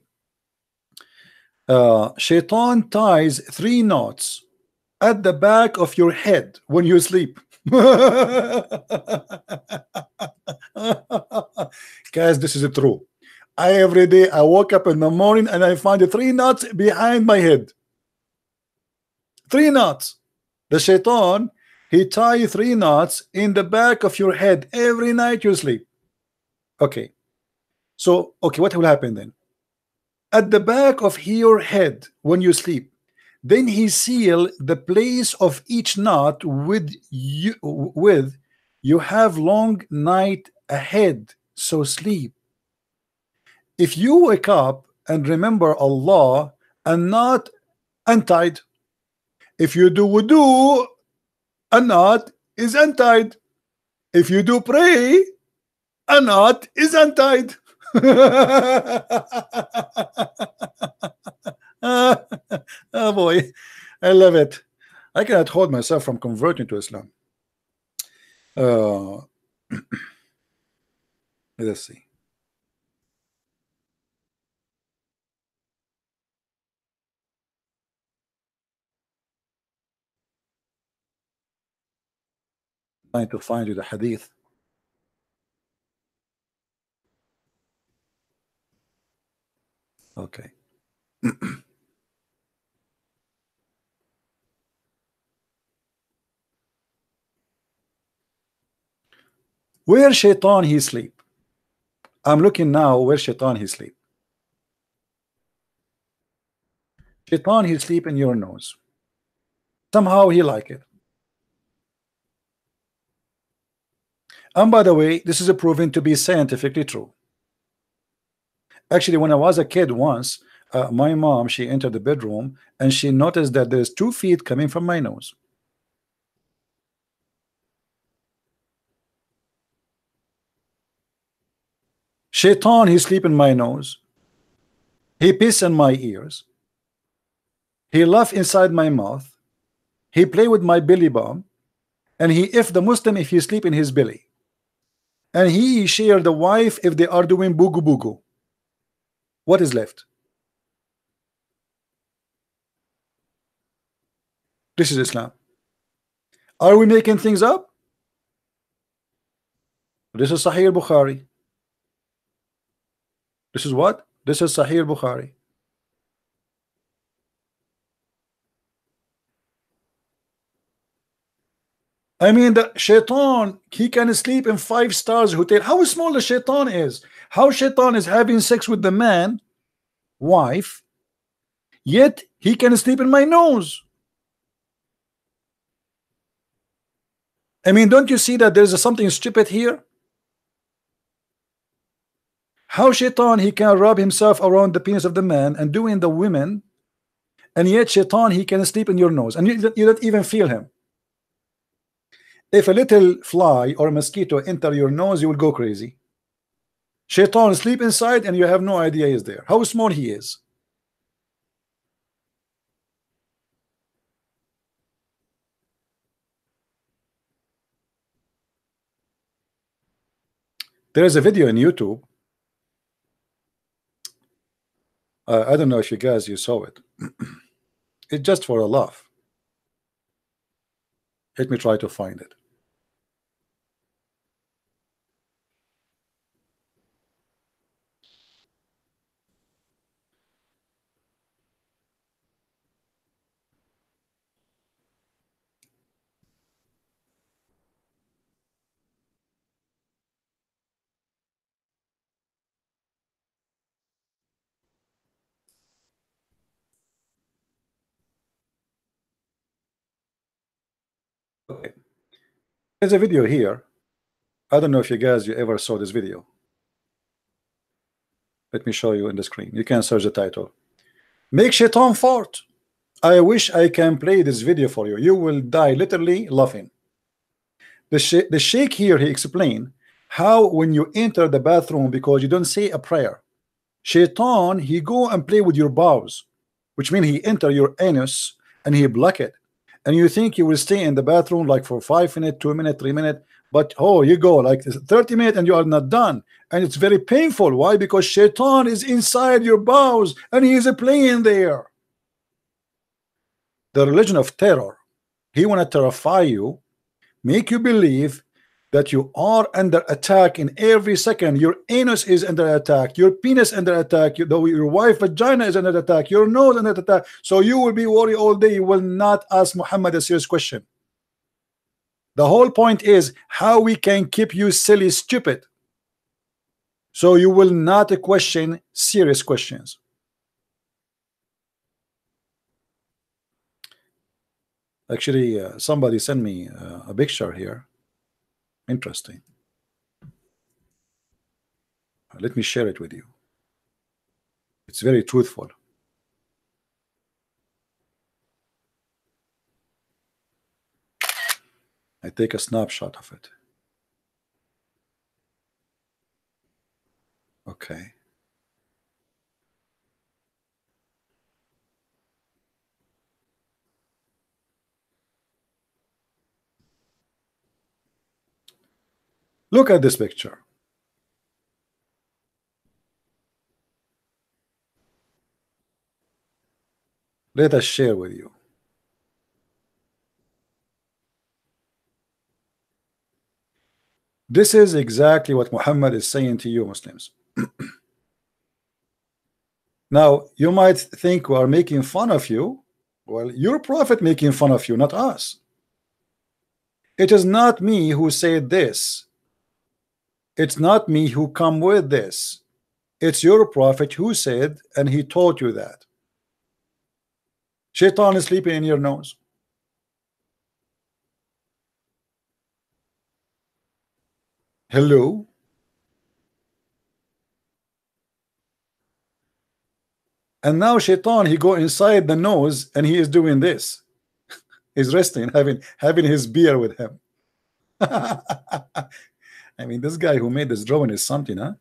Shaitan ties 3 knots at the back of your head when you sleep. Guys, this is true. Every day I woke up in the morning and I find 3 knots behind my head. 3 knots. The Shaitan, he tie 3 knots in the back of your head every night you sleep. Okay. So, okay, what will happen then? At the back of your head when you sleep, then he seal the place of each knot with you have long night ahead, so sleep. If you wake up and remember Allah and not untied, if you do wudu, a knot is untied. If you do pray, a knot is untied. Oh boy, I love it. I cannot hold myself from converting to Islam. Let's see. Trying to find you the hadith. Okay. Where shaitan he sleep? I'm looking now where shaitan he sleep. Shaitan he sleep in your nose. Somehow he like it. And by the way, this is proven to be scientifically true. Actually, when I was a kid once, my mom, she entered the bedroom and she noticed that there's 2 feet coming from my nose. Shaitan, he sleep in my nose. He piss in my ears. He laugh inside my mouth. He play with my belly bump. And he if the Muslim if he sleep in his belly. And he share the wife if they are doing bugu bugu. What is left? This is Islam. Are we making things up? This is Sahih Bukhari. This is what? This is Sahih Bukhari. I mean, the shaitan, he can sleep in 5 stars hotel. How small the shaitan is? How shaitan is having sex with the man, wife, yet he can sleep in my nose. I mean, don't you see that there's something stupid here? How shaitan he can rub himself around the penis of the man and doing the women, and yet shaitan he can sleep in your nose and you don't even feel him. If a little fly or a mosquito enter your nose, you will go crazy. Shaitan sleep inside and you have no idea he's there. How small he is. There is a video in YouTube. I don't know if you saw it. It's just for a laugh. Let me try to find it. Okay. There's a video here. I don't know if you ever saw this video. Let me show you in the screen. You can search the title. Make shaitan fart. I wish I can play this video for you. You will die literally laughing. The sheikh here, he explained how when you enter the bathroom because you don't say a prayer, shaitan, he go and play with your bowels, which means he enter your anus and he block it. And you think you will stay in the bathroom like for 5 minutes, 2 minutes, 3 minutes, but oh, you go like 30 minutes and you are not done. And it's very painful. Why? Because shaitan is inside your bowels and he is playing there. The religion of terror, he want to terrify you, make you believe that you are under attack in every second. Your anus is under attack, your penis under attack, your wife's vagina is under attack, your nose under attack. So you will be worried all day. You will not ask Muhammad a serious question. The whole point is how we can keep you silly, stupid, so you will not question serious questions. Actually, somebody sent me a picture here. Interesting. Let me share it with you. It's very truthful. I take a snapshot of it. Okay. Look at this picture. Let us share with you. This is exactly what Muhammad is saying to you Muslims. Now you might think we are making fun of you. Well, your prophet making fun of you, not us. It is not me who said this. It's not me who come with this. It's your prophet who said, and he taught you that. Shaitan is sleeping in your nose. Hello? And now Shaitan, he go inside the nose and he is doing this. He's resting, having his beer with him. I mean, this guy who made this drawing is something, huh?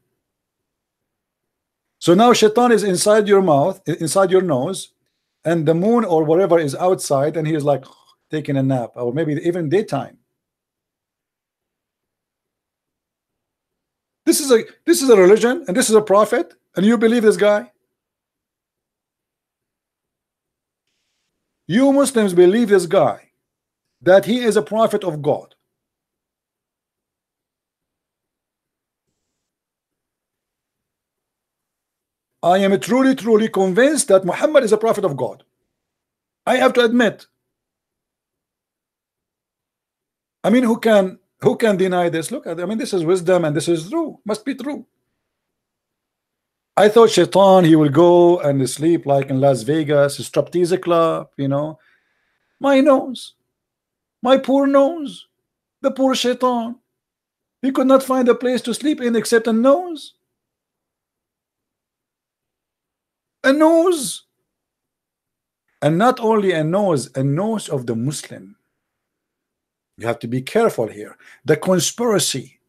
So now Shaitan is inside your mouth, inside your nose, and the moon or whatever is outside, and he is like taking a nap, or maybe even daytime. This is a religion, and this is a prophet, and you believe this guy? You Muslims believe this guy, that he is a prophet of God. I am truly convinced that Muhammad is a prophet of God. I have to admit. I mean, who can deny this? Look, I mean, this is wisdom and this is true. Must be true. I thought Shaitan, he will go and sleep like in Las Vegas, a striptease club, you know. My nose, my poor nose, the poor Shaitan. He could not find a place to sleep in except a nose. A nose. And not only a nose of the Muslim. You have to be careful here. The conspiracy.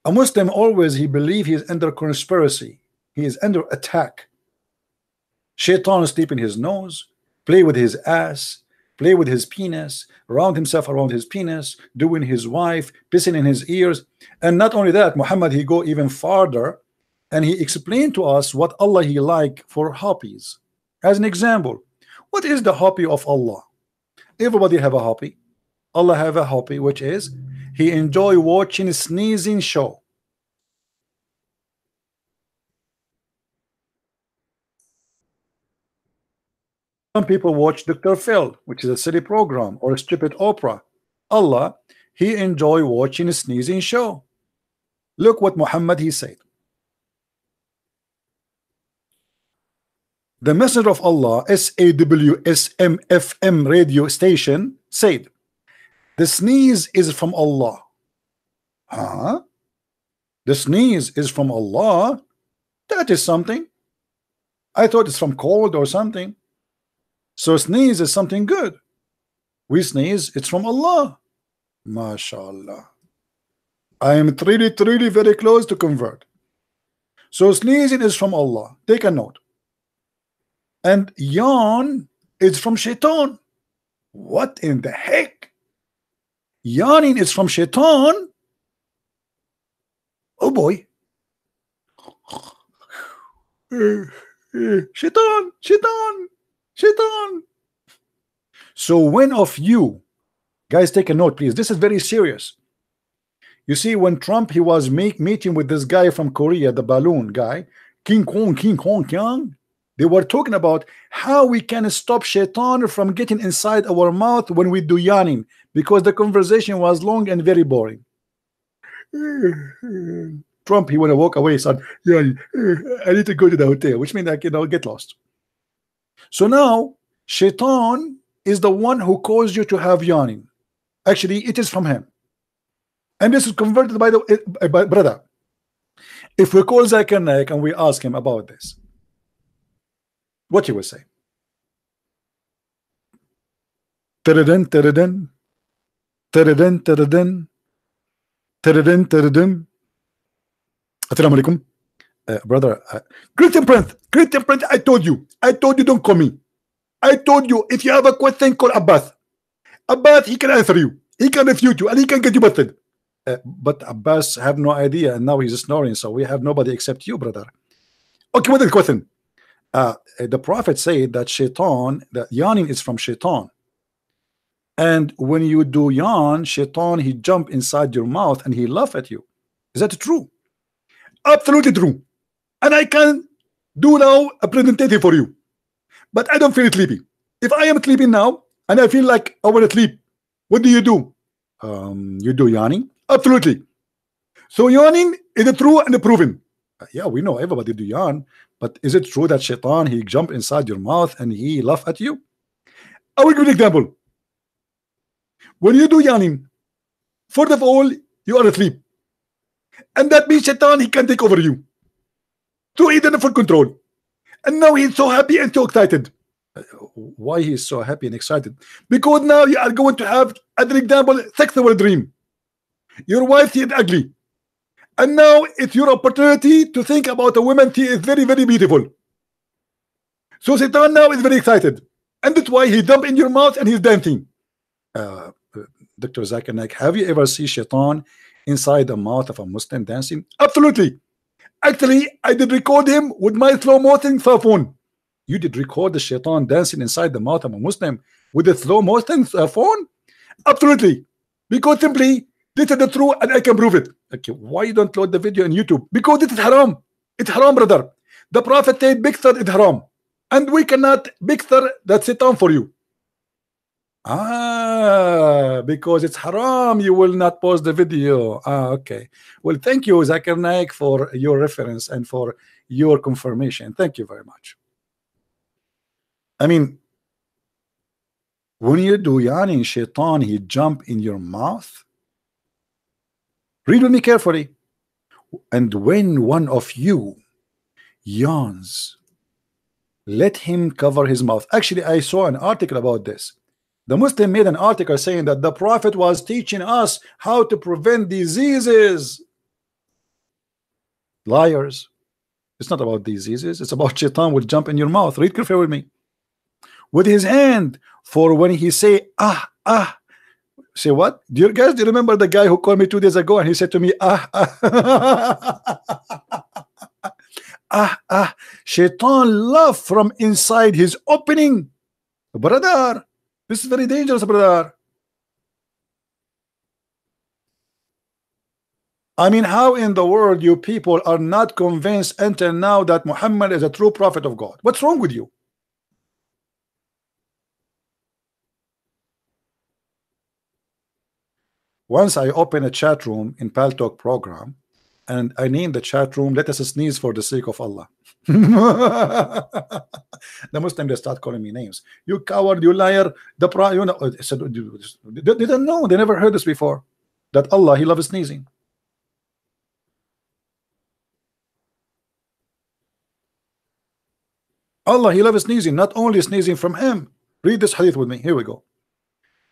A Muslim always, he believes he is under conspiracy. He is under attack. Shaitan sleep in his nose, play with his ass, play with his penis, round himself around his penis, doing his wife, pissing in his ears. And not only that, Muhammad, he go even farther, and he explained to us what Allah he like for hobbies. As an example, what is the hobby of Allah? Everybody have a hobby. Allah have a hobby, which is he enjoy watching a sneezing show. Some people watch Dr. Phil, which is a silly program, or a stupid opera. Allah, he enjoy watching a sneezing show. Look what Muhammad he said. The Messenger of Allah, SAWSM-FM radio station, said, the sneeze is from Allah. Huh? The sneeze is from Allah? That is something. I thought it's from cold or something. So sneeze is something good. We sneeze, it's from Allah. MashaAllah. I am really very close to convert. So sneezing is from Allah. Take a note. And yawn is from Shaitan. What in the heck? Yawning is from Shaitan? Oh boy. Shaitan. So when of you, guys, take a note, please. This is very serious. You see, when Trump, he was meeting with this guy from Korea, the balloon guy, King Kong, they were talking about how we can stop Shaitan from getting inside our mouth when we do yawning, because the conversation was long and very boring. Trump, he want to walk away, son. Yeah, I need to go to the hotel, which means I can get lost. So now Shaitan is the one who caused you to have yawning. Actually, it is from him. And this is converted by the brother. If we call Zakir Naik and we ask him about this, what he will say? Taradan, taradan, taradan, taradan, taradan, taradan. Assalamu alaikum. Brother, Christian Prince, I told you don't call me. I told you if you have a question, call Abbas. Abbas, he can answer you, he can refute you, and he can get you busted. But Abbas have no idea, and now he's snoring, so we have nobody except you, brother. Okay, what is the question? The Prophet said that Shaitan, that yawning is from Shaitan. And when you do yawn, shaitan, he jump inside your mouth and he laugh at you. Is that true? Absolutely true. And I can do now a presentation for you, but I don't feel sleepy. If I am sleeping now and I feel like I want to sleep, what do? You do yawning. Absolutely. So yawning is it true and proven? Yeah, we know everybody do yawn, but is it true that shaitan, he jump inside your mouth and he laugh at you? I will give you an example. When you do yawning, first of all, you are asleep, and that means shaitan, he can take over you. So he's in full control, and now he's so happy and so excited. Why he's so happy and excited? Because now you are going to have, as an example, sexual dream. Your wife, she is ugly, and now it's your opportunity to think about a woman. She is very, very beautiful. So Satan now is very excited, and that's why he jump in your mouth and he's dancing. Dr. Zakir Naik, have you ever seen shaitan inside the mouth of a Muslim dancing? Absolutely. Actually, I did record him with my slow motion cell phone. You did record the shaitan dancing inside the mouth of a Muslim with a slow motion phone? Absolutely. Because simply, this is the truth and I can prove it. Okay, why you don't load the video on YouTube? Because this is haram. It's haram, brother. The Prophet said bixer is haram. And we cannot bixer that Satan for you. Because it's haram, you will not post the video. Okay. Well, thank you, Zakir Naik, for your reference and for your confirmation. Thank you very much. I mean, when you do yawning, shaitan, he jump in your mouth. Read with me carefully. And when one of you yawns, let him cover his mouth. Actually, I saw an article about this. The Muslim made an article saying that the Prophet was teaching us how to prevent diseases. Liars. It's not about diseases. It's about shaitan will jump in your mouth. Read carefully with me. With his hand, for when he say, say what? Do you guys remember the guy who called me 2 days ago and he said to me, shaitan laugh from inside his opening. Brother, this is very dangerous, brother. I mean, how in the world you people are not convinced until now that Muhammad is a true prophet of God? What's wrong with you? Once I opened a chat room in Paltalk program, and I named the chat room, "Let us sneeze for the sake of Allah." The Muslims, they start calling me names. You coward, you liar. They didn't know. They never heard this before. That Allah, He loves sneezing. Allah, He loves sneezing. Not only sneezing from Him. Read this hadith with me. Here we go.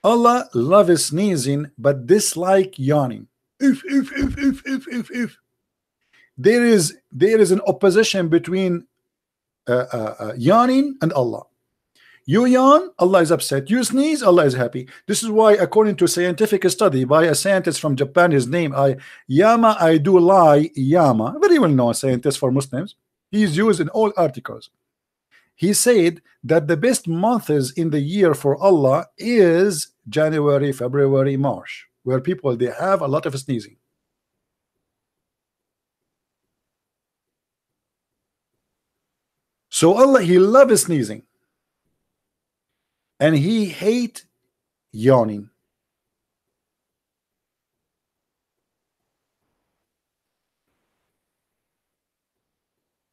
Allah loves sneezing, but dislike yawning. If. There is an opposition between yawning and Allah. You yawn, Allah is upset. You sneeze, Allah is happy. This is why, according to a scientific study by a scientist from Japan, his name Yama Aidulai Yama, very well known scientist for Muslims. He is used in all articles. He said that the best months in the year for Allah is January, February, March, where people, they have a lot of sneezing. So Allah, He loves sneezing, and He hates yawning.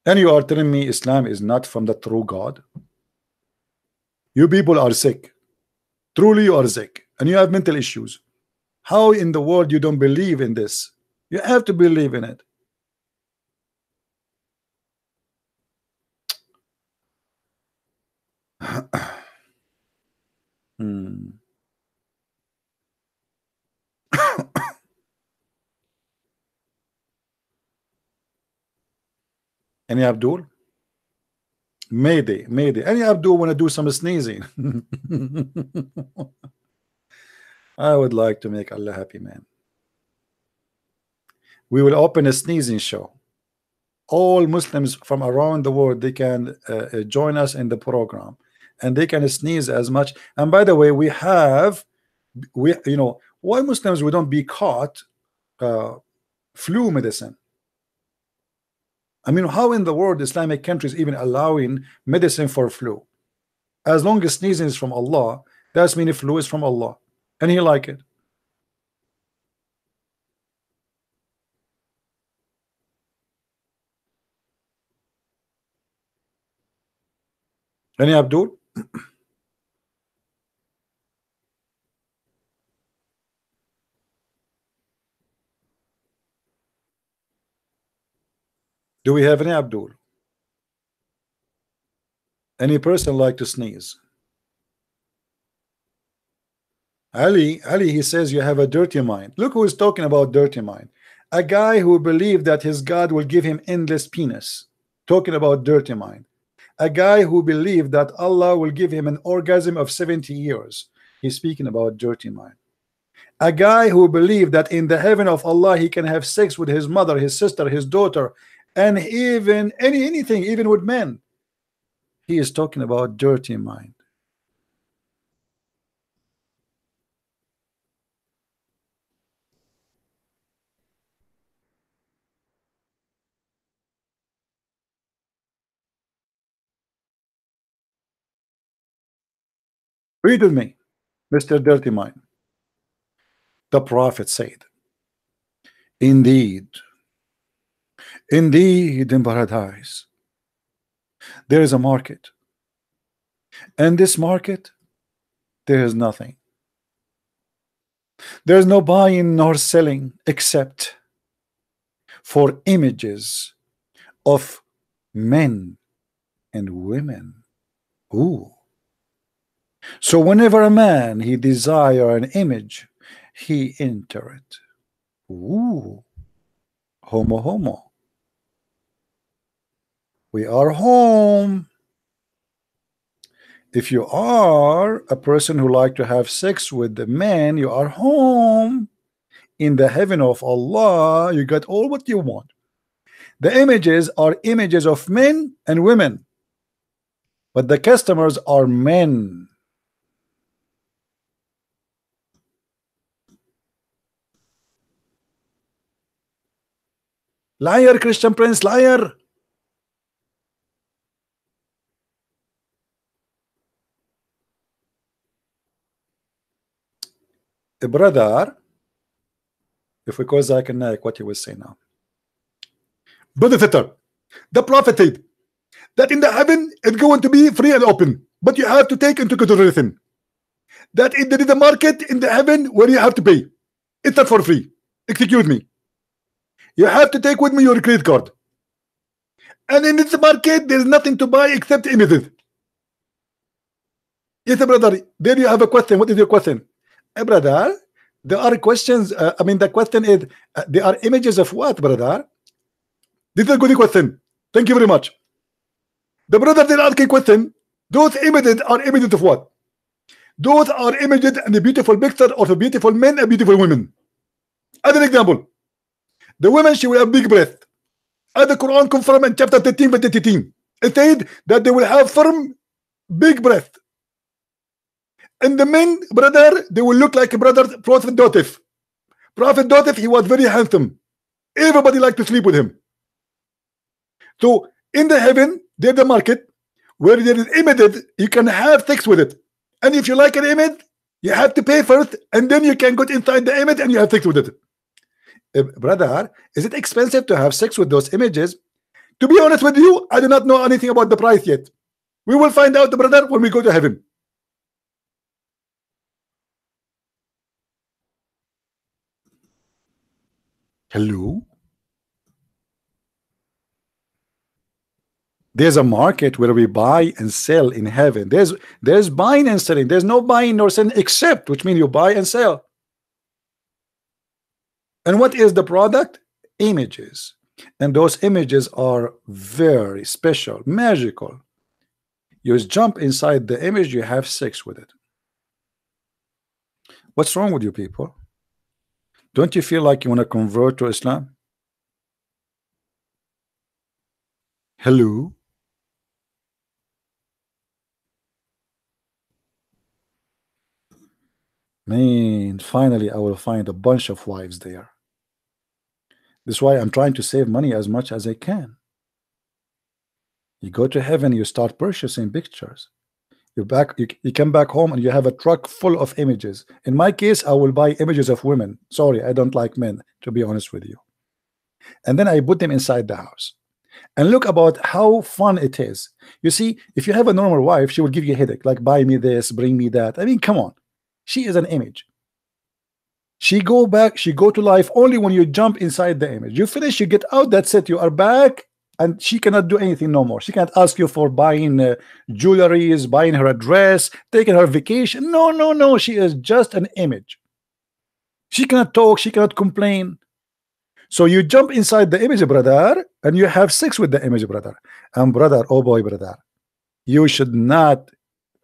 And you are telling me Islam is not from the true God? You people are sick. Truly you are sick, and you have mental issues. How in the world you don't believe in this? You have to believe in it. Any Abdul? Mayday. Any Abdul want to do some sneezing? I would like to make Allah happy, man. We will open a sneezing show. All Muslims from around the world, they can join us in the program, and they can sneeze as much. And by the way, we have we, you know, why Muslims we don't be caught flu medicine? I mean, how in the world Islamic countries even allowing medicine for flu? As long as sneezing is from Allah, that's mean flu is from Allah, and He like it. Any Abdul? Do we have any Abdul? Any person like to sneeze? Ali, he says you have a dirty mind. Look who is talking about dirty mind. A guy who believed that his God will give him endless penis. Talking about dirty mind. A guy who believed that Allah will give him an orgasm of 70 years. He's speaking about dirty mind. A guy who believed that in the heaven of Allah he can have sex with his mother, his sister, his daughter, and even anything, even with men. He is talking about dirty mind. Read with me, Mr. Dirty Mind. The Prophet said, indeed, in paradise, there is a market. And this market, there is nothing. There is no buying nor selling except for images of men and women. Ooh. So whenever a man he desire an image, he enter it. Ooh. Homo. We are home. If you are a person who like to have sex with the man, you are home. In the heaven of Allah, you got all what you want. The images are images of men and women, but the customers are men. Liar, Christian Prince, liar. A brother, if we call Zakir Naik, what he will say now. Brother Fitter, the Prophet said that in the heaven it's going to be free and open, but you have to take into consideration that there is a market in the heaven where you have to pay. It's not for free. Excuse me. You have to take with me your credit card. And in this market, there is nothing to buy except images. Yes, brother. There you have a question. What is your question? Brother, there are questions. I mean, the question is, there are images of what, brother? This is a good question. Thank you very much. The brother then asking question. Those images are images of what? Those are images and a beautiful picture of a beautiful men and beautiful women. As an example, the women, she will have big breath. As the Quran confirmed in chapter 13 verse 18, it said that they will have firm, big breath. And the men, brother, they will look like a brother, Prophet Dotif. Prophet Dotif, he was very handsome. Everybody liked to sleep with him. So in the heaven, there's the market where there is images, you can have sex with it. And if you like an image, you have to pay first, and then you can go inside the image and you have sex with it. Brother, is it expensive to have sex with those images? To be honest with you, I do not know anything about the price yet. We will find out, brother, when we go to heaven. Hello? There's a market where we buy and sell in heaven. There's buying and selling. There's no buying nor selling except, which means you buy and sell. And what is the product? Images. And those images are very special, magical. You just jump inside the image, you have sex with it. What's wrong with you people? Don't you feel like you want to convert to Islam? Hello? Man, finally I will find a bunch of wives there. That's why I'm trying to save money as much as I can. You go to heaven, you start purchasing pictures. You come back home and you have a truck full of images. In my case, I will buy images of women. Sorry, I don't like men, to be honest with you. And then I put them inside the house. And look about how fun it is. You see, if you have a normal wife, she will give you a headache, like buy me this, bring me that. I mean, come on. She is an image. She go to life only when you jump inside the image. You finish, you get out, that's it. You are back, and she cannot do anything no more. She can't ask you for buying jewelries, buying her a dress, taking her vacation. No, no, no. She is just an image. She cannot talk. She cannot complain. So you jump inside the image, brother, and you have sex with the image, brother. And brother, oh boy, brother, you should not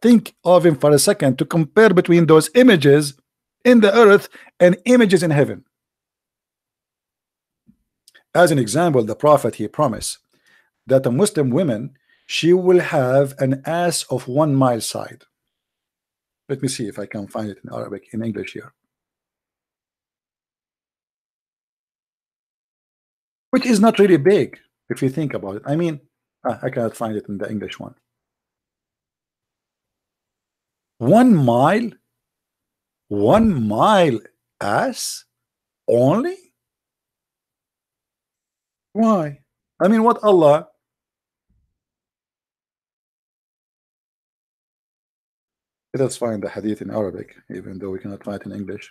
think of him for a second to compare between those images in the earth and images in heaven. As an example, the prophet, he promised that a Muslim woman, she will have an ass of 1 mile side. Let me see if I can find it in Arabic, in English here. Which is not really big if you think about it. I mean, I cannot find it in the English one. 1 mile? 1 mile ass only? Why? I mean, what Allah? Let us find the hadith in Arabic, even though we cannot find it in English.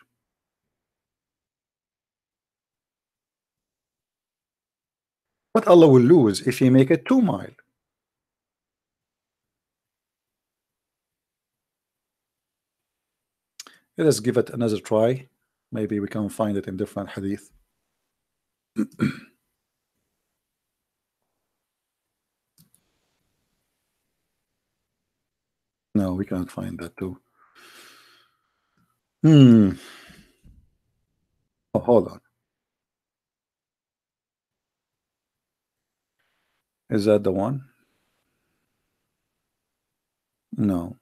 What Allah will lose if He make it 2 mile? Let us give it another try. Maybe we can find it in different hadith. No, we cannot find that too. Oh, hold on. Is that the one? No.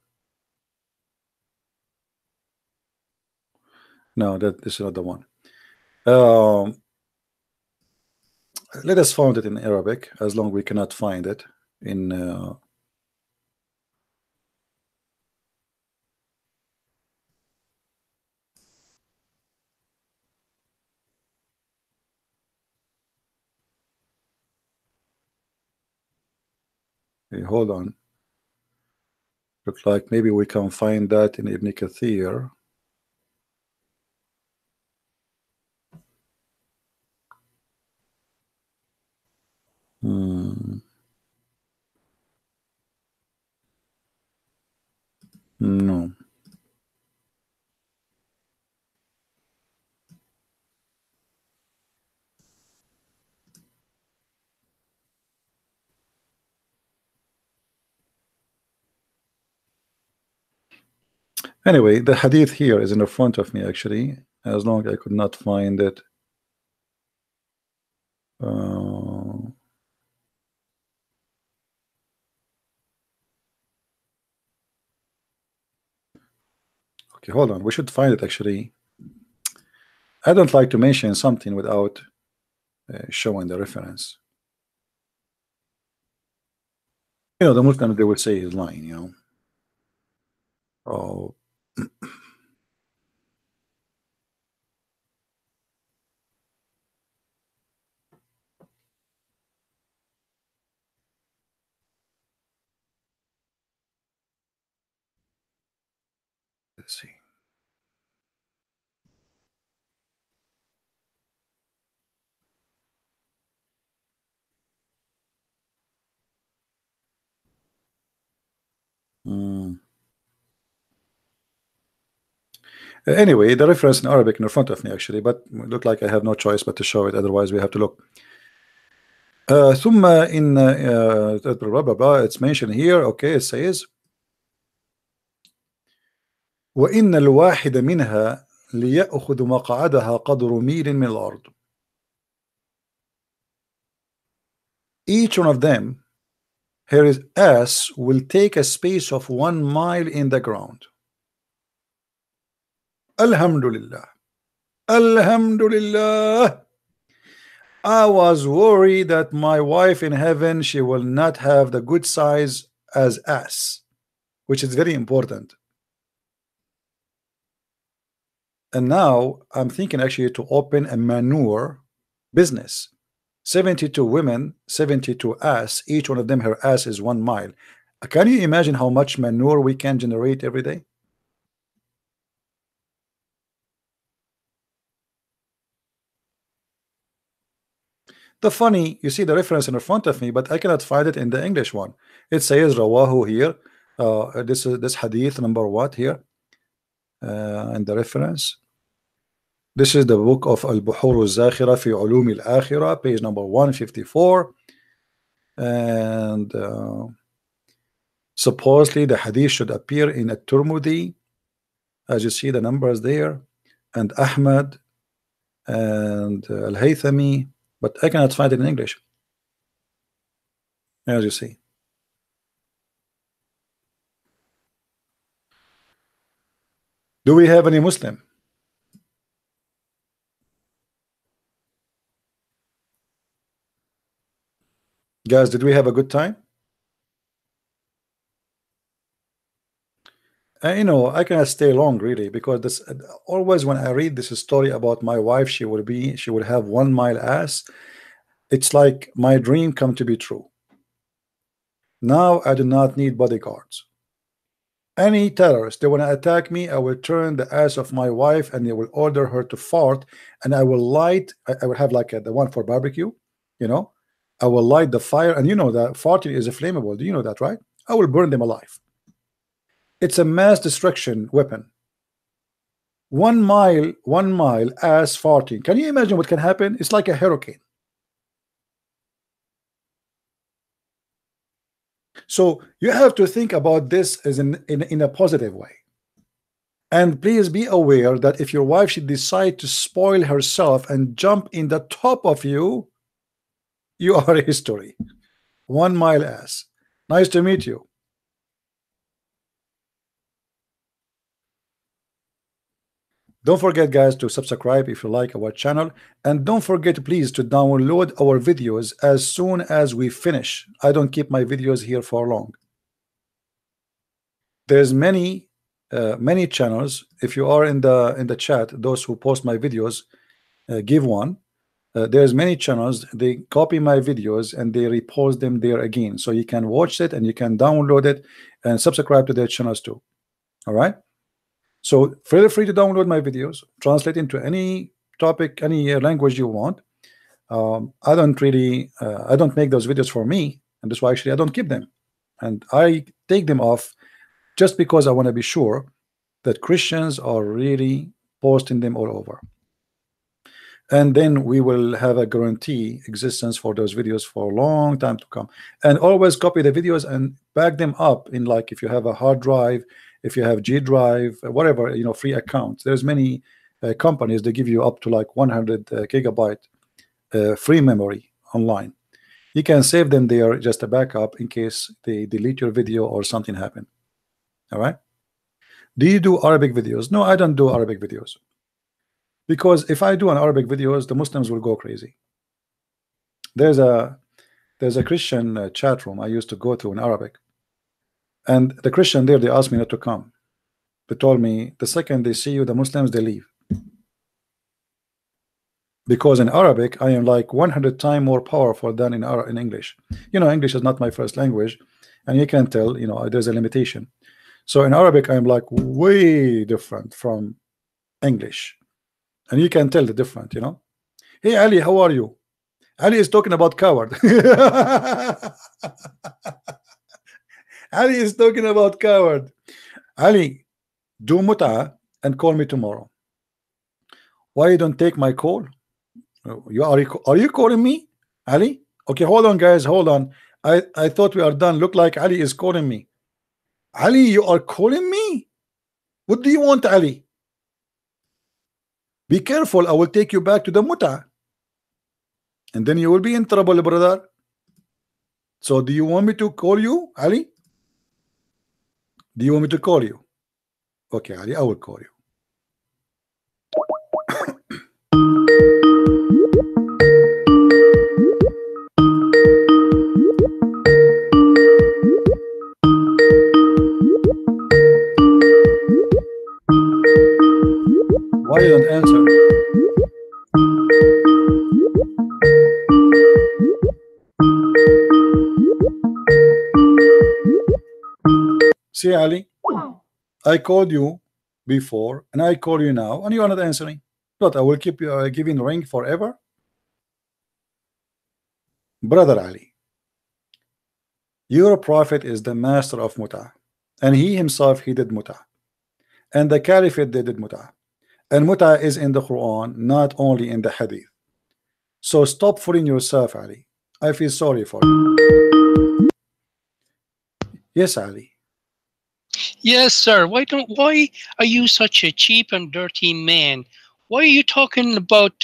No, this is not the one. Let us find it in Arabic, as long as we cannot find it in hey, hold on. Looks like maybe we can find that in Ibn Kathir. No. Anyway, the hadith here is in the front of me, actually, as long as I could not find it. Okay, hold on. We should find it, actually. I don't like to mention something without showing the reference. You know, the Muslims, they would say he's lying, you know. Oh. Let's see. Anyway, the reference in Arabic in front of me, actually, but it look like I have no choice but to show it. Otherwise, we have to look. ثم in blah, blah, blah, it's mentioned here. Okay, it says وإن الواحد منها ليأخذ مقعدها قدر ميل من الأرض. Each one of them, his ass will take a space of 1 mile in the ground. Alhamdulillah. Alhamdulillah. I was worried that my wife in heaven, she will not have the good size as ass, which is very important. And now I'm thinking actually to open a manure business. 72 women, 72 ass, each one of them, her ass is 1 mile. Can you imagine how much manure we can generate every day? The funny, you see the reference in front of me, but I cannot find it in the English one. It says Rawahu here. This is this hadith number what here? And the reference. This is the book of Al-Buhur al-Zakhira fi Ulum al-Akhirah, page number 154. And supposedly the hadith should appear in At-Tirmidhi, as you see the numbers there, and Ahmad and Al-Haythami, but I cannot find it in English, as you see. Do we have any Muslim? Guys, did we have a good time? You know, I cannot stay long really, because this always when I read this story about my wife, she would have 1 mile ass. It's like my dream come to be true. Now I do not need bodyguards. Any terrorist, they want to attack me, I will turn the ass of my wife and they will order her to fart, and I will light. I will have like the one for barbecue, you know. I will light the fire, and you know that farting is a flammable. Do you know that, right? I will burn them alive. It's a mass destruction weapon. 1 mile ass farting. Can you imagine what can happen? It's like a hurricane. So you have to think about this as in a positive way. And please be aware that if your wife should decide to spoil herself and jump in the top of you, you are history. 1 mile ass. Nice to meet you. Don't forget, guys, to subscribe if you like our channel, and don't forget please to download our videos as soon as we finish. I don't keep my videos here for long. There's many channels. If you are in the chat, those who post my videos, give one. There's many channels, they copy my videos and they repost them there again, so you can watch it and you can download it and subscribe to their channels too. All right, so feel free to download my videos, translate into any topic, any language you want. I don't really I don't make those videos for me, and that's why actually I don't keep them, and I take them off just because I want to be sure that Christians are really posting them all over. And then we will have a guarantee existence for those videos for a long time to come. And always copy the videos and back them up in, like, if you have a hard drive, if you have G drive, whatever, you know, free accounts. There's many companies that give you up to like 100 gigabyte free memory online. You can save them there, just a backup in case they delete your video or something happen. All right. Do you do Arabic videos? No, I don't do Arabic videos. Because if I do an Arabic videos, the Muslims will go crazy. There's a Christian chat room I used to go to in Arabic, and the Christian there, they asked me not to come. They told me the second they see you, the Muslims, they leave. Because in Arabic, I am like 100 times more powerful than in English. You know, English is not my first language, and you can tell, you know, there's a limitation. So in Arabic, I'm like way different from English. And you can tell the difference, you know. Hey Ali, how are you? Ali is talking about coward. Ali is talking about coward. Ali, do mut'a and call me tomorrow. Why you don't take my call? Are you calling me, Ali? Okay, hold on, guys, hold on. I thought we are done. Look like Ali is calling me. Ali, you are calling me? What do you want, Ali? Be careful, I will take you back to the muta, and then you will be in trouble, brother. So do you want me to call you, Ali? Do you want me to call you? Okay, Ali, I will call you. See, Ali, I called you before and I call you now and you are not answering. But I will keep you giving the ring forever. Brother Ali, your prophet is the master of muta, and he himself he did muta, and the caliphate they did muta, and muta is in the Quran, not only in the hadith. So stop fooling yourself, Ali. I feel sorry for you. Yes, Ali. Yes, sir. Why are you such a cheap and dirty man? Why are you talking about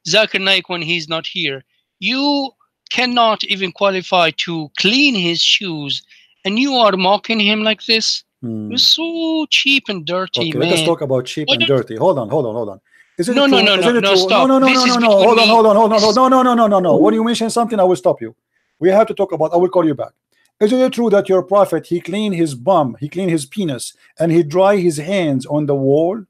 Zakir Naik when he's not here? You cannot even qualify to clean his shoes, and you are mocking him like this? You're so cheap and dirty, okay, man. let us talk about cheap and dirty. Hold on. Is it no, true? no, no, no, no, stop. No. Hold on. No. When you mention something, I will stop you. We have to talk about. I will call you back. Is it true that your prophet he cleaned his bum, he cleaned his penis, and he dry his hands on the wall?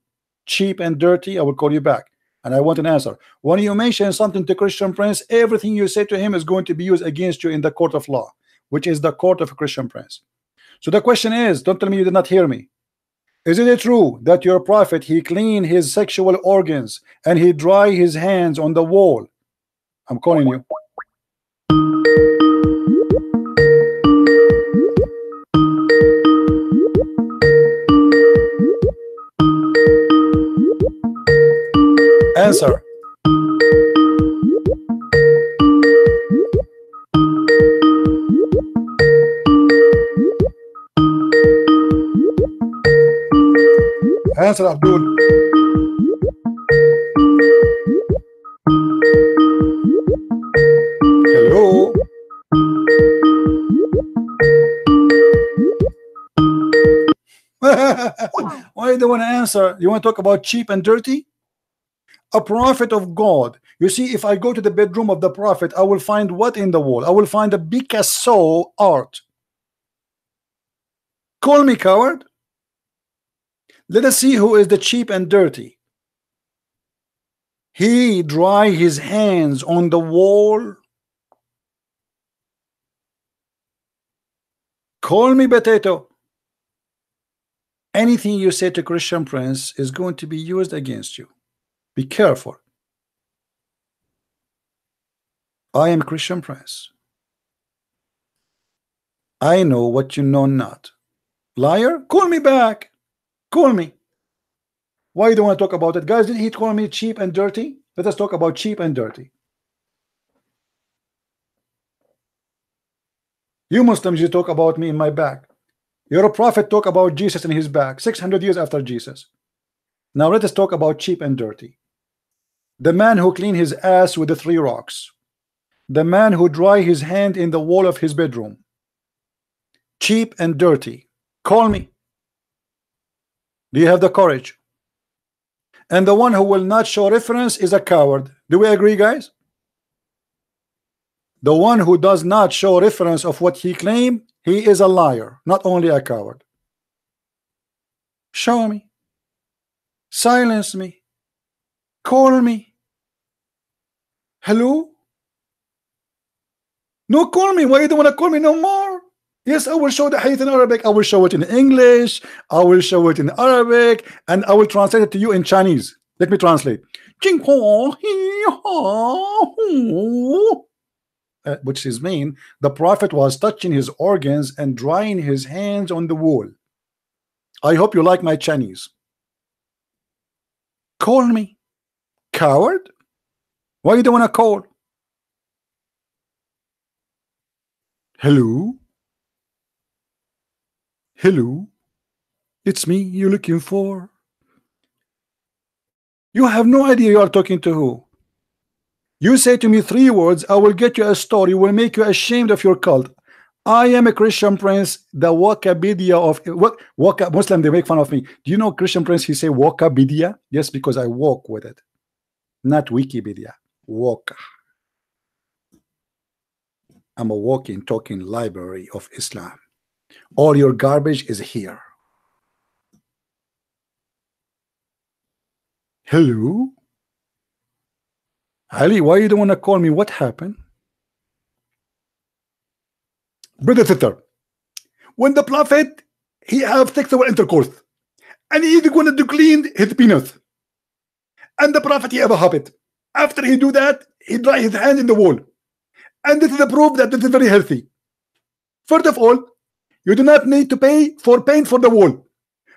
Cheap and dirty. I will call you back, and I want an answer. When you mention something to Christian Prince, everything you say to him is going to be used against you in the court of law, which is the court of a Christian Prince. So the question is, don't tell me you did not hear me. Is it true that your prophet he cleaned his sexual organs and he dry his hands on the wall? I'm calling you. Answer. Answer, Abdul. Hello. Why do you want to answer? You want to talk about cheap and dirty? A prophet of God. You see, if I go to the bedroom of the prophet, I will find what in the wall? I will find a Picasso art. Call me coward. Let us see who is the cheap and dirty. He dry his hands on the wall. Call me potato. Anything you say to Christian Prince is going to be used against you. Be careful. I am Christian Prince. I know what you know not. Liar, call me back. Call me. Why you don't want to talk about it? Guys, did he call me cheap and dirty? Let us talk about cheap and dirty. You Muslims, you talk about me in my back. Your prophet talk about Jesus in his back 600 years after Jesus. Now let us talk about cheap and dirty. The man who cleaned his ass with the 3 rocks. The man who dry his hand in the wall of his bedroom. Cheap and dirty. Call me. Do you have the courage? And the one who will not show reference is a coward. Do we agree, guys? The one who does not show reference of what he claimed, he is a liar, not only a coward. Show me. Silence me. Call me. Hello? No, call me. Why you don't want to call me no more? Yes, I will show the hadith in Arabic. I will show it in English. I will show it in Arabic. And I will translate it to you in Chinese. Let me translate. Which is mean the prophet was touching his organs and drying his hands on the wall. I hope you like my Chinese. Call me. Coward? Why you don't want to call? Hello? Hello? It's me you're looking for. You have no idea you are talking to who. You say to me 3 words, I will get you a story, will make you ashamed of your cult. I am a Christian Prince, the Wikipedia of what Muslim, they make fun of me. Do you know Christian Prince, he say Wikipedia? Yes, because I walk with it. Not Wikipedia. Walk. I'm a walking, talking library of Islam. All your garbage is here. Hello? Ali, why you don't want to call me? What happened? Brother Thitter, when the prophet he have sexual intercourse, and he is going to clean his penis. And the Prophet he have a habit. After he do that, he dry his hand in the wall. And this is a proof that this is very healthy. First of all, you do not need to pay for paint for the wall,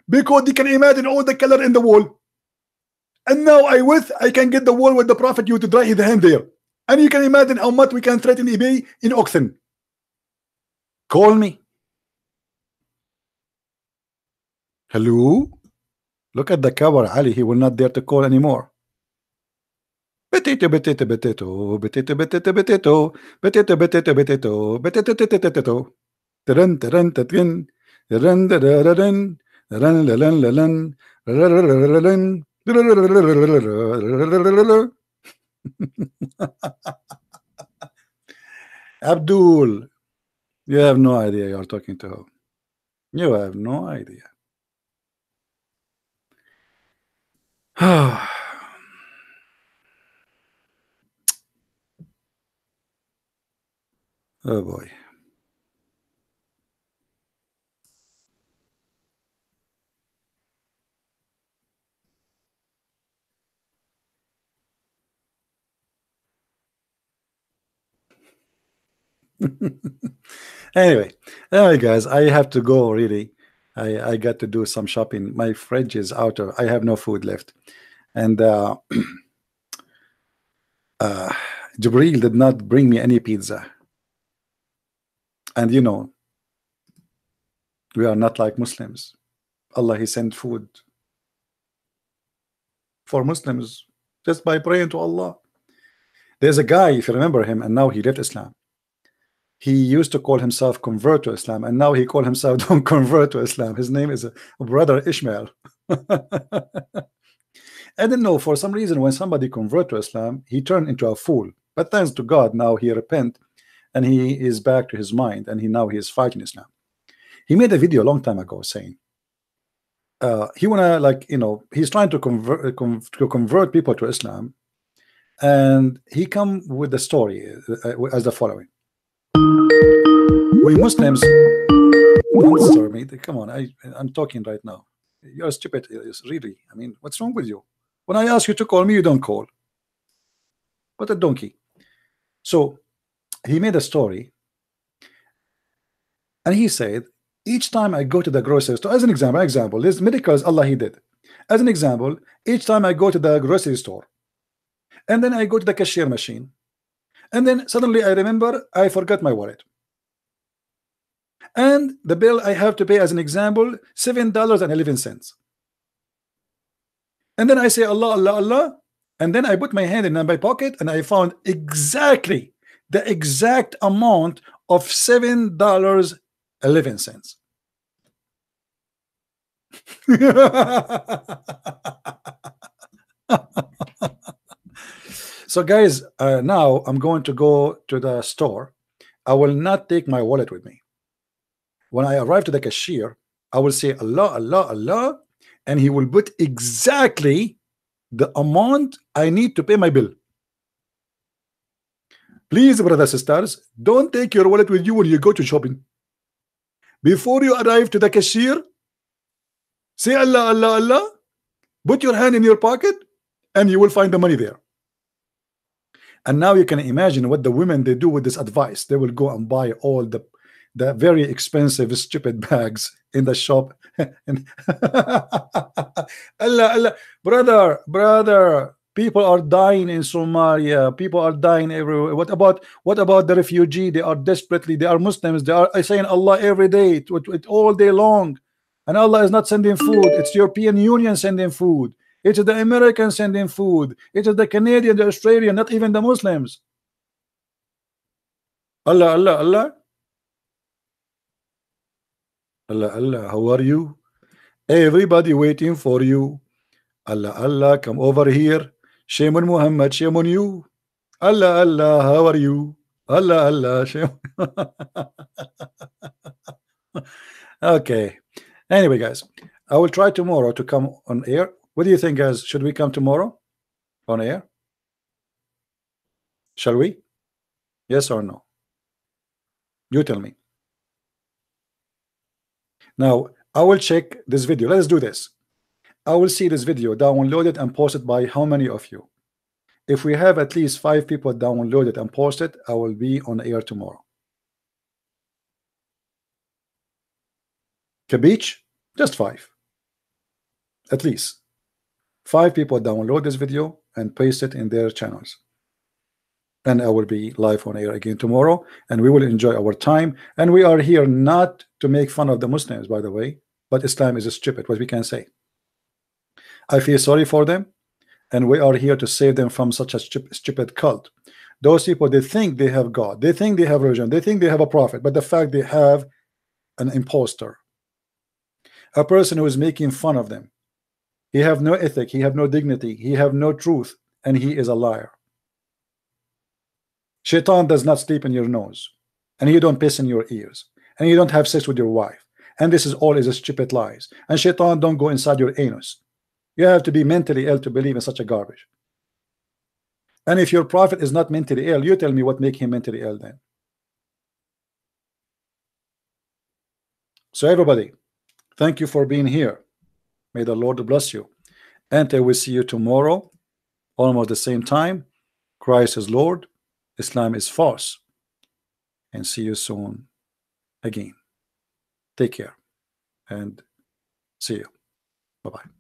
because you can imagine all the color in the wall. And now I can get the wall with the Prophet you to dry his hand there. And you can imagine how much we can threaten eBay in auction. Call me. Hello? Look at the cover, Ali. He will not dare to call anymore. Potato, potato, potato, potato, potato, potato, potato, potato, potato, potato, potato. Run, run, run, run, run, run, run, run. Abdul, you have no idea you are talking to. You have no idea. Oh boy. Anyway, guys, I have to go really. I got to do some shopping. My fridge is out of, I have no food left. And Jibreel did not bring me any pizza. And you know, we are not like Muslims. Allah, he sent food for Muslims just by praying to Allah. There's a guy, if you remember him, and now he left Islam. He used to call himself convert to Islam, and now he called himself don't convert to Islam. His name is Brother Ishmael. I don't know, for some reason when somebody convert to Islam, he turned into a fool. But thanks to God, now he repent and he is back to his mind, and now he is fighting Islam. He made a video a long time ago saying he wanna, like, you know, he's trying to convert people to Islam, and he come with the story as the following. We Muslims, me, come on, I'm talking right now. You're stupid, really. I mean, what's wrong with you? When I ask you to call me, you don't call. What a donkey. So he made a story, and he said, each time I go to the grocery store, as an example, there's miracles Allah he did. As an example, each time I go to the grocery store, and then I go to the cashier machine, and then suddenly I remember I forgot my wallet. And the bill I have to pay, as an example, $7.11. And then I say Allah, Allah, Allah, and then I put my hand in my pocket and I found exactly the exact amount of $7.11. So guys, now I'm going to go to the store. I will not take my wallet with me. When I arrive to the cashier, I will say Allah, Allah, Allah, and he will put exactly the amount I need to pay my bill. Please, brothers and sisters, don't take your wallet with you when you go to shopping. Before you arrive to the cashier, say Allah, Allah, Allah, put your hand in your pocket, and you will find the money there. And now you can imagine what the women they do with this advice. They will go and buy all the very expensive stupid bags in the shop. Allah, Allah, brother, people are dying in Somalia. People are dying everywhere. What about the refugee? They are desperately, they are Muslims. They are saying Allah every day, all day long. And Allah is not sending food. It's the European Union sending food. It is the Americans sending food. It is the Canadian, the Australian, not even the Muslims. Allah, Allah, Allah. Allah, Allah, how are you? Everybody waiting for you. Allah, Allah, come over here. Shame on Muhammad, shame on you. Allah, Allah, how are you? Allah, Allah, shame. Okay. Anyway, guys, I will try tomorrow to come on air. What do you think, guys? Should we come tomorrow on air? Shall we? Yes or no? You tell me. Now, I will check this video. Let's do this. I will see this video downloaded and posted by how many of you? If we have at least 5 people download it and post it, I will be on air tomorrow. Kabich, just 5. At least 5 people download this video and paste it in their channels. And I will be live on air again tomorrow, and we will enjoy our time. And we are here not to make fun of the Muslims, by the way, but Islam is stupid, what we can say. I feel sorry for them, and we are here to save them from such a stupid cult. Those people, they think they have God, they think they have religion, they think they have a prophet, but the fact they have an imposter, a person who is making fun of them. He have no ethic, he have no dignity, he have no truth, and he is a liar. Shaitan does not sleep in your nose, and you don't piss in your ears, and you don't have sex with your wife, and this is all is a stupid lies. And Shaitan don't go inside your anus. You have to be mentally ill to believe in such a garbage. And if your prophet is not mentally ill, you tell me what make him mentally ill then. So everybody, thank you for being here. May the Lord bless you. And I will see you tomorrow, almost the same time. Christ is Lord, Islam is false. And see you soon again. Take care and see you. Bye-bye.